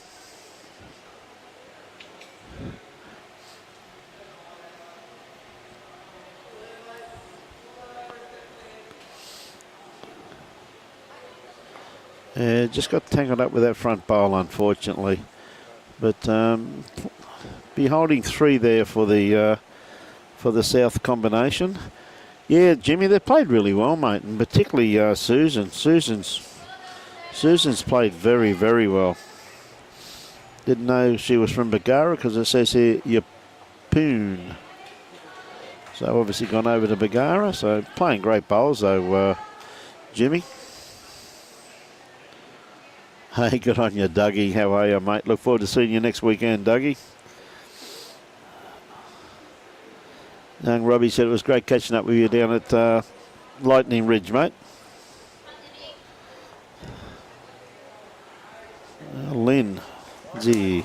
Yeah, just got tangled up with that front bowl, unfortunately. But be holding 3 there for the South combination. Yeah, Jimmy, they played really well, mate, and particularly Susan. Susan's played very, very well. Didn't know she was from Bargara because it says here Yapoon. So obviously gone over to Bargara. So playing great bowls though, Jimmy. Hey, good on you, Dougie. How are you, mate? Look forward to seeing you next weekend, Dougie. Young Robbie said it was great catching up with you down at Lightning Ridge, mate. Lynsey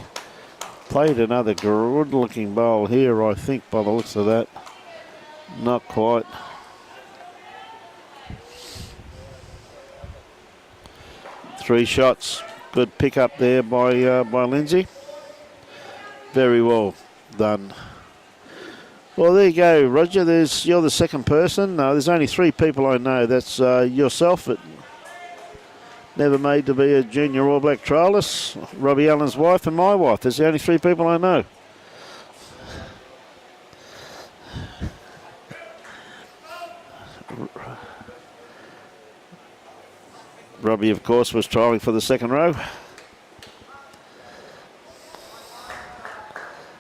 played another good-looking bowl here, I think, by the looks of that. Not quite. Three shots. Good pick up there by Lynsey. Very well done. Well, there you go, Roger. You're the second person. There's only 3 people I know. That's yourself at never made to be a junior All Black trialist. Robbie Allen's wife and my wife. There's the only 3 people I know. Robbie, of course, was trialling for the second row.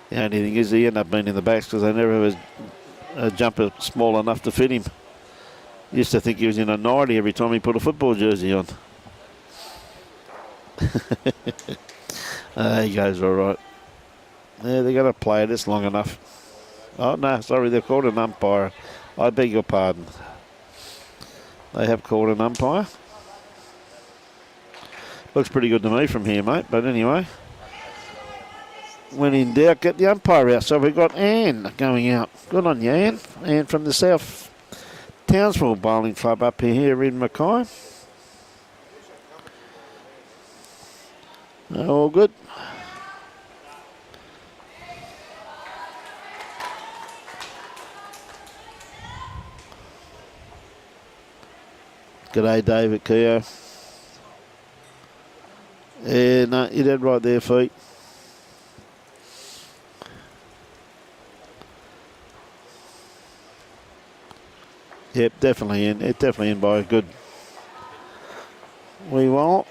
The only thing is he ended up being in the backs because they never was a jumper small enough to fit him. Used to think he was in a 90 every time he put a football jersey on. He goes all right. Yeah, they're going to play this long enough. Oh, no, sorry, they've called an umpire. I beg your pardon. They have called an umpire. Looks pretty good to me from here, mate. But anyway, when in doubt, get the umpire out. So we've got Anne going out. Good on you, Anne. Anne from the South Townsville Bowling Club up here in Mackay. All good. G'day, David Keogh. Yeah, no, you're dead right there, feet. Yep, definitely in. It's definitely in by a good wee while.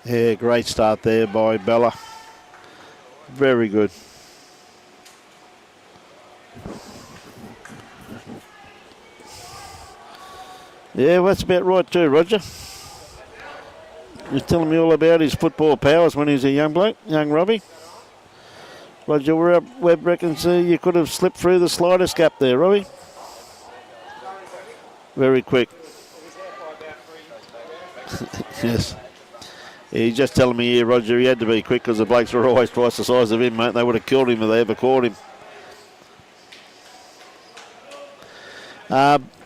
Yeah, great start there by Bella. Very good. Yeah, well, that's about right too, Roger. He was telling me all about his football powers when he was a young bloke, young Robbie. Roger Webb reckons you could have slipped through the slightest gap there, Robbie. Very quick. Yes. He's just telling me here, Roger, he had to be quick because the blokes were always twice the size of him, mate. They would have killed him if they ever caught him.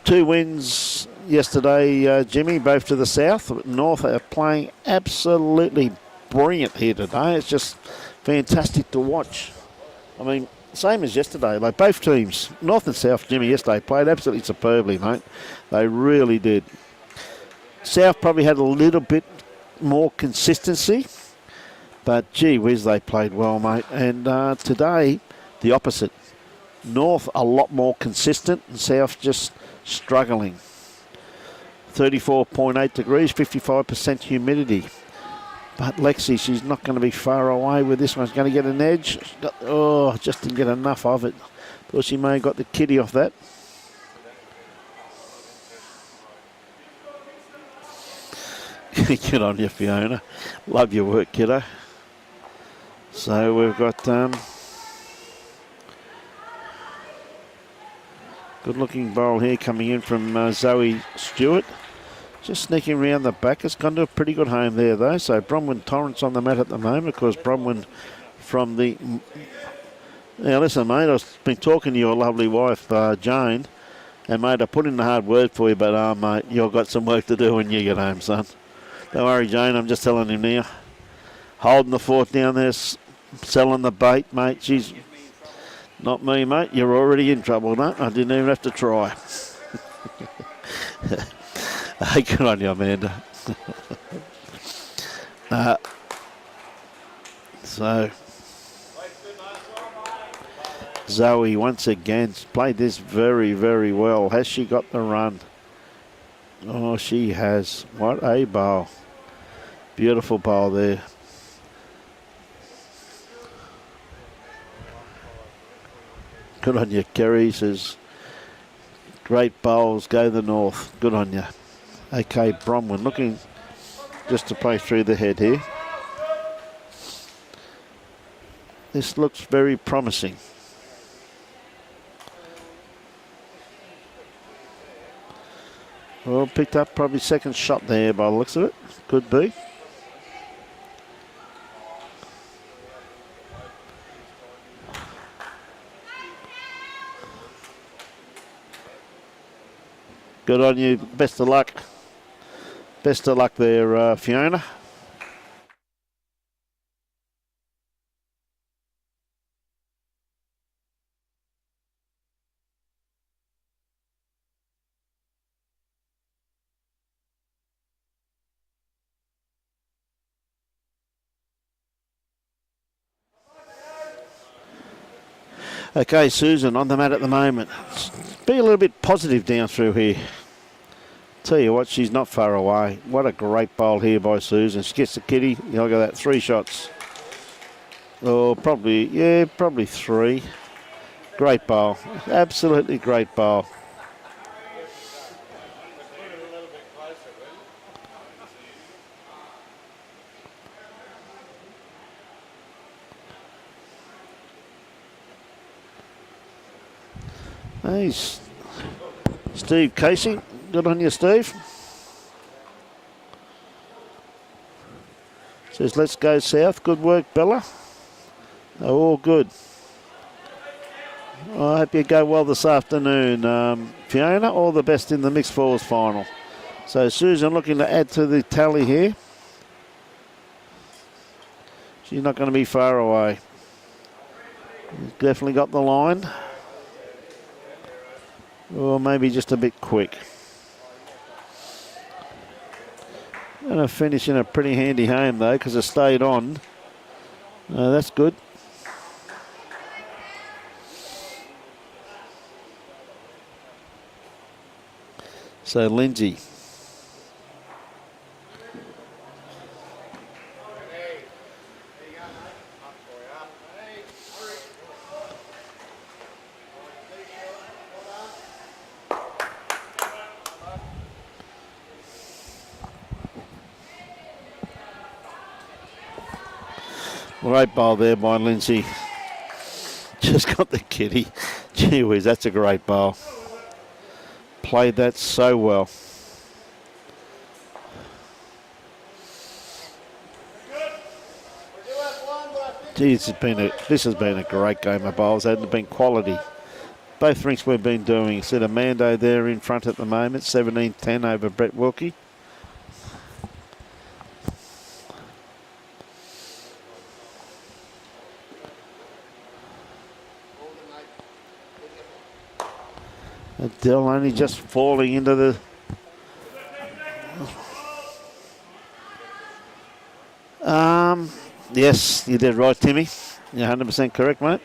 2 wins yesterday, Jimmy, both to the south. North are playing absolutely brilliant here today. It's just fantastic to watch. I mean, same as yesterday. Like both teams, North and South, Jimmy, yesterday played absolutely superbly, mate. They really did. South probably had a little bit more consistency, but gee whiz, they played well, mate. And today, the opposite. North a lot more consistent and South just struggling. 34.8 degrees, 55% humidity. But Lexi, she's not going to be far away with this one. She's going to get an edge. Just didn't get enough of it. Thought she may have got the kitty off that. Good on you, Fiona. Love your work, kiddo. So we've got good-looking bowl here coming in from Zoe Stewart. Just sneaking around the back. It's gone to a pretty good home there, though. So Bronwyn Torrance on the mat at the moment. Of course, Bronwyn from the... Now, listen, mate, I've been talking to your lovely wife, Jane. And, mate, I put in the hard word for you, but, mate, you've got some work to do when you get home, son. Don't worry, Jane, I'm just telling him now. Holding the fort down there, selling the bait, mate. She's not me, mate. You're already in trouble, no? I didn't even have to try. Hey, good on you, Amanda. So, Zoe, once again, played this very, very well. Has she got the run? Oh, she has. What a bowl. Beautiful bowl there. Good on you, Kerry. Says, great bowls, go the north. Good on you. Okay, Bronwyn looking just to play through the head here. This looks very promising. Well, picked up probably second shot there by the looks of it. Could be. Good on you. Best of luck. Best of luck there, Fiona. Okay, Susan, on the mat at the moment. Be a little bit positive down through here. Tell you what, she's not far away. What a great bowl here by Susan. She gets the kitty. You know, look at that, 3 shots. Oh, probably 3. Great bowl. Absolutely great bowl. Hey, Steve Casey. Good on you, Steve. Says, let's go south. Good work, Bella. They're all good. I hope you go well this afternoon, Fiona. All the best in the mixed fours final. So Susan looking to add to the tally here. She's not going to be far away. Definitely got the line. Or maybe just a bit quick. Going to finish in a pretty handy home though, because it stayed on. That's good. So Lynsey. Great bowl there by Lynsey. Just got the kitty. Gee whiz, that's a great bowl. Played that so well. Gee, this has been a great game of bowls. Hasn't it been quality? Both rinks we've been doing. See Armando there in front at the moment, 17-10 over Brett Wilkie. Adele only just falling into the... Yes, you did right, Timmy. You're 100% correct, mate.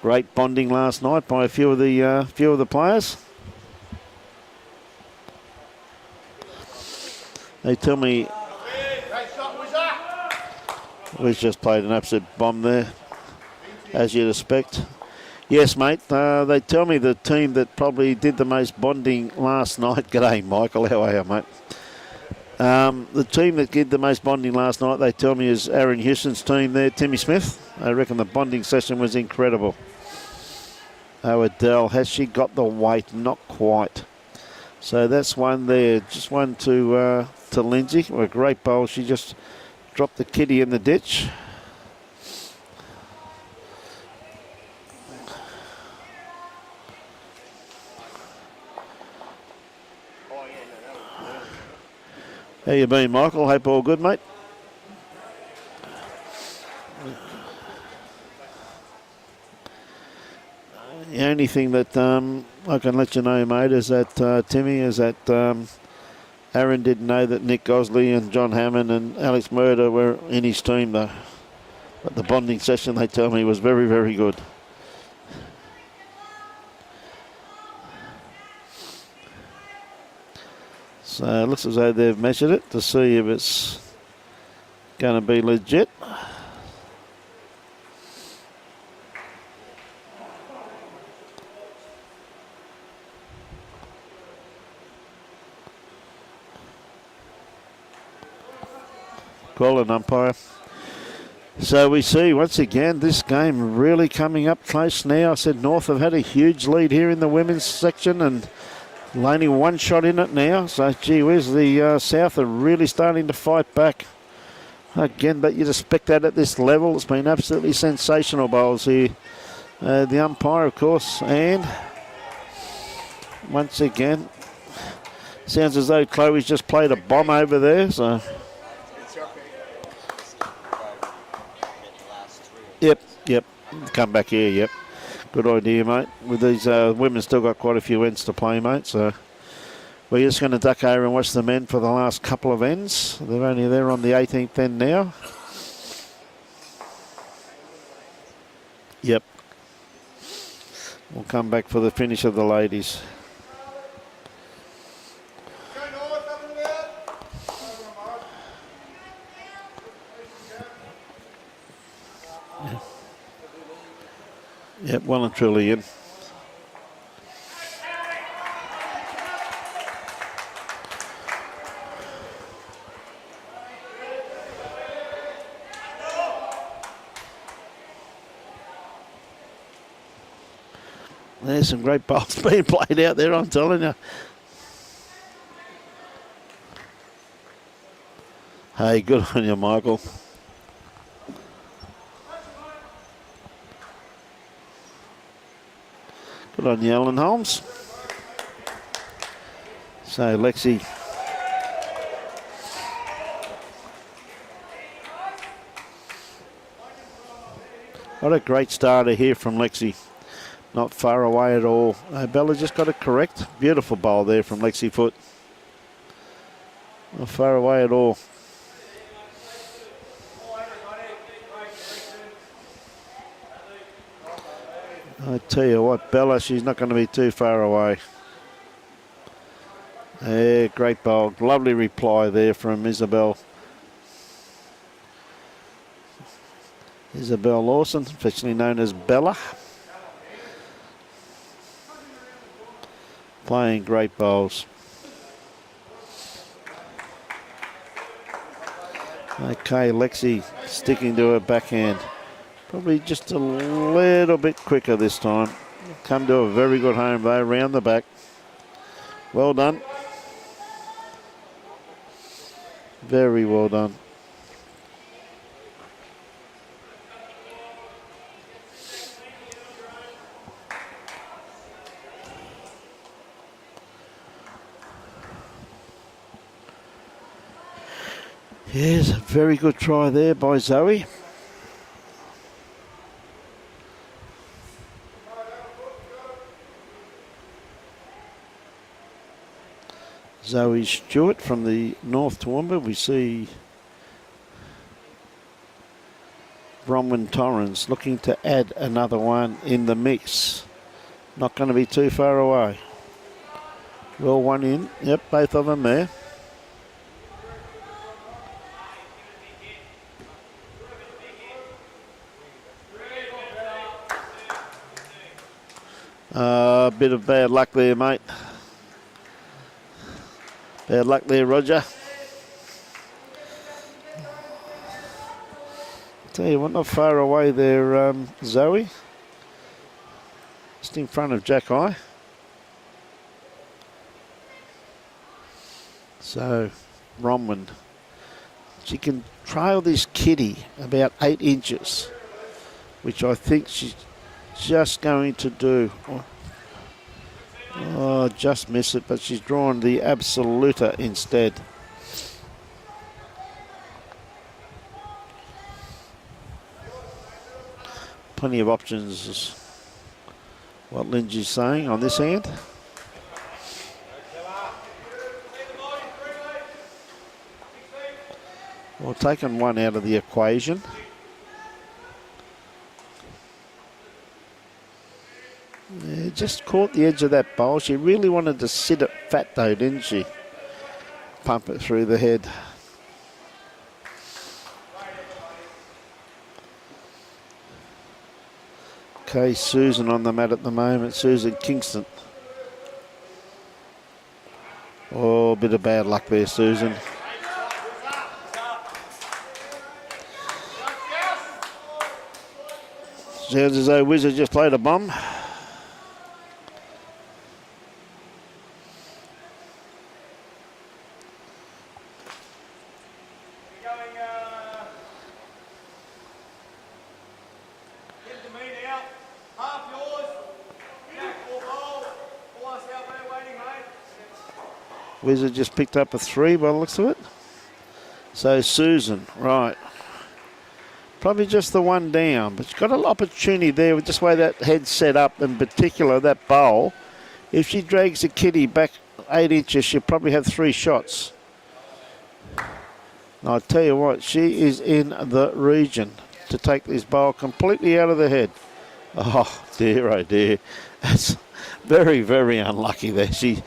Great bonding last night by a few of the players. They tell me we've just played an absolute bomb there, as you'd expect. Yes, mate. They tell me the team that probably did the most bonding last night. G'day, Michael. How are you, mate? The team that did the most bonding last night, they tell me, is Aaron Houston's team there, Timmy Smith. I reckon the bonding session was incredible. Oh, Adele, has she got the weight? Not quite. So that's one there. Just one to Lynsey. What a great bowl. She just dropped the kitty in the ditch. How you been, Michael? Hope all good, mate. The only thing that I can let you know, mate, is that Timmy, is that Aaron didn't know that Nick Gosley and John Hammond and Alex Murder were in his team, though. But the bonding session, they tell me, was very, very good. So it looks as though they've measured it to see if it's going to be legit. Call an umpire. So we see once again this game really coming up close now. I said North have had a huge lead here in the women's section, and Only one shot in it now, so gee whiz, the South are really starting to fight back. Again, but you'd expect that at this level. It's been absolutely sensational bowls here. The umpire, of course, and once again, sounds as though Chloe's just played a bomb over there, so. Yep, come back here, yep. Good idea, mate. With these women still got quite a few ends to play, mate, so we're just going to duck over and watch the men for the last couple of ends. They're only there on the 18th end now. Yep. We'll come back for the finish of the ladies. Yep, well and truly in. There's some great balls being played out there, I'm telling you. Hey, good on you, Michael. Good on you, Alan Holmes. So, Lexi. What a great starter here from Lexi. Not far away at all. Bella just got it correct. Beautiful bowl there from Lexi Foot. Not far away at all. I tell you what, Bella, she's not going to be too far away. Yeah, great bowl. Lovely reply there from Isabel. Isabel Lawson, affectionately known as Bella. Playing great bowls. Okay, Lexi sticking to her backhand. Probably just a little bit quicker this time. Come to a very good home though, round the back. Well done. Very well done. Yes, a very good try there by Zoe. Zoe Stewart from the North Toowoomba. We see Bronwyn Torrens looking to add another one in the mix. Not going to be too far away. Well, one in. Yep, both of them there. A bit of bad luck there, mate. Bad luck there, Roger. Tell you what, not far away there, Zoe. Just in front of Jack Eye. So, Romwin. She can trail this kitty about 8 inches, which I think she's just going to do. Oh, just miss it, but she's drawn the Absoluta instead. Plenty of options is what Lynsey's saying on this hand. Well, taking one out of the equation. Yeah, just caught the edge of that bowl. She really wanted to sit it fat though, didn't she? Pump it through the head. Okay, Susan on the mat at the moment. Susan Kingston. Oh, a bit of bad luck there, Susan. Sounds as though Wizard just played a bomb. Wizard just picked up a 3 by the looks of it. So Susan, right. Probably just the one down, but she's got an opportunity there with just the way that head's set up, in particular that bowl. If she drags the kitty back 8 inches, she'll probably have 3 shots. And I'll tell you what, she is in the region to take this bowl completely out of the head. Oh dear. That's very, very unlucky there. She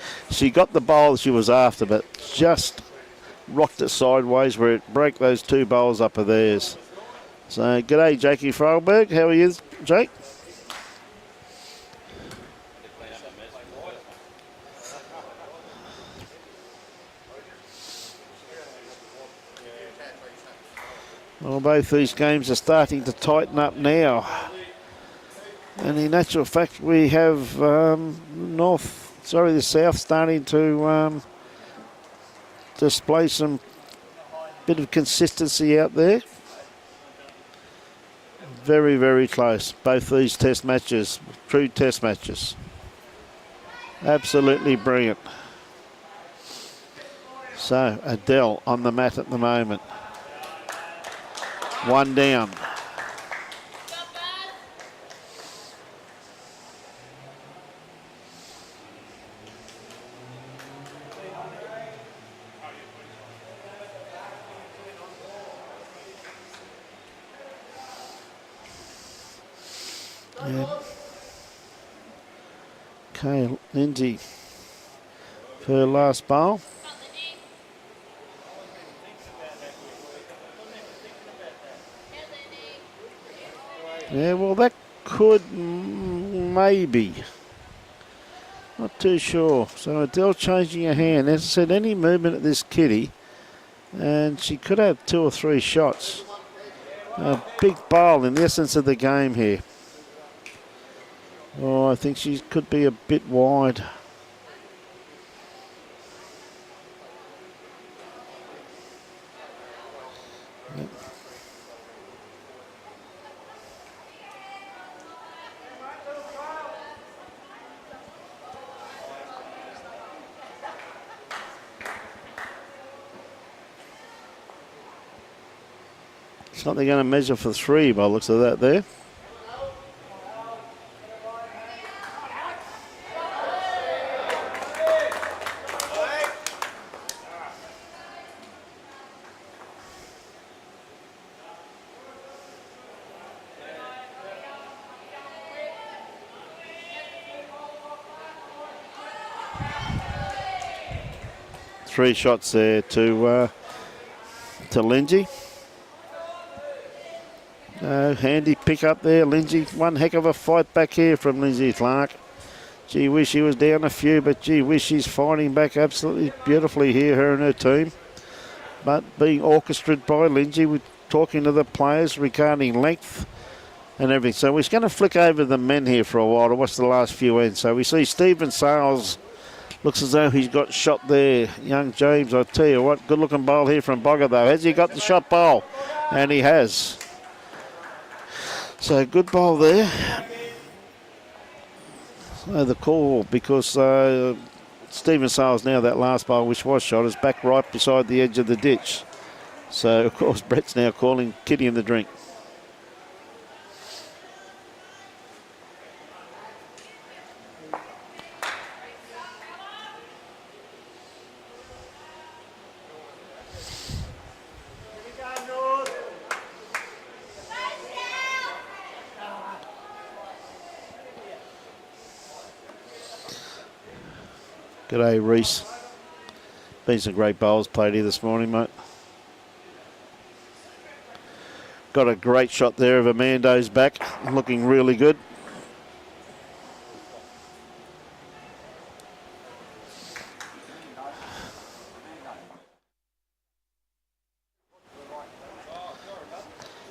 got the bowl she was after, but just rocked it sideways where it broke those 2 bowls up of theirs. So, g'day, Jakey Frohlberg. How are you, Jake? Well, both these games are starting to tighten up now. And in actual fact, we have the South starting to display some bit of consistency out there. Very, very close. Both these test matches, true test matches. Absolutely brilliant. So, Adele on the mat at the moment. 1 down. Okay, Lynsey for her last bowl. Yeah, well, that could maybe. Not too sure. So Adele changing her hand. As I said, any movement at this kitty, and she could have 2 or 3 shots. A big bowl in the essence of the game here. Oh, I think she could be a bit wide. Yep. Something going to measure for 3 by the looks of that there. Three shots there to Lynsey. Handy pick up there, Lynsey. One heck of a fight back here from Lynsey Clarke. Gee wish he was down a few, but gee wish she's fighting back absolutely beautifully here, her and her team. But being orchestrated by Lynsey, we're talking to the players regarding length and everything. So we're going to flick over the men here for a while to watch the last few ends. So we see Stephen Sales. Looks as though he's got shot there. Young James, I tell you what, good looking bowl here from Bogger though. Has he got the shot bowl? And he has. So good bowl there. So the call, because Stephen Sales now, that last bowl which was shot, is back right beside the edge of the ditch. So of course Brett's now calling kitty in the drink. G'day, Reese. Been some great bowls played here this morning, mate. Got a great shot there of Armando's back, looking really good.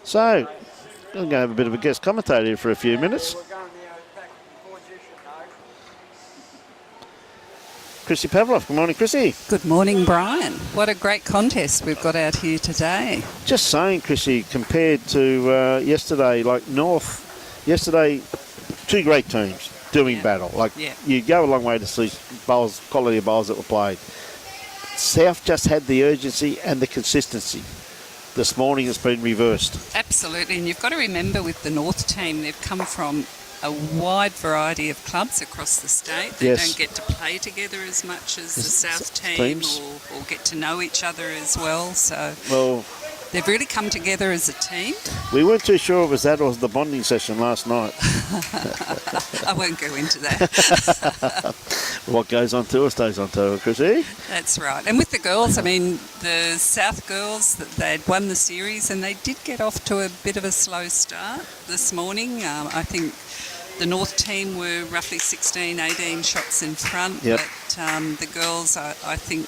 So, I'm going to have a bit of a guest commentator here for a few minutes. Chrissy Pavlov. Good morning, Chrissy. Good morning, Brian. What a great contest we've got out here today. Just saying, Chrissy, compared to yesterday, like North, yesterday, two great teams doing battle. Like, you go a long way to see bowls, quality of bowls that were played. South just had the urgency and the consistency. This morning has been reversed. Absolutely, and you've got to remember with the North team, they've come from a wide variety of clubs across the state. They don't get to play together as much as the South team or get to know each other as well. So they've really come together as a team. We weren't too sure it was that or the bonding session last night. I won't go into that. What goes on tour stays on tour, Chrissy. That's right. And with the girls, I mean, the South girls, they'd won the series and they did get off to a bit of a slow start this morning. I think the North team were roughly 16, 18 shots in front. But the girls, I think,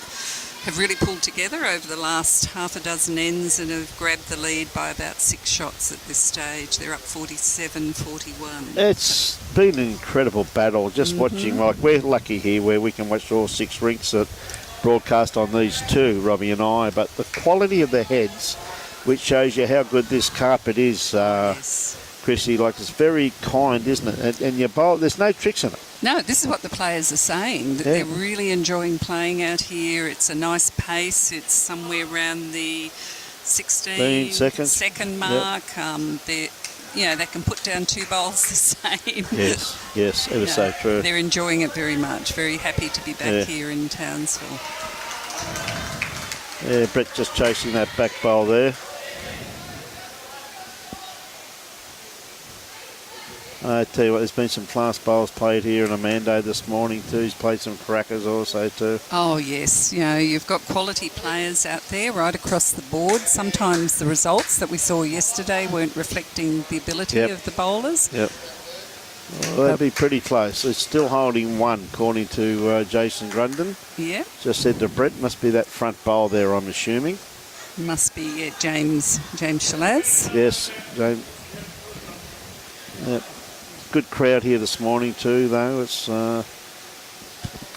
have really pulled together over the last half a dozen ends and have grabbed the lead by about 6 shots at this stage. They're up 47-41. It's been an incredible battle just watching. Like, we're lucky here where we can watch all 6 rinks that broadcast on these two, Robbie and I, but the quality of the heads, which shows you how good this carpet is, Chrissy, like, it's very kind, isn't it? And your bowl, there's no tricks in it. No, this is what the players are saying, that they're really enjoying playing out here. It's a nice pace. It's somewhere around the 16 second mark. They can put down 2 bowls the same. Yes, it was so true. They're enjoying it very much. Very happy to be back here in Townsville. Yeah, Brett just chasing that back bowl there. I tell you what, there's been some class bowls played here in Armando this morning too. He's played some crackers also too. Oh yes, you've got quality players out there right across the board. Sometimes the results that we saw yesterday weren't reflecting the ability of the bowlers. Well, that'd be pretty close. It's still holding 1 according to Jason Grundon. Just said to Brett, must be that front bowl there, I'm assuming. Must be James Shalaz. Yes, James. Good crowd here this morning too, though. It's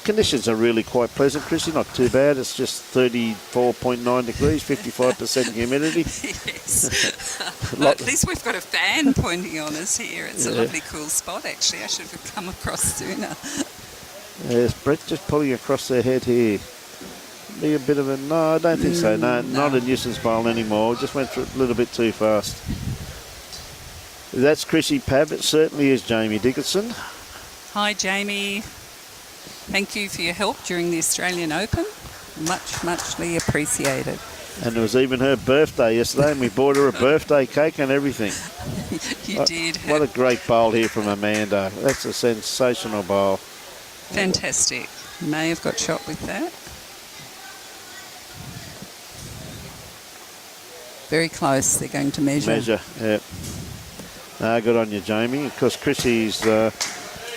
conditions are really quite pleasant, Chrissy. Not too bad. It's just 34.9 degrees, 55% humidity. Yes. Well, at least we've got a fan pointing on us here. It's a lovely, cool spot, actually. I should have come across sooner. Yes, Brett just pulling across their head here. Be a bit of a... No, I don't think so. No, not a nuisance bowl anymore. Just went through a little bit too fast. That's Chrissy Pav. It certainly is Jamie Dickinson. Hi, Jamie. Thank you for your help during the Australian Open. Muchly appreciated. And it was even her birthday yesterday, and we bought her a birthday cake and everything. You did. What a great bowl here from Armando. That's a sensational bowl. Fantastic. May have got shot with that. Very close. They're going to measure. Good on you, Jamie. Of course, Chrissy's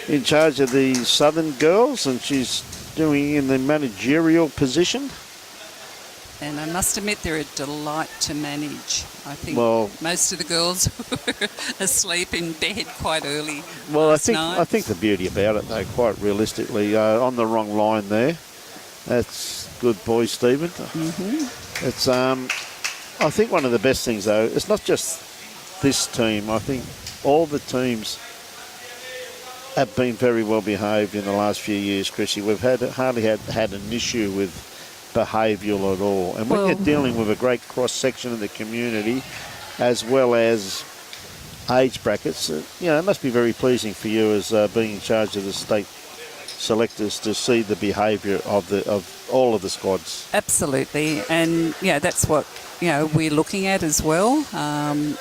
in charge of the Southern girls, and she's doing in the managerial position. And I must admit, they're a delight to manage. I think most of the girls were asleep in bed quite early. Well, I think the beauty about it, though, quite realistically, on the wrong line there. That's good boy, Stephen. It's I think one of the best things, though, it's not just this team. I think all the teams have been very well behaved in the last few years, Chrissy. We've hardly had an issue with behavioural at all. And when you're dealing with a great cross-section of the community, as well as age brackets, it must be very pleasing for you as being in charge of the state selectors to see the behaviour of all of the squads. Absolutely, and that's what we're looking at as well.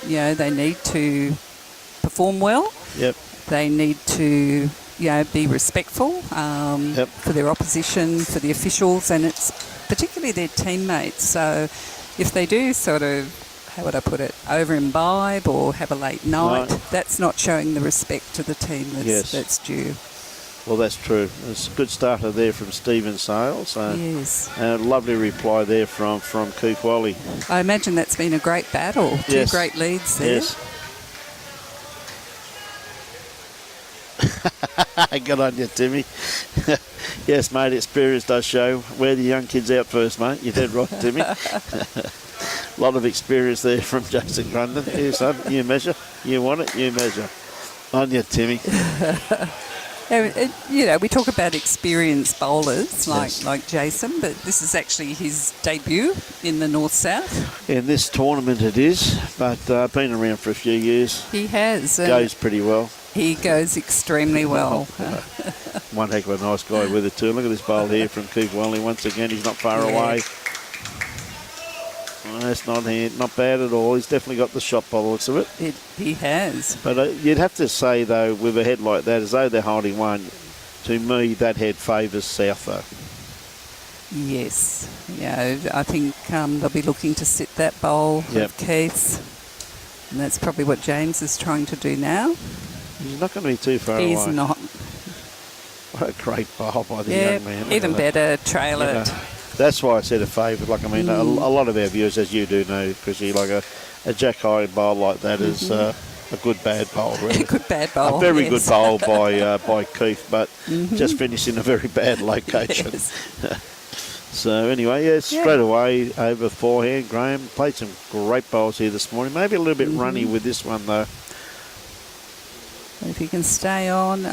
They need to perform well. They need to be respectful for their opposition, for the officials, and it's particularly their teammates. So if they do sort of, how would I put it, over-imbibe or have a late night, that's not showing the respect to the team that's due. Well, that's true. It's a good starter there from Stephen Sales. Yes. And a lovely reply there from Keith Wally. I imagine that's been a great battle. Two great leads there. Yes. Good on you, Timmy. Yes, mate, experience does show. Wear the young kids out first, mate. You're dead right, Timmy. A lot of experience there from Jason Grundon. Here, son, you measure. You want it, you measure. On you, Timmy. We talk about experienced bowlers like Jason, but this is actually his debut in the North-South. In this tournament it is, but been around for a few years. He has. Goes pretty well. He goes extremely well. One heck of a nice guy with it too. Look at this bowl here from Keith Wally. Once again, he's not far away. That's not bad at all. He's definitely got the shot by the looks of it. He has. But you'd have to say, though, with a head like that, as though they're holding one, to me, that head favours South, though. Yes. I think they'll be looking to sit that bowl of Keith's. And that's probably what James is trying to do now. He's not going to be too far away. He's not. What a great bowl by the young man. Even better, trail it. That's why I said a favourite. Like, I mean, a lot of our viewers, as you do know, Chrissy, like a Jack Hyde bowl like that is a good bad bowl, really. A good bad bowl, a very good bowl by Keith, but just finished in a very bad location. Yes. So, anyway, straight away over forehand. Graham played some great bowls here this morning. Maybe a little bit runny with this one, though. If he can stay on.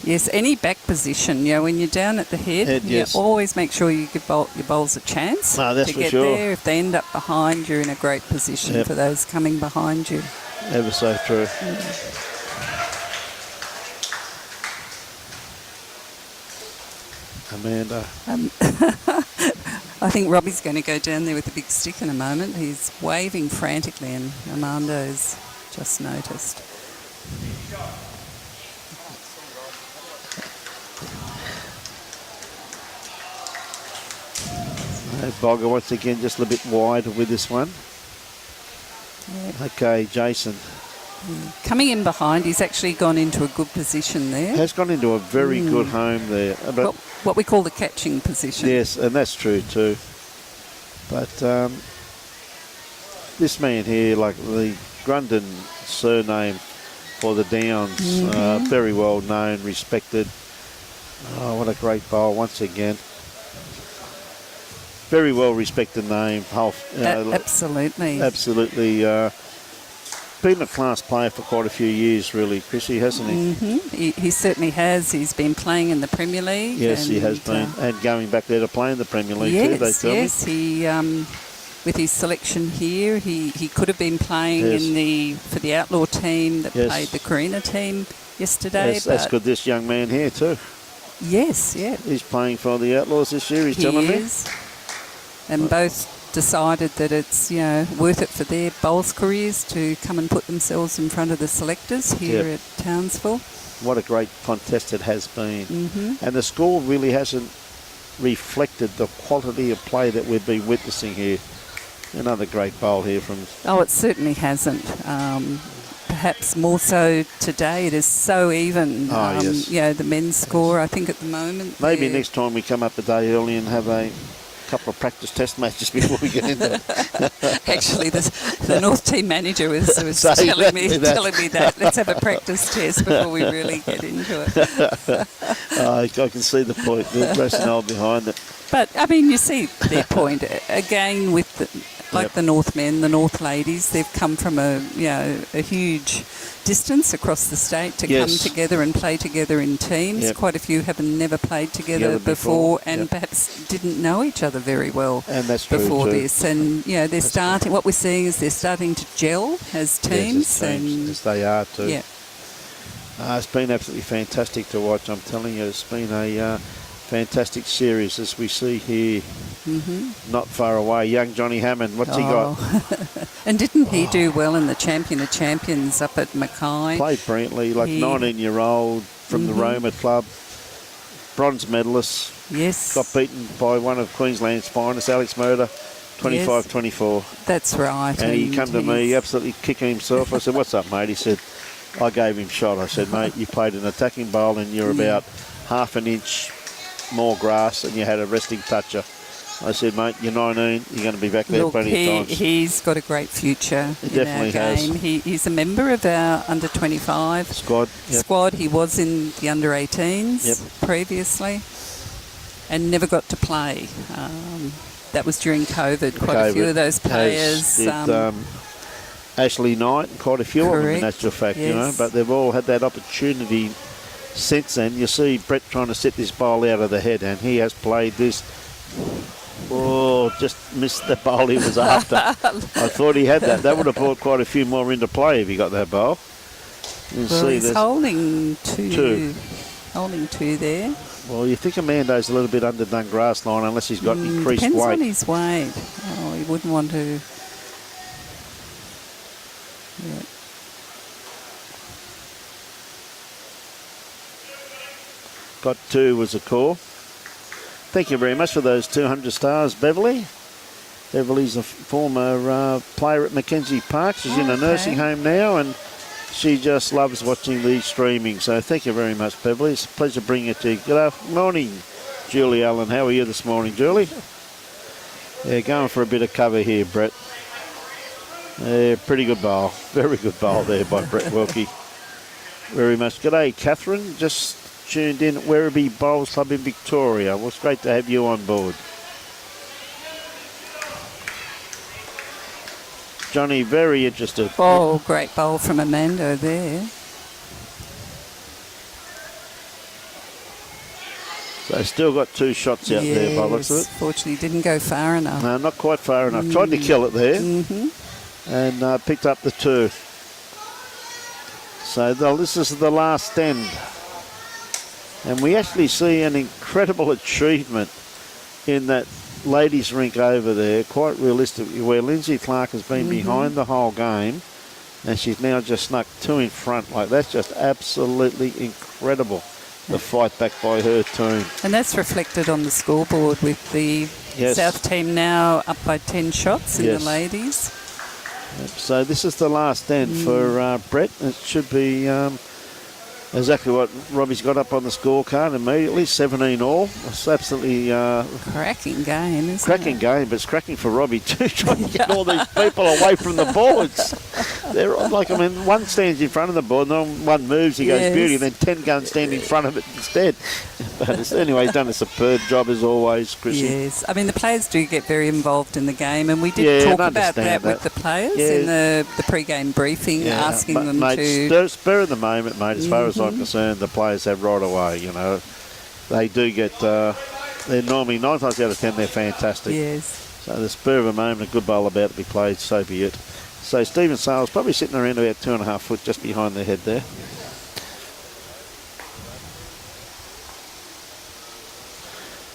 Yes, any back position, when you're down at the head, you always make sure you give your bowls a chance to get there. If they end up behind, you're in a great position for those coming behind you. Ever so true. Amanda. I think Robbie's going to go down there with a big stick in a moment. He's waving frantically and Armando's just noticed. Bogger once again just a little bit wide with this one. Okay, Jason. Coming in behind, he's actually gone into a good position there. Has gone into a very good home there. But what we call the catching position. Yes, and that's true too. But this man here, like the Grundon surname for the Downs, very well known, respected. Oh, what a great bowl once again. Very well respected name. Absolutely. Absolutely. Been a class player for quite a few years, really, Chrissy, hasn't he? He certainly has. He's been playing in the Premier League. Yes, he has been. And going back there to play in the Premier League too, they tell me. Yes, he, with his selection here, he could have been playing for the outlaw team that played the Carina team yesterday. Yes, that's good. This young man here too. Yes, He's playing for the Outlaws this year, he's telling me. He is. And both decided that it's worth it for their bowls careers to come and put themselves in front of the selectors here at Townsville. What a great contest it has been. And the score really hasn't reflected the quality of play that we've been witnessing here. Another great bowl here from... Oh, it certainly hasn't. Perhaps more so today. It is so even. The men's score, I think, at the moment. Maybe next time we come up a day early and have a couple of practice test matches before we get into it. Actually, the North team manager was telling me that. Let's have a practice test before we really get into it. I can see the point, the rationale behind it. But, I mean, you see their point. Again, with the Northmen, the North ladies, they've come from a huge distance across the state to come together and play together in teams. Quite a few have never played together before and perhaps didn't know each other very well before this. And, they're starting, what we're seeing is they're starting to gel as teams. As they are too. Yeah. It's been absolutely fantastic to watch, I'm telling you. It's been a fantastic series as we see here. Not far away, young Johnny Hammond. What's he got? And didn't he do well in the Champion of Champions up at Mackay? Played brilliantly, 19-year-old from the Roma club, bronze medalist. Yes. Got beaten by one of Queensland's finest, Alex Murder, 25-24. That's right. And he come to me absolutely kicking himself. I said, "What's up, mate?" He said, "I gave him shot." I said, "Mate, you played an attacking bowl and you're about half an inch more grass and you had a resting toucher." I said, mate, you're 19. You're going to be back there Look, plenty of times. he's got a great future He in definitely our game. has. He's a member of our under-25 Squad. He was in the under-18s previously and never got to play. That was during COVID. Quite a few of those players. Ashley Knight, quite a few of them in Correct, actual fact, yes. you know, but they've all had that opportunity since then. You see Brett trying to set this bowl out of the head, and he has played this. Oh, just missed the bowl he was after. I thought he had that. That would have brought quite a few more into play if he got that bowl. He's holding two there. Well, you think Amando's a little bit underdone grass line unless he's got increased depends weight. on his weight. Oh, he wouldn't want to. Yeah. Got 2 was a call. Thank you very much for those 200 stars, Beverly. Beverly's a former player at Mackenzie Park. She's in a nursing home now, and she just loves watching the streaming. So thank you very much, Beverly. It's a pleasure bringing it to you. Good morning, Julie Allen. How are you this morning, Julie? Yeah, going for a bit of cover here, Brett. Yeah, pretty good bowl. Very good bowl there by Brett Wilkie. Very much. G'day, Catherine. Just tuned in at Werribee Bowls Club in Victoria. Well, it's great to have you on board. Johnny, very interested. Oh, great bowl from Armando there. So still got 2 shots out there by the looks of it. Fortunately, didn't go far enough. No, not quite far enough. Tried to kill it there and picked up the 2. So this is the last end. And we actually see an incredible achievement in that ladies' rink over there, quite realistically, where Lynsey Clarke has been behind the whole game, and she's now just snuck 2 in front. Like, that's just absolutely incredible, the fight back by her team. And that's reflected on the scoreboard with the South team now up by 10 shots in the ladies. Yep. So this is the last end for Brett. It should be exactly what Robbie's got up on the scorecard immediately, 17 all. It's absolutely cracking game, isn't it? Cracking game, but it's cracking for Robbie too, trying to get all these people away from the boards. They're like, I mean, one stands in front of the board, and then one moves, he goes beauty, and then 10 go and stand in front of it instead. But anyway, he's done a superb job as always, Chrissy. Yes, I mean, the players do get very involved in the game, and we did talk about that with the players in the pre-game briefing, asking them to... Spur of the moment, mate, as far as I'm concerned, the players have right away, you know. They do get... they're normally 9 times out of 10, they're fantastic. Yes. So the spur of a moment, a good bowl about to be played, so be it. So Stephen Sales probably sitting around about 2.5 foot just behind their head there.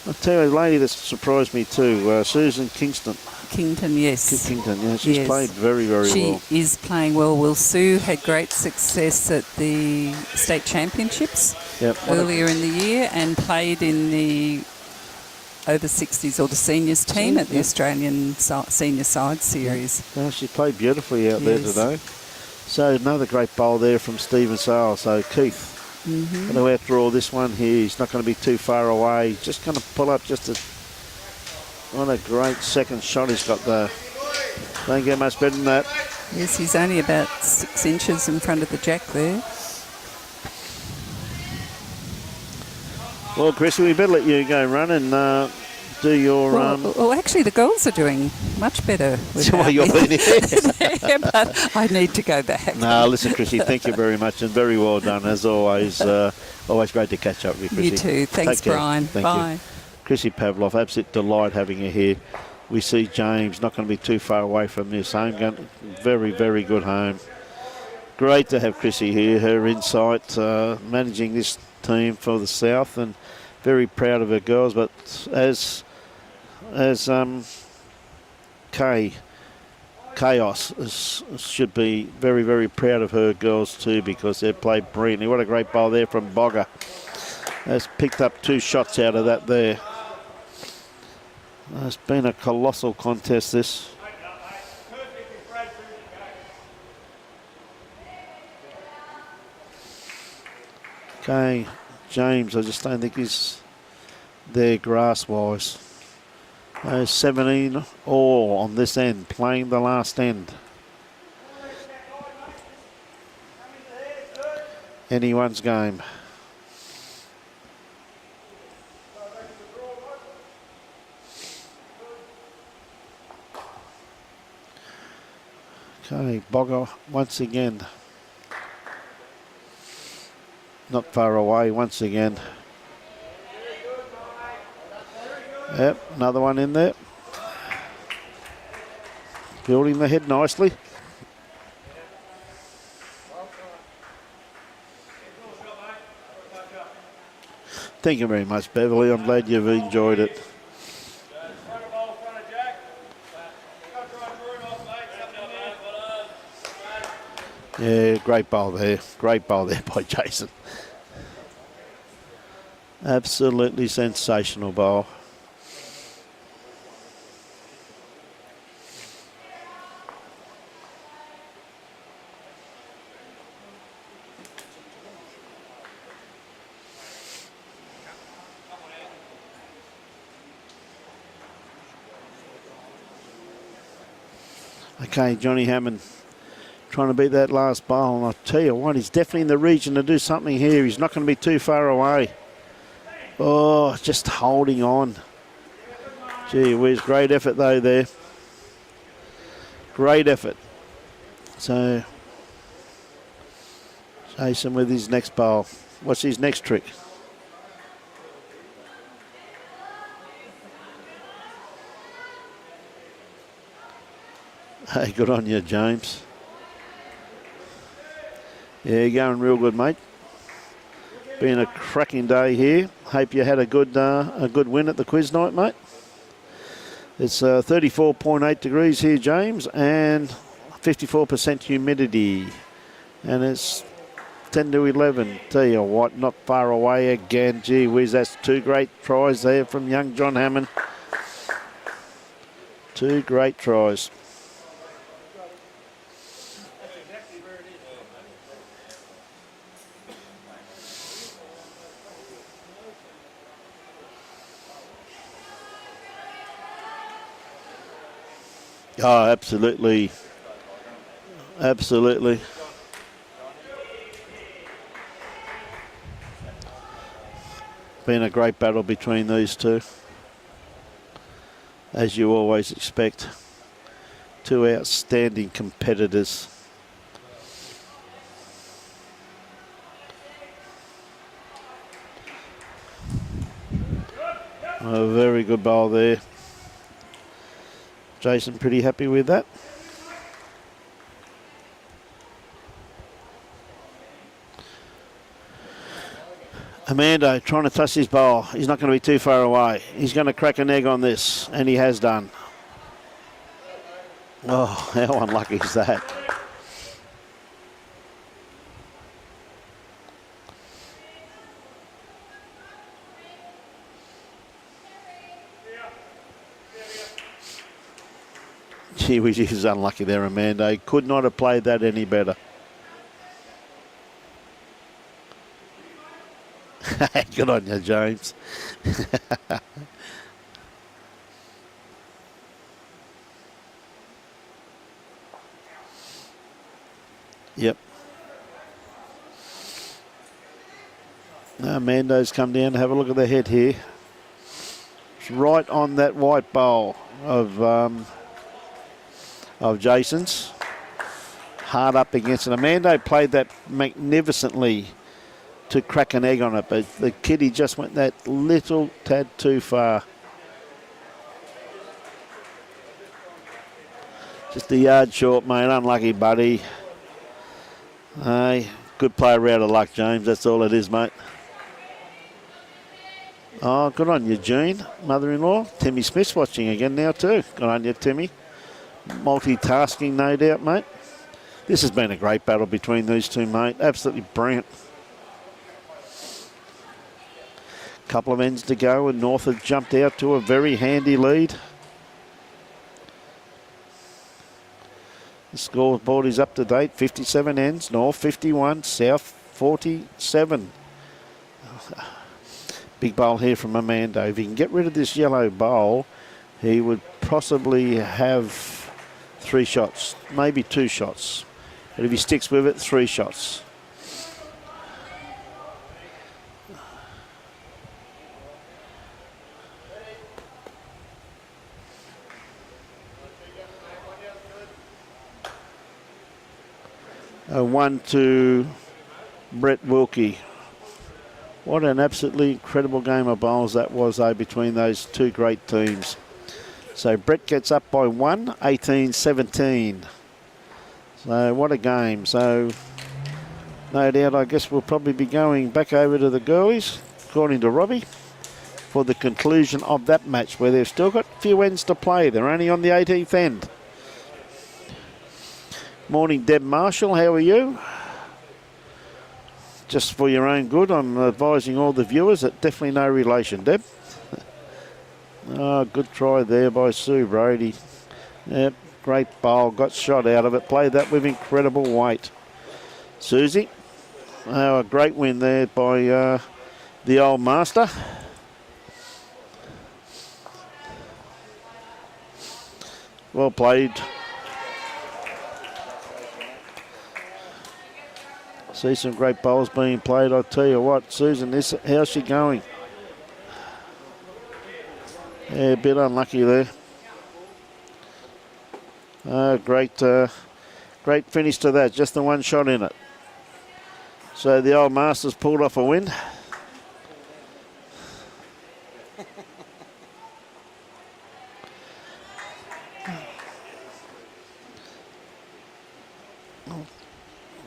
I'll tell you, a lady that surprised me too, Susan Kingston. Kington, yes. Kington, yeah, she's played very, very well. She is playing well. Well, Sue had great success at the state championships earlier in the year and played in the over 60s or the seniors team at the Australian Senior Side Series. Yeah, she played beautifully out there today. So another great bowl there from Stephen Sale. So Keith, going to outdraw this one here. He's not going to be too far away. He's just going to pull up just a... What a great second shot he's got there. Don't get much better than that. Yes, he's only about 6 inches in front of the jack there. Well, Chris, we better let you go run and do your... Well, actually, the girls are doing much better. Well, you're there, but I need to go back. No, listen, Chrissy, thank you very much and very well done, as always. Always great to catch up with you, Chrissy. You too. Thanks, Brian. Bye. Chrissy Pavlov, absolute delight having her here. We see James not going to be too far away from this home gun. Very, very good home. Great to have Chrissy here. Her insight, managing this team for the South, and very proud of her girls. But as Chaos should be very, very proud of her girls too, because they've played brilliantly. What a great bowl there from Bogger. Has picked up 2 shots out of that there. It's been a colossal contest, this. Okay, James, I just don't think he's there grass-wise. 17 all on this end, playing the last end. Anyone's game. Okay, Bogger once again. Not far away once again. Yep, another one in there. Building the head nicely. Thank you very much, Beverly. I'm glad you've enjoyed it. Yeah, great bowl there. Great bowl there by Jason. Absolutely sensational bowl. Okay, Johnny Hammond trying to beat that last bowl, and I'll tell you what, he's definitely in the region to do something here. He's not going to be too far away. Oh, just holding on. Gee whiz, great effort though there. Great effort. So, Jason with his next bowl. What's his next trick? Hey, good on you, James. Yeah, going real good, mate. Been a cracking day here. Hope you had a good win at the quiz night, mate. It's 34.8 degrees here, James, and 54% humidity. And it's 10 to 11. Tell you what, not far away again. Gee whiz, that's two great tries there from young John Hammond. Two great tries. Oh, absolutely. Absolutely. Been a great battle between these two. As you always expect. Two outstanding competitors. A very good bowl there. Jason pretty happy with that. Armando trying to touch his bowl. He's not going to be too far away. He's going to crack an egg on this, and he has done. Oh, how unlucky is that? Gee whiz, he was unlucky there, Armando. Could not have played that any better. Good on you, James. Yep. Now Armando's come down to have a look at the head here. It's right on that white bowl of Jason's. Hard up against it. Armando played that magnificently to crack an egg on it, but the kiddie just went that little tad too far. Just a yard short, mate. Unlucky, buddy. Hey, good player out of luck, James. That's all it is, mate. Oh, good on you, Jean, mother-in-law. Timmy Smith's watching again now too. Good on you, Timmy. Multitasking, no doubt, mate. This has been a great battle between these two, mate. Absolutely brilliant. Couple of ends to go, and North have jumped out to a very handy lead. The scoreboard is up to date. 57 ends. North 51, South 47. Big bowl here from Armando. If he can get rid of this yellow bowl, he would possibly have 3 shots, maybe 2 shots. But if he sticks with it, 3 shots. One to Brett Wilkie. What an absolutely incredible game of bowls that was, though, between those two great teams. So Brett gets up by 1, 18-17. So what a game. So no doubt, I guess we'll probably be going back over to the girlies, according to Robbie, for the conclusion of that match, where they've still got a few ends to play. They're only on the 18th end. Morning, Deb Marshall. How are you? Just for your own good, I'm advising all the viewers that definitely no relation, Deb. Oh, good try there by Sue Brody. Yep, great bowl. Got shot out of it. Played that with incredible weight. Susie. Oh, a great win there by the old master. Well played. See some great bowls being played. I'll tell you what, Susan, how's she going? Yeah, a bit unlucky there. Great finish to that. Just the one shot in it. So the old Masters pulled off a win.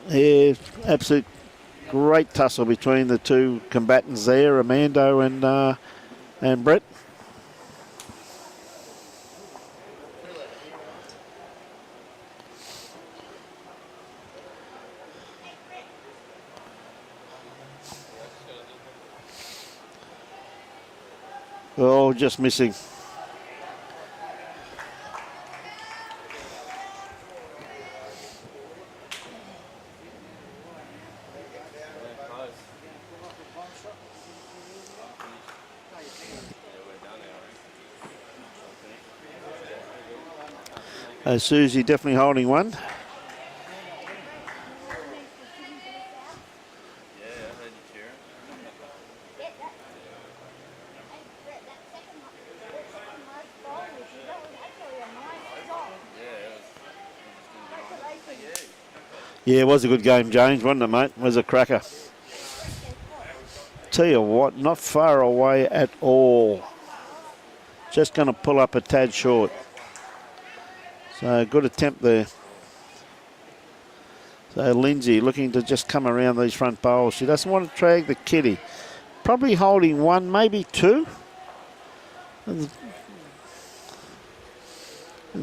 Yeah, absolute great tussle between the two combatants there, Armando and Brett. Oh, just missing. Susie definitely holding one. Yeah, it was a good game, James, wasn't it, mate? It was a cracker. Tell you what, not far away at all. Just going to pull up a tad short. So good attempt there. So Lynsey looking to just come around these front bowls. She doesn't want to drag the kitty. Probably holding 1, maybe 2. And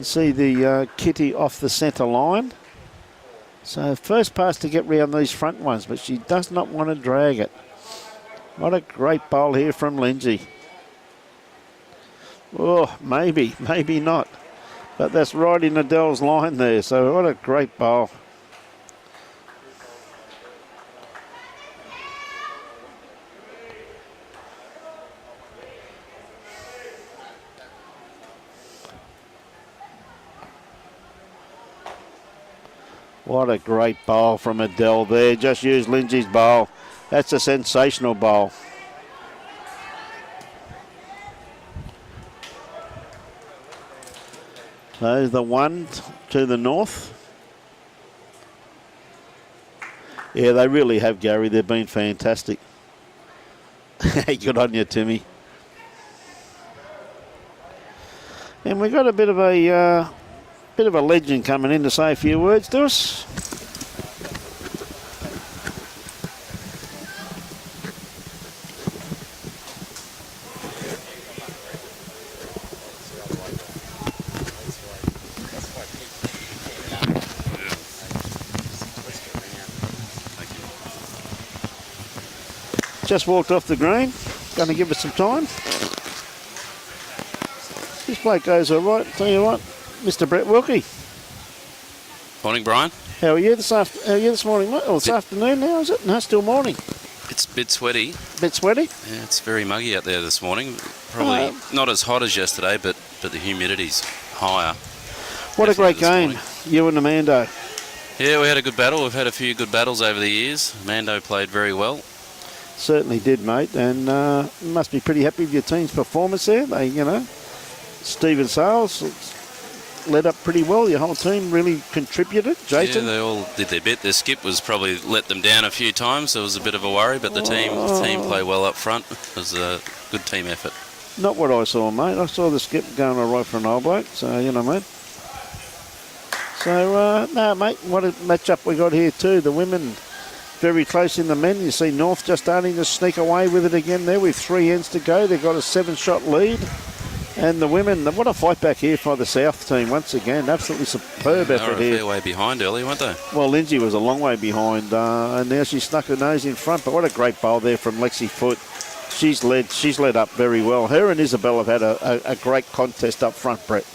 see the kitty off the centre line. So first pass to get round these front ones, but she does not want to drag it. What a great bowl here from Lynsey. Oh, maybe not. But that's right in Adele's line there. So what a great bowl. What a great bowl from Adele there. Just use Lynsey's bowl. That's a sensational bowl. There's the one to the north. Yeah, they really have, Gary. They've been fantastic. Good on you, Timmy. And we got a bit of a legend coming in to say a few words to us. Just walked off the green. Going to give it some time. This bloke goes all right. Tell you what, Mr. Brett Wilkie. Morning, Brian. How are you this morning, mate? Or this afternoon now, is it? No, still morning. It's a bit sweaty. Bit sweaty? Yeah, it's very muggy out there this morning. Probably not as hot as yesterday, but but the humidity's higher. What a great Definitely game, this you and Armando. Yeah, we had a good battle. We've had a few good battles over the years. Armando played very well. Certainly did, mate, and must be pretty happy with your team's performance there. They, Stephen Sales led up pretty well. Your whole team really contributed. Jason? Yeah, they all did their bit. Their skip was probably let them down a few times. There was a bit of a worry, but the team played well up front. It was a good team effort. Not what I saw, mate. I saw the skip going all right for an old bloke, so, mate. So, no, mate, what a match-up we got here too. The women very close in the men. You see North just starting to sneak away with it again there with 3 ends to go. They've got a 7-shot lead. And the women, what a fight back here for the South team once again. Absolutely superb effort They were a here. fair way behind early, weren't they? Well, Lynsey was a long way behind, and now she snuck her nose in front. But what a great bowl there from Lexi Foote. She's led up very well. Her and Isabel have had a great contest up front, Brett.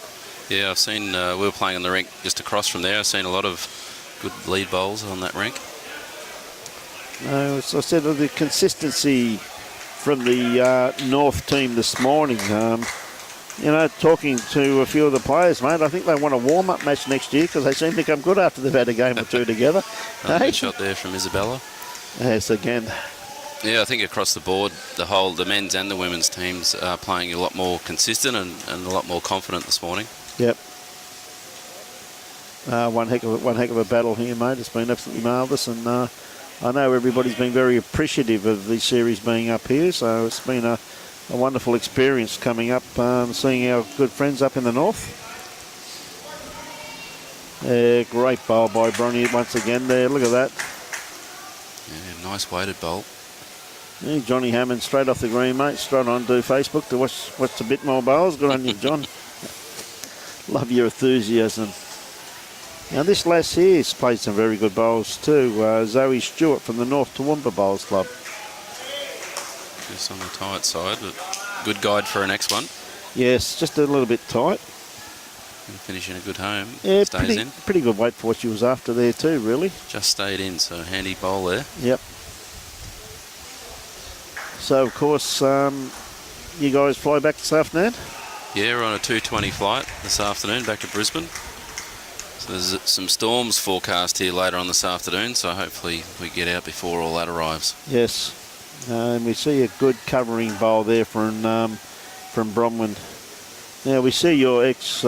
Yeah, I've seen, we were playing on the rink just across from there. I've seen a lot of good lead bowls on that rink. As I said, the consistency from the North team this morning. Talking to a few of the players, mate, I think they want a warm-up match next year because they seem to come good after they've had a game or two together. Good shot there from Isabella. Yes, again. Yeah, I think across the board, the men's and the women's teams are playing a lot more consistent and a lot more confident this morning. Yep. One heck of a battle here, mate. It's been absolutely marvellous, and I know everybody's been very appreciative of the series being up here, so it's been a wonderful experience coming up, seeing our good friends up in the north. Great bowl by Bronny once again there. Look at that. Yeah, nice weighted bowl. Yeah, Johnny Hammond straight off the green, mate. Straight on to Facebook to watch a bit more bowls. Good on you, John. Love your enthusiasm. Now this lass here's played some very good bowls too. Zoe Stewart from the North Toowoomba Bowls Club. Just on the tight side, but good guide for our next one. Yes, just a little bit tight. Finishing a good home. Yeah, Stays in. Pretty good weight for what she was after there too, really. Just stayed in, so handy bowl there. Yep. So, of course, you guys fly back this afternoon? Yeah, we're on a 2:20 flight this afternoon back to Brisbane. So there's some storms forecast here later on this afternoon, so hopefully we get out before all that arrives. Yes. And we see a good covering bowl there from Bromwyn. Now, we see your mixed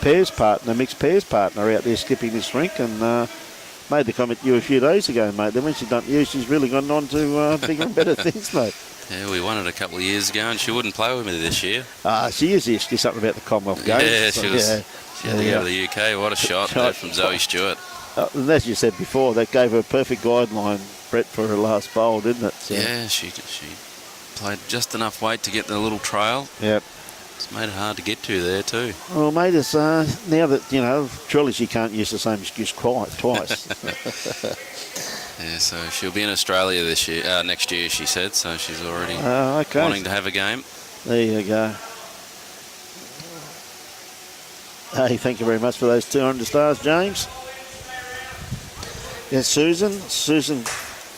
pairs partner out there skipping this rink, and made the comment to you a few days ago, mate, that when she's done you, she's really gone on to bigger and better things, mate. Yeah, we won it a couple of years ago, and she wouldn't play with me this year. She is actually something about the Commonwealth Games. Yeah, she had to go to the UK. What a shot there from Zoe Stewart. And as you said before, that gave her a perfect guideline, Brett, for her last bowl, didn't it? So. Yeah, she played just enough weight to get the little trail. Yep. It's made it hard to get to there too. Well, mate, it's, now that, surely she can't use the same excuse twice. Yeah, so she'll be in Australia this year, next year, she said, so she's already okay. wanting to have a game. There you go. Hey, thank you very much for those 200 stars, James. Yeah, Susan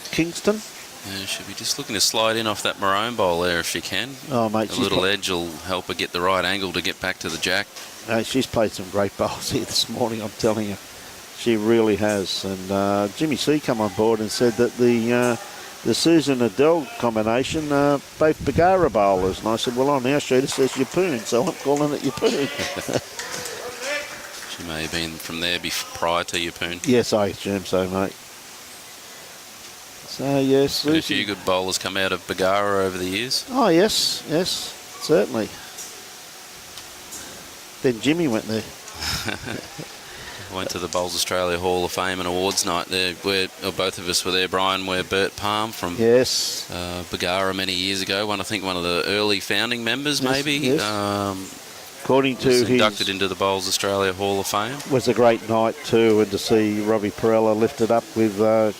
Kingston. Yeah, she'll be just looking to slide in off that maroon bowl there if she can. Oh, mate. A little edge will help her get the right angle to get back to the jack. She's played some great bowls here this morning, I'm telling you. She really has. And Jimmy C come on board and said that the Susan Adele combination, both Bagara bowlers. And I said, well, on our sheet it says Yapoon, so I'm calling it Yapoon. She may have been from there prior to Yapoon. Yes, I assume so, mate. So, yes. A few good bowlers come out of Bagara over the years. Oh, yes, certainly. Then Jimmy went there. Went to the Bowls Australia Hall of Fame and Awards night there, where both of us were there, Brian, where Bert Palm from Bagara many years ago, I think one of the early founding members, maybe. Yes. According to was inducted into the Bowls Australia Hall of Fame. Was a great night too, and to see Robbie Perella lifted up with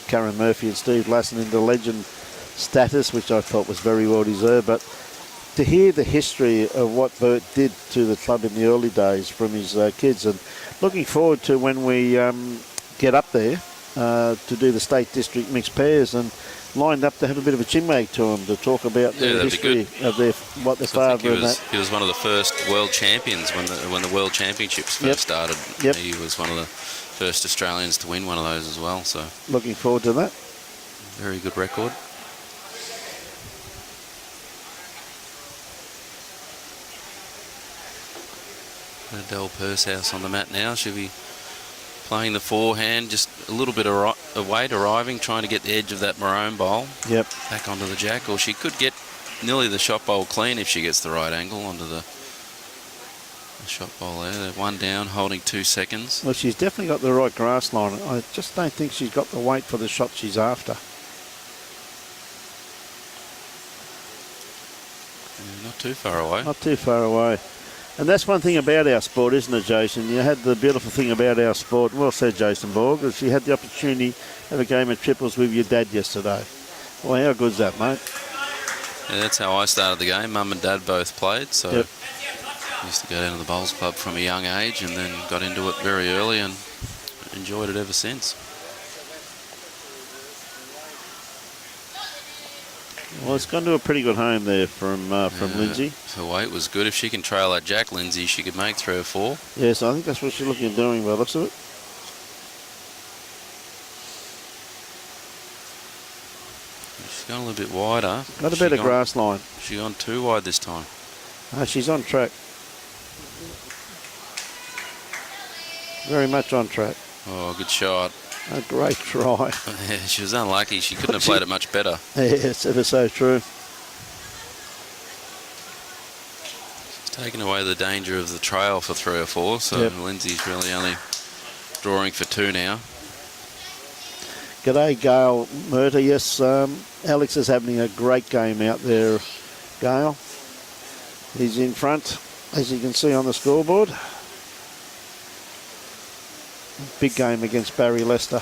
Karen Murphy and Steve Lassen into legend status, which I thought was very well deserved. But to hear the history of what Bert did to the club in the early days from his kids, and looking forward to when we get up there to do the state district mixed pairs and lined up to have a bit of a chinwag to them to talk about the history of what their father and that. He was one of the first world champions when the world championships first started. Yep. He was one of the first Australians to win one of those as well. So looking forward to that. Very good record. Adele Pershouse on the mat now. She'll be playing the forehand, just a little bit of weight arriving, trying to get the edge of that maroon bowl. Yep. Back onto the jack, or she could get nearly the shot bowl clean if she gets the right angle onto the shot bowl there. They're one down, holding 2 seconds. Well, she's definitely got the right grass line. I just don't think she's got the weight for the shot she's after. Yeah, not too far away. Not too far away. And that's one thing about our sport, isn't it, Jason? You had the beautiful thing about our sport, well said, Jason Borg, is you had the opportunity to have a game of triples with your dad yesterday. Well, how good's that, mate? Yeah, that's how I started the game. Mum and Dad both played, so yep. Used to go down to the bowls club from a young age and then got into it very early and enjoyed it ever since. Well, it's gone to a pretty good home there from Lynsey. Her weight was good. If she can trail that jack, Lynsey, she could make 3 or 4. Yes, I think that's what she's looking at doing by the looks of it. She's gone a little bit wider. Got a better grass line. She's gone too wide this time. She's on track. Very much on track. Oh, good shot. A great try. Yeah, she was unlucky. She couldn't have played it much better. Yes, ever so true. She's taken away the danger of the trail for 3 or 4, so yep. Lynsey's really only drawing for 2 now. G'day, Gail Murta. Yes, Alex is having a great game out there, Gail. He's in front, as you can see on the scoreboard. Big game against Barry Lester.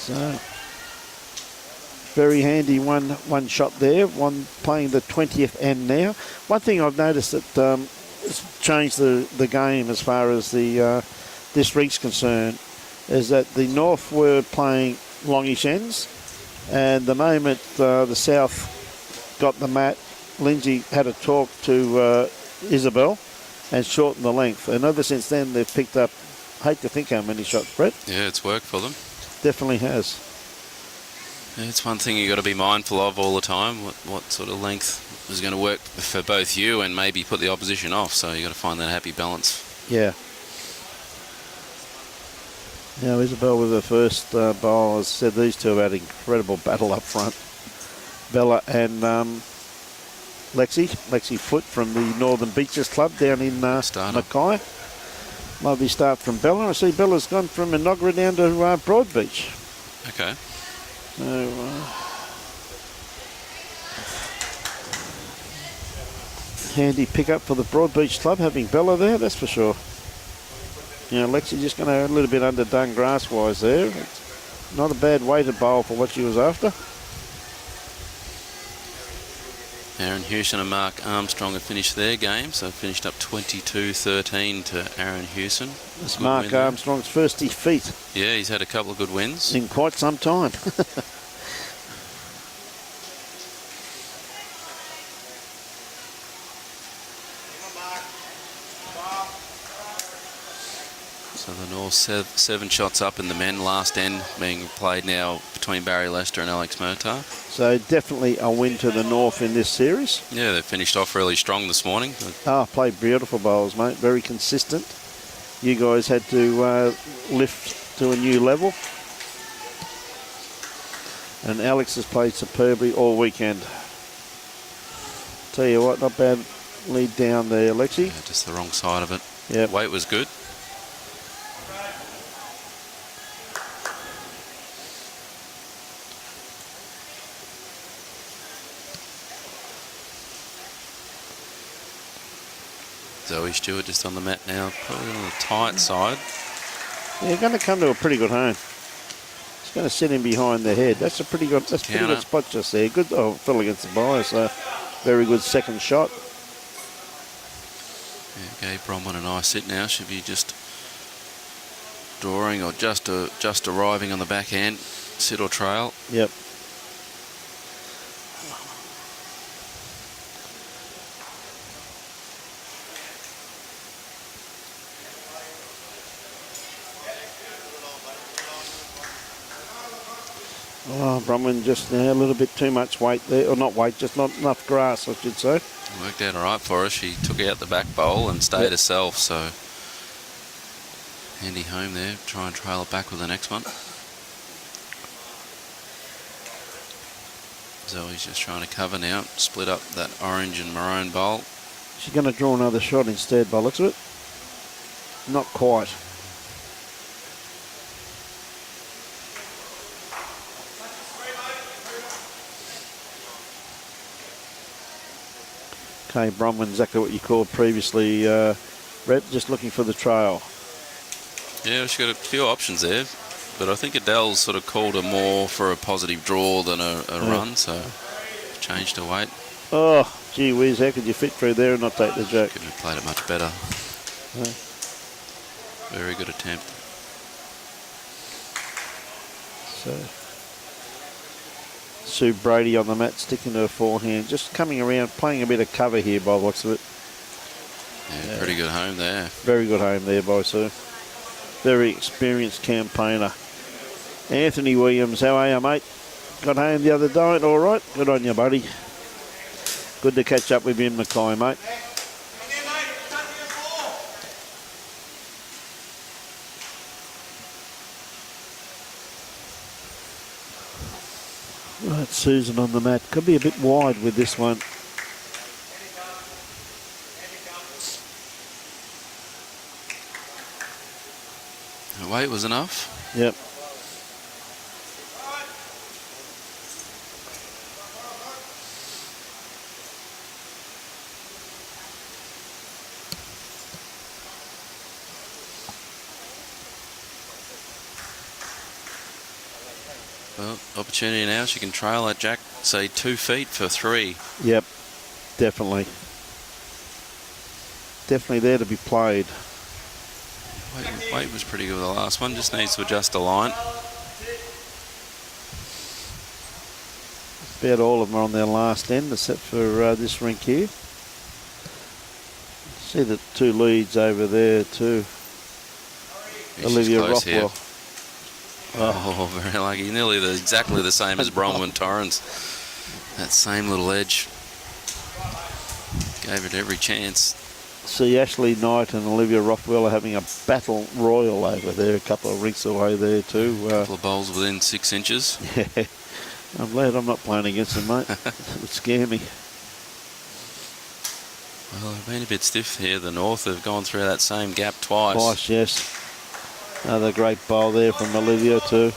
So, very handy one shot there. One playing the 20th end now. One thing I've noticed that has changed the game as far as the this Rink's concerned is that the North were playing longish ends, and the moment the South got the mat, Lynsey had a talk to Isabel and shortened the length. And ever since then, they've picked up, I hate to think how many shots, Brett. Yeah, it's worked for them. Definitely has. Yeah, it's one thing you've got to be mindful of all the time, what sort of length is going to work for both you and maybe put the opposition off. So you've got to find that happy balance. Yeah. Now, Isabel with her first bowl, as said, these two have had an incredible battle up front. Bella and Lexi Foot from the Northern Beaches Club down in Mackay. Lovely start from Bella. I see Bella's gone from Inogra down to Broadbeach. Okay. So, handy pickup for the Broadbeach Club, having Bella there, that's for sure. You know, Lexi just going to a little bit underdone grass-wise there. It's not a bad weighted bowl for what she was after. Aaron Hewson and Mark Armstrong have finished their game, so finished up 22-13 to Aaron Hewson. It's Mark Armstrong's first defeat. Yeah, he's had a couple of good wins. In quite some time. So the North 7 shots up in the men, last end being played now between Barry Lester and Alex Murtaugh. So definitely a win to the North in this series. Yeah, they finished off really strong this morning. Played beautiful bowls, mate. Very consistent. You guys had to lift to a new level. And Alex has played superbly all weekend. Tell you what, not bad lead down there, Lexi. Yeah, just the wrong side of it. Yeah. Weight was good. Zoe Stewart just on the mat now, probably on the tight side. Yeah, going to come to a pretty good home. It's going to sit in behind the head. That's a pretty good. That's pretty good spot just there. Good. Oh, fell against the buyer, so very good second shot. Yeah, Gave Bronwyn a nice hit now. Should be just drawing or just arriving on the backhand. Sit or trail. Yep. Oh, Bronwyn just now a little bit too much weight there, or not weight, just not enough grass, I should say. Worked out all right for her. She took out the back bowl and stayed herself, so handy home there. Try and trail it back with the next one. Zoe's just trying to cover now, split up that orange and maroon bowl. She's going to draw another shot instead by the looks of it. Not quite. Okay, Bronwyn, exactly what you called previously, Brett, just looking for the trail. Yeah, she's got a few options there, but I think Adele's sort of called her more for a positive draw than a run, so changed her weight. Oh, gee whiz, how could you fit through there and not take the joke? Could have played it much better. Yeah. Very good attempt. So, Sue Brady on the mat, sticking to her forehand, just coming around, playing a bit of cover here by the looks of it. Yeah, pretty good home there. Very good home there by Sue. Very experienced campaigner. Anthony Williams, how are you, mate? Got home the other night, all right? Good on you, buddy. Good to catch up with you in Mackay, mate. Right, Susan on the mat. Could be a bit wide with this one. The weight was enough. Yep. Well, opportunity now. She can trail that jack, say 2 feet for 3. Yep, definitely. Definitely there to be played. Weight was pretty good with the last one. Just needs to adjust the line. About all of them are on their last end, except for this rink here. See the 2 leads over there too. Yeah, Olivia close Rothwell. here. Oh, very lucky. Nearly exactly the same as Bronwyn Torrens. That same little edge. Gave it every chance. See, Ashley Knight and Olivia Rothwell are having a battle royal over there, a couple of rinks away there too. A couple of bowls within 6 inches. Yeah, I'm glad I'm not playing against them, mate. It would scare me. Well, they've been a bit stiff here. The North have gone through that same gap twice. Twice, yes. Another great bowl there from Olivia too.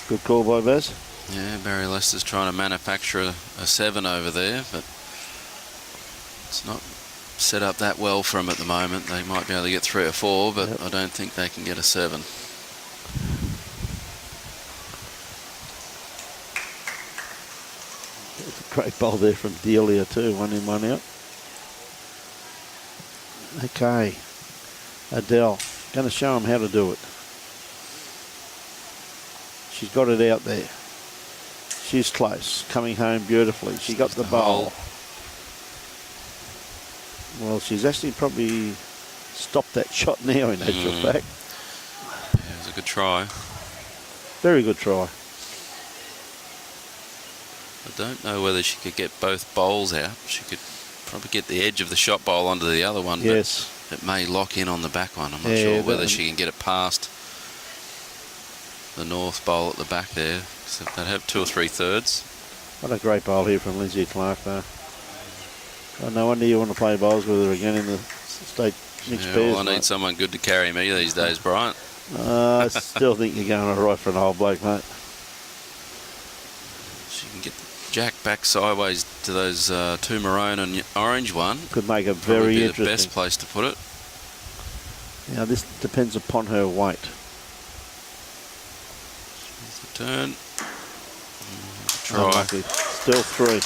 Good call by Baz. Yeah, Barry Lester's trying to manufacture a 7 over there, but it's not set up that well for them at the moment. They might be able to get 3 or 4, but I don't think they can get a 7. It's a great bowl there from Delia too, 1 in, 1 out. Okay, Adele, going to show them how to do it. She's got it out there. She's close, coming home beautifully. She got the bowl. Well, she's actually probably stopped that shot now, in actual fact. Yeah, it was a good try. Very good try. I don't know whether she could get both bowls out. She could probably get the edge of the shot bowl onto the other one, yes, but it may lock in on the back one. I'm not sure whether she can get it past the North bowl at the back there. So they'd have 2 or 3 thirds. What a great bowl here from Lynsey Clarke, though. Oh, no wonder you want to play bowls with her again in the state mixed pairs. Well, I need someone good to carry me these days, Bryant. I still think you're going all right for an old bloke, mate. She can get the jack back sideways to those 2 maroon and orange one. Could make it Probably very be interesting. the best place to put it. Now, this depends upon her weight. Turn. Try. Unlucky. Still 3.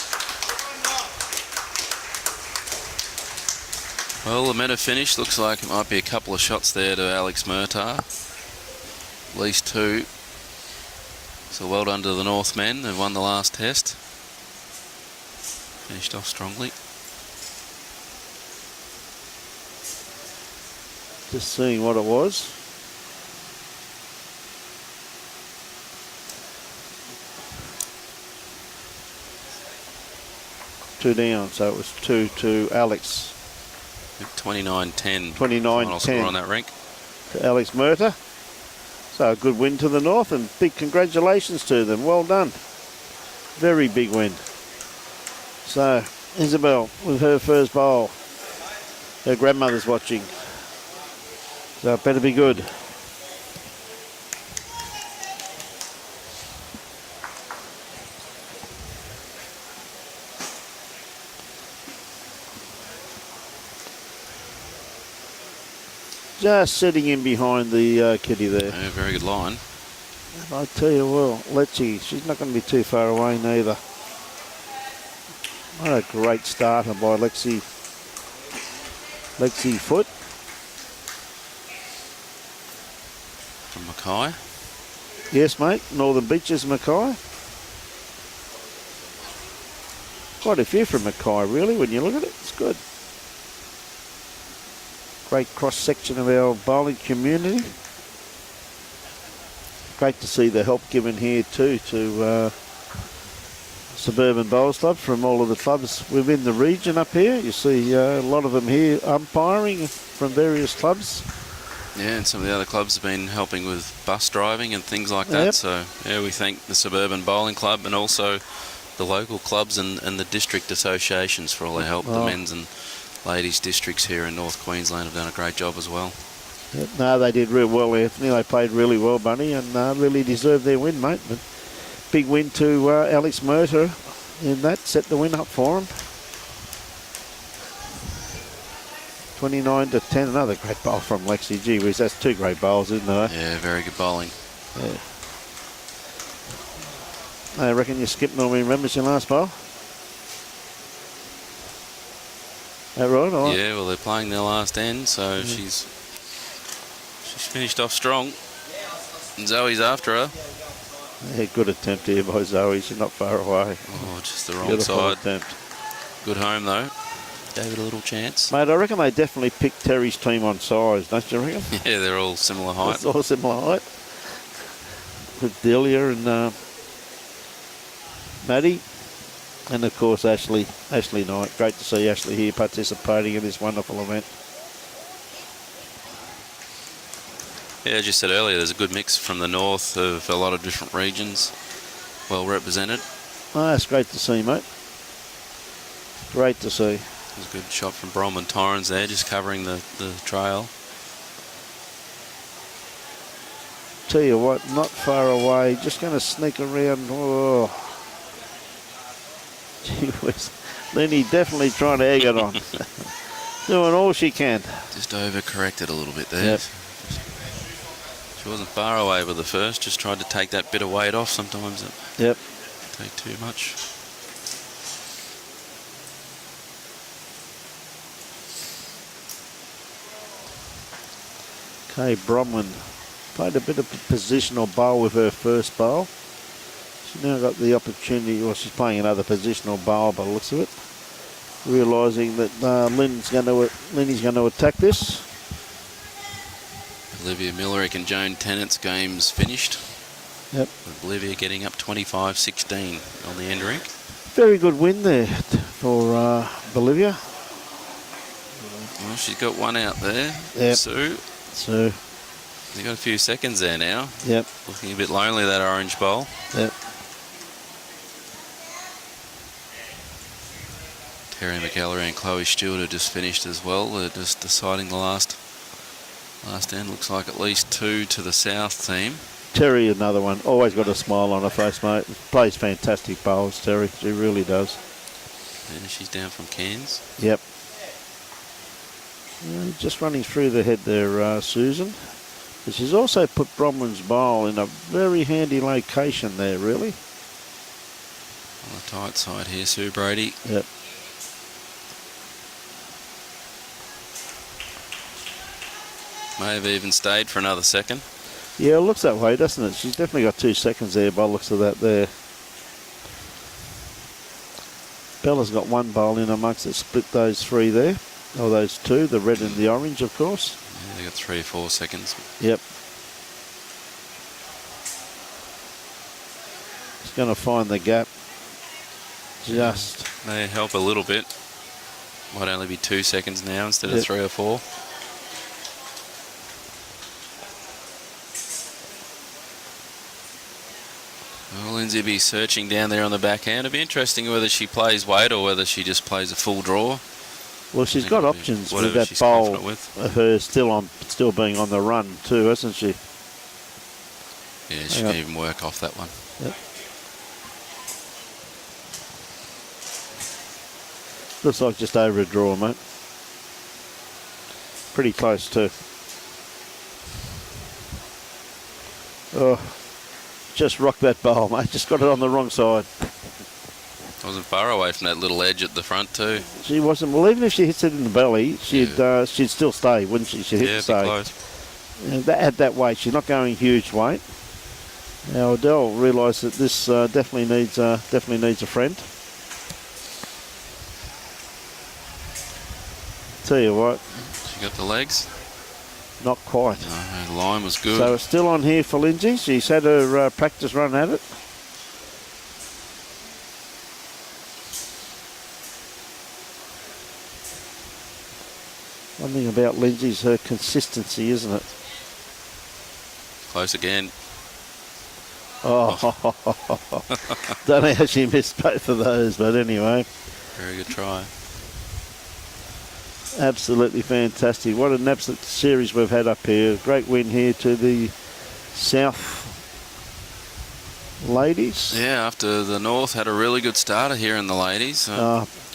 Well, the men have finished. Looks like it might be a couple of shots there to Alex Murtagh. At least 2. So well done to the Northmen. They've won the last test. Finished off strongly. Just seeing what it was. Two down, so it was 2 to Alex. 29-10. 29-10 on that rink. To Alex Murtagh. So a good win to the North, and big congratulations to them. Well done. Very big win. So Isabel with her first bowl. Her grandmother's watching. So it better be good. Just sitting in behind the kitty there. Yeah, very good line. And I tell you, well, Lynsey, she's not going to be too far away neither. What a great starter by Lexi Foot. From Mackay. Yes, mate. Northern Beaches, Mackay. Quite a few from Mackay, really, when you look at it. It's good. Great cross-section of our bowling community. Great to see the help given here too to Suburban Bowls Club from all of the clubs within the region up here. You see a lot of them here umpiring from various clubs. Yeah, and some of the other clubs have been helping with bus driving and things like that. Yep. So, yeah, we thank the Suburban Bowling Club and also the local clubs and the district associations for all their help. The men's and ladies districts here in North Queensland have done a great job as well. Yep. No, they did real well, Anthony. They played really well, Bunny, and really deserved their win, mate. But big win to Alex Murtagh in that. Set the win up for him. 29-10. Another great bowl from Lexi. Gee whiz, that's 2 great bowls, isn't there? Yeah, very good bowling. Yeah. I reckon your skip normally remembers your last bowl. That right? Or Yeah, well, they're playing their last end, so she's finished off strong. And Zoe's after her. Yeah, good attempt here by Zoe. She's not far away. Oh, just the wrong Beautiful side. attempt. Good home, though. Gave it a little chance. Mate, I reckon they definitely picked Terry's team on size, don't you reckon? Yeah, they're all similar height. It's all similar height. With Delia and Maddie. And, of course, Ashley Knight. Great to see Ashley here participating in this wonderful event. Yeah, as you said earlier, there's a good mix from the north of a lot of different regions. Well represented. Oh, that's great to see, mate. Great to see. There's a good shot from Brom and Torrens there, just covering the trail. Tell you what, not far away. Just going to sneak around. Oh. Gee whiz. Lenny definitely trying to egg it on. Doing all she can. Just over-corrected a little bit there. Yep. She wasn't far away with the first, just tried to take that bit of weight off. Sometimes it take too much. Okay, Bromwyn played a bit of positional bowl with her first bowl. She's now got the opportunity, well, she's playing another positional bowl by the looks of it. Realising that Lenny's going to attack this. Olivia Millerick and Joan Tennant's game's finished. Yep. With Olivia getting up 25-16 on the end rink. Very good win there for Bolivia. Well, she's got one out there. Yep. Sue. You've got a few seconds there now. Yep. Looking a bit lonely, that orange bowl. Yep. Terry McEllery and Chloe Stewart have just finished as well. They're just deciding the last end. Looks like at least 2 to the south team. Terry, another one. Always got a smile on her face, mate. Plays fantastic bowls, Terry. She really does. And she's down from Cairns. Yep. Just running through the head there, Susan. But she's also put Bromwyn's bowl in a very handy location there, really. On the tight side here, Sue Brady. Yep. May have even stayed for another second. Yeah, it looks that way, doesn't it? She's definitely got 2 seconds there by the looks of that there. Bella's got 1 bowl in amongst it, split those 3 there. Or those 2, the red and the orange, of course. Yeah, they got 3 or 4 seconds. Yep. It's going to find the gap. Just. They help a little bit. Might only be 2 seconds now instead of 3 or 4. Well, Lynsey will be searching down there on the backhand. It'll be interesting whether she plays weight or whether she just plays a full draw. Well, she's got options with that bowl of her still being on the run too, hasn't she? Yeah, she can even work off that one. Yep. Looks like just over a draw, mate. Pretty close too. Oh, just rocked that bowl, mate. Just got it on the wrong side. Wasn't far away from that little edge at the front too. She wasn't. Well, even if she hits it in the belly, she'd still stay, wouldn't she? She'd hit stay. Close. And at that weight, she's not going huge weight. Now Adele realised that this definitely needs a friend. Tell you what. She got the legs? Not quite. No, her line was good. So it's still on here for Lynsey. She's had her practice run at it. One thing about Lynsey's her consistency, isn't it? Close again. Oh, don't know how she missed both of those, but anyway. Very good try. Absolutely fantastic. What an absolute series we've had up here. Great win here to the South ladies. Yeah, after the North had a really good starter here in the ladies.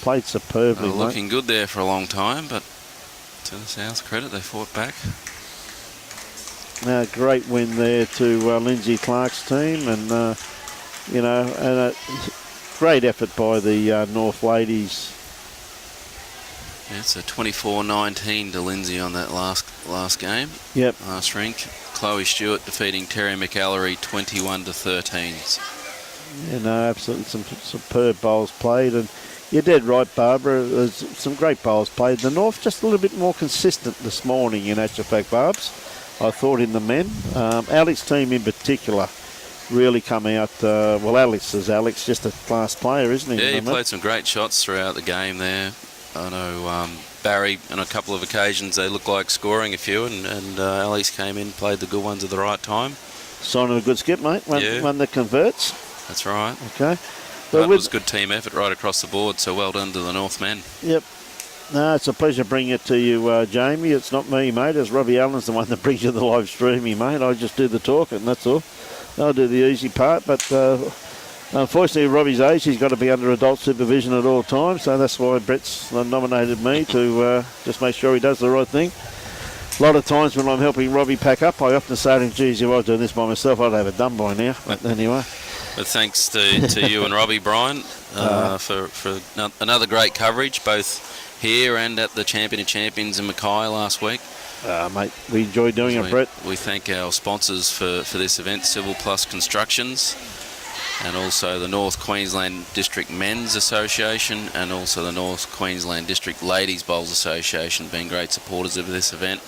Played superbly. Looking good there for a long time, but to the South credit, they fought back. Great win there to Lynsey Clarke's team, and and a great effort by the North ladies. Yeah, it's a 24-19 to Lynsey on that last game. Yep. Last rink. Chloe Stewart defeating Terry McAllery 21-13. Absolutely some superb bowls played, and you're dead right, Barbara. There's some great bowls played. The North just a little bit more consistent this morning, in actual fact, Barbs. I thought in the men. Alex's team in particular really come out. Alex just a class player, isn't he? Yeah, he played some great shots throughout the game there. I know Barry, on a couple of occasions, they looked like scoring a few, and Alex came in, played the good ones at the right time. Sign of a good skip, mate. One that converts. That's right. Okay. That was good team effort right across the board, so well done to the North men. Yep. No, it's a pleasure bringing it to you, Jamie. It's not me, mate. It's Robbie Allen's the one that brings you the live streaming, mate. I just do the talking, that's all. I'll do the easy part, but unfortunately, Robbie's age, he's got to be under adult supervision at all times, so that's why Brett's nominated me to just make sure he does the right thing. A lot of times when I'm helping Robbie pack up, I often say to him, geez, if I was doing this by myself, I'd have it done by now. But anyway. But thanks to you and Robbie, Brian, for another great coverage, both here and at the Champion of Champions in Mackay last week. Mate, we enjoy doing it, Brett. We thank our sponsors for this event, Civil Plus Constructions, and also the North Queensland District Men's Association, and also the North Queensland District Ladies Bowls Association, being great supporters of this event.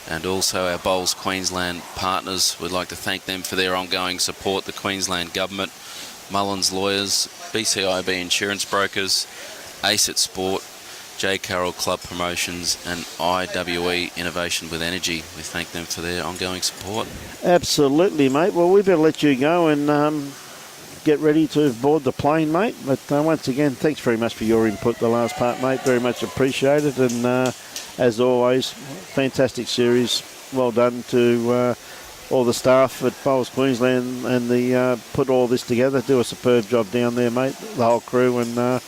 And also our Bowls Queensland partners, we'd like to thank them for their ongoing support, the Queensland Government, Mullins Lawyers, BCIB Insurance Brokers, ACET Sport, J. Carroll Club Promotions, and IWE Innovation with Energy. We thank them for their ongoing support. Absolutely, mate. Well, we better let you go and get ready to board the plane, mate. But once again, thanks very much for your input the last part, mate. Very much appreciated. And as always, fantastic series. Well done to all the staff at Bowls Queensland and the put all this together. Do a superb job down there, mate. The whole crew, and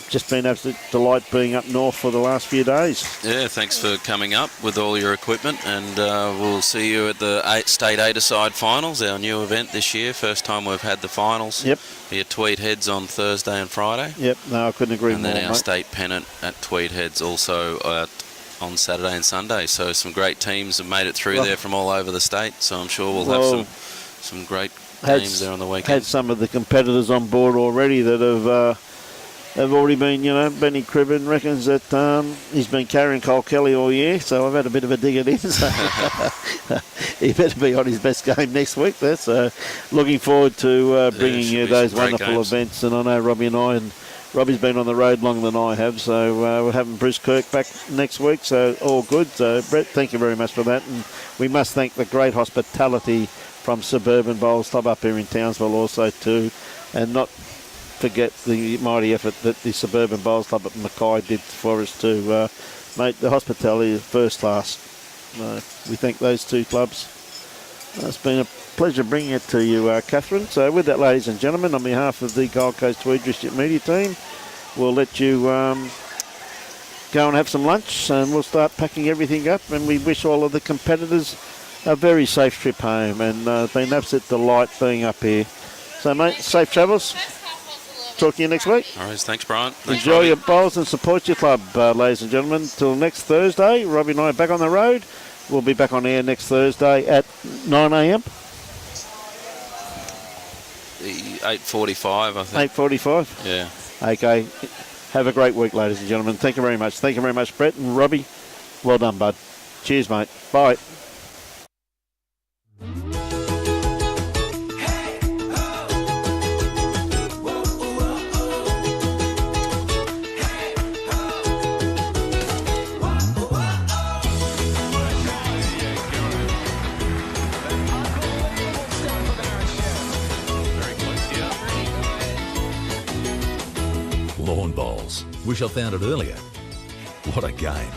just been absolute delight being up north for the last few days. Yeah, thanks for coming up with all your equipment, and we'll see you at the State 8-a-side finals, our new event this year. First time we've had the finals. Yep. Be at Tweed Heads on Thursday and Friday. Yep, no, I couldn't agree more, And then our mate. state pennant at Tweed Heads also on Saturday and Sunday. So some great teams have made it through there from all over the state. So I'm sure we'll have some great games there on the weekend. Had some of the competitors on board already that have already been, Benny Cribben reckons that he's been carrying Cole Kelly all year, so I've had a bit of a dig at him. So he better be on his best game next week. That's looking forward to bringing you those wonderful events. And I know Robbie and Robbie's been on the road longer than I have, so we're having Bruce Kirk back next week, so all good. So Brett, thank you very much for that, and we must thank the great hospitality from Suburban Bowls Club up here in Townsville also too, and not forget the mighty effort that the Suburban Bowls Club at Mackay did for us too. Mate, the hospitality is first class. We thank those two clubs. It's been a pleasure bringing it to you, Catherine. So with that, ladies and gentlemen, on behalf of the Gold Coast Tweed District Media team, we'll let you go and have some lunch, and we'll start packing everything up, and we wish all of the competitors a very safe trip home, and been an absolute delight being up here. So mate, safe travels. Talk to you next week. All right, thanks, Brian. Thanks, Enjoy Robbie. your bowls and support your club, ladies and gentlemen. Till next Thursday, Robbie and I are back on the road. We'll be back on air next Thursday at 9 a.m. 8:45, I think. 8:45? Yeah. Okay. Have a great week, ladies and gentlemen. Thank you very much. Thank you very much, Brett and Robbie. Well done, bud. Cheers, mate. Bye. Lawn bowls. Wish I found it earlier. What a game.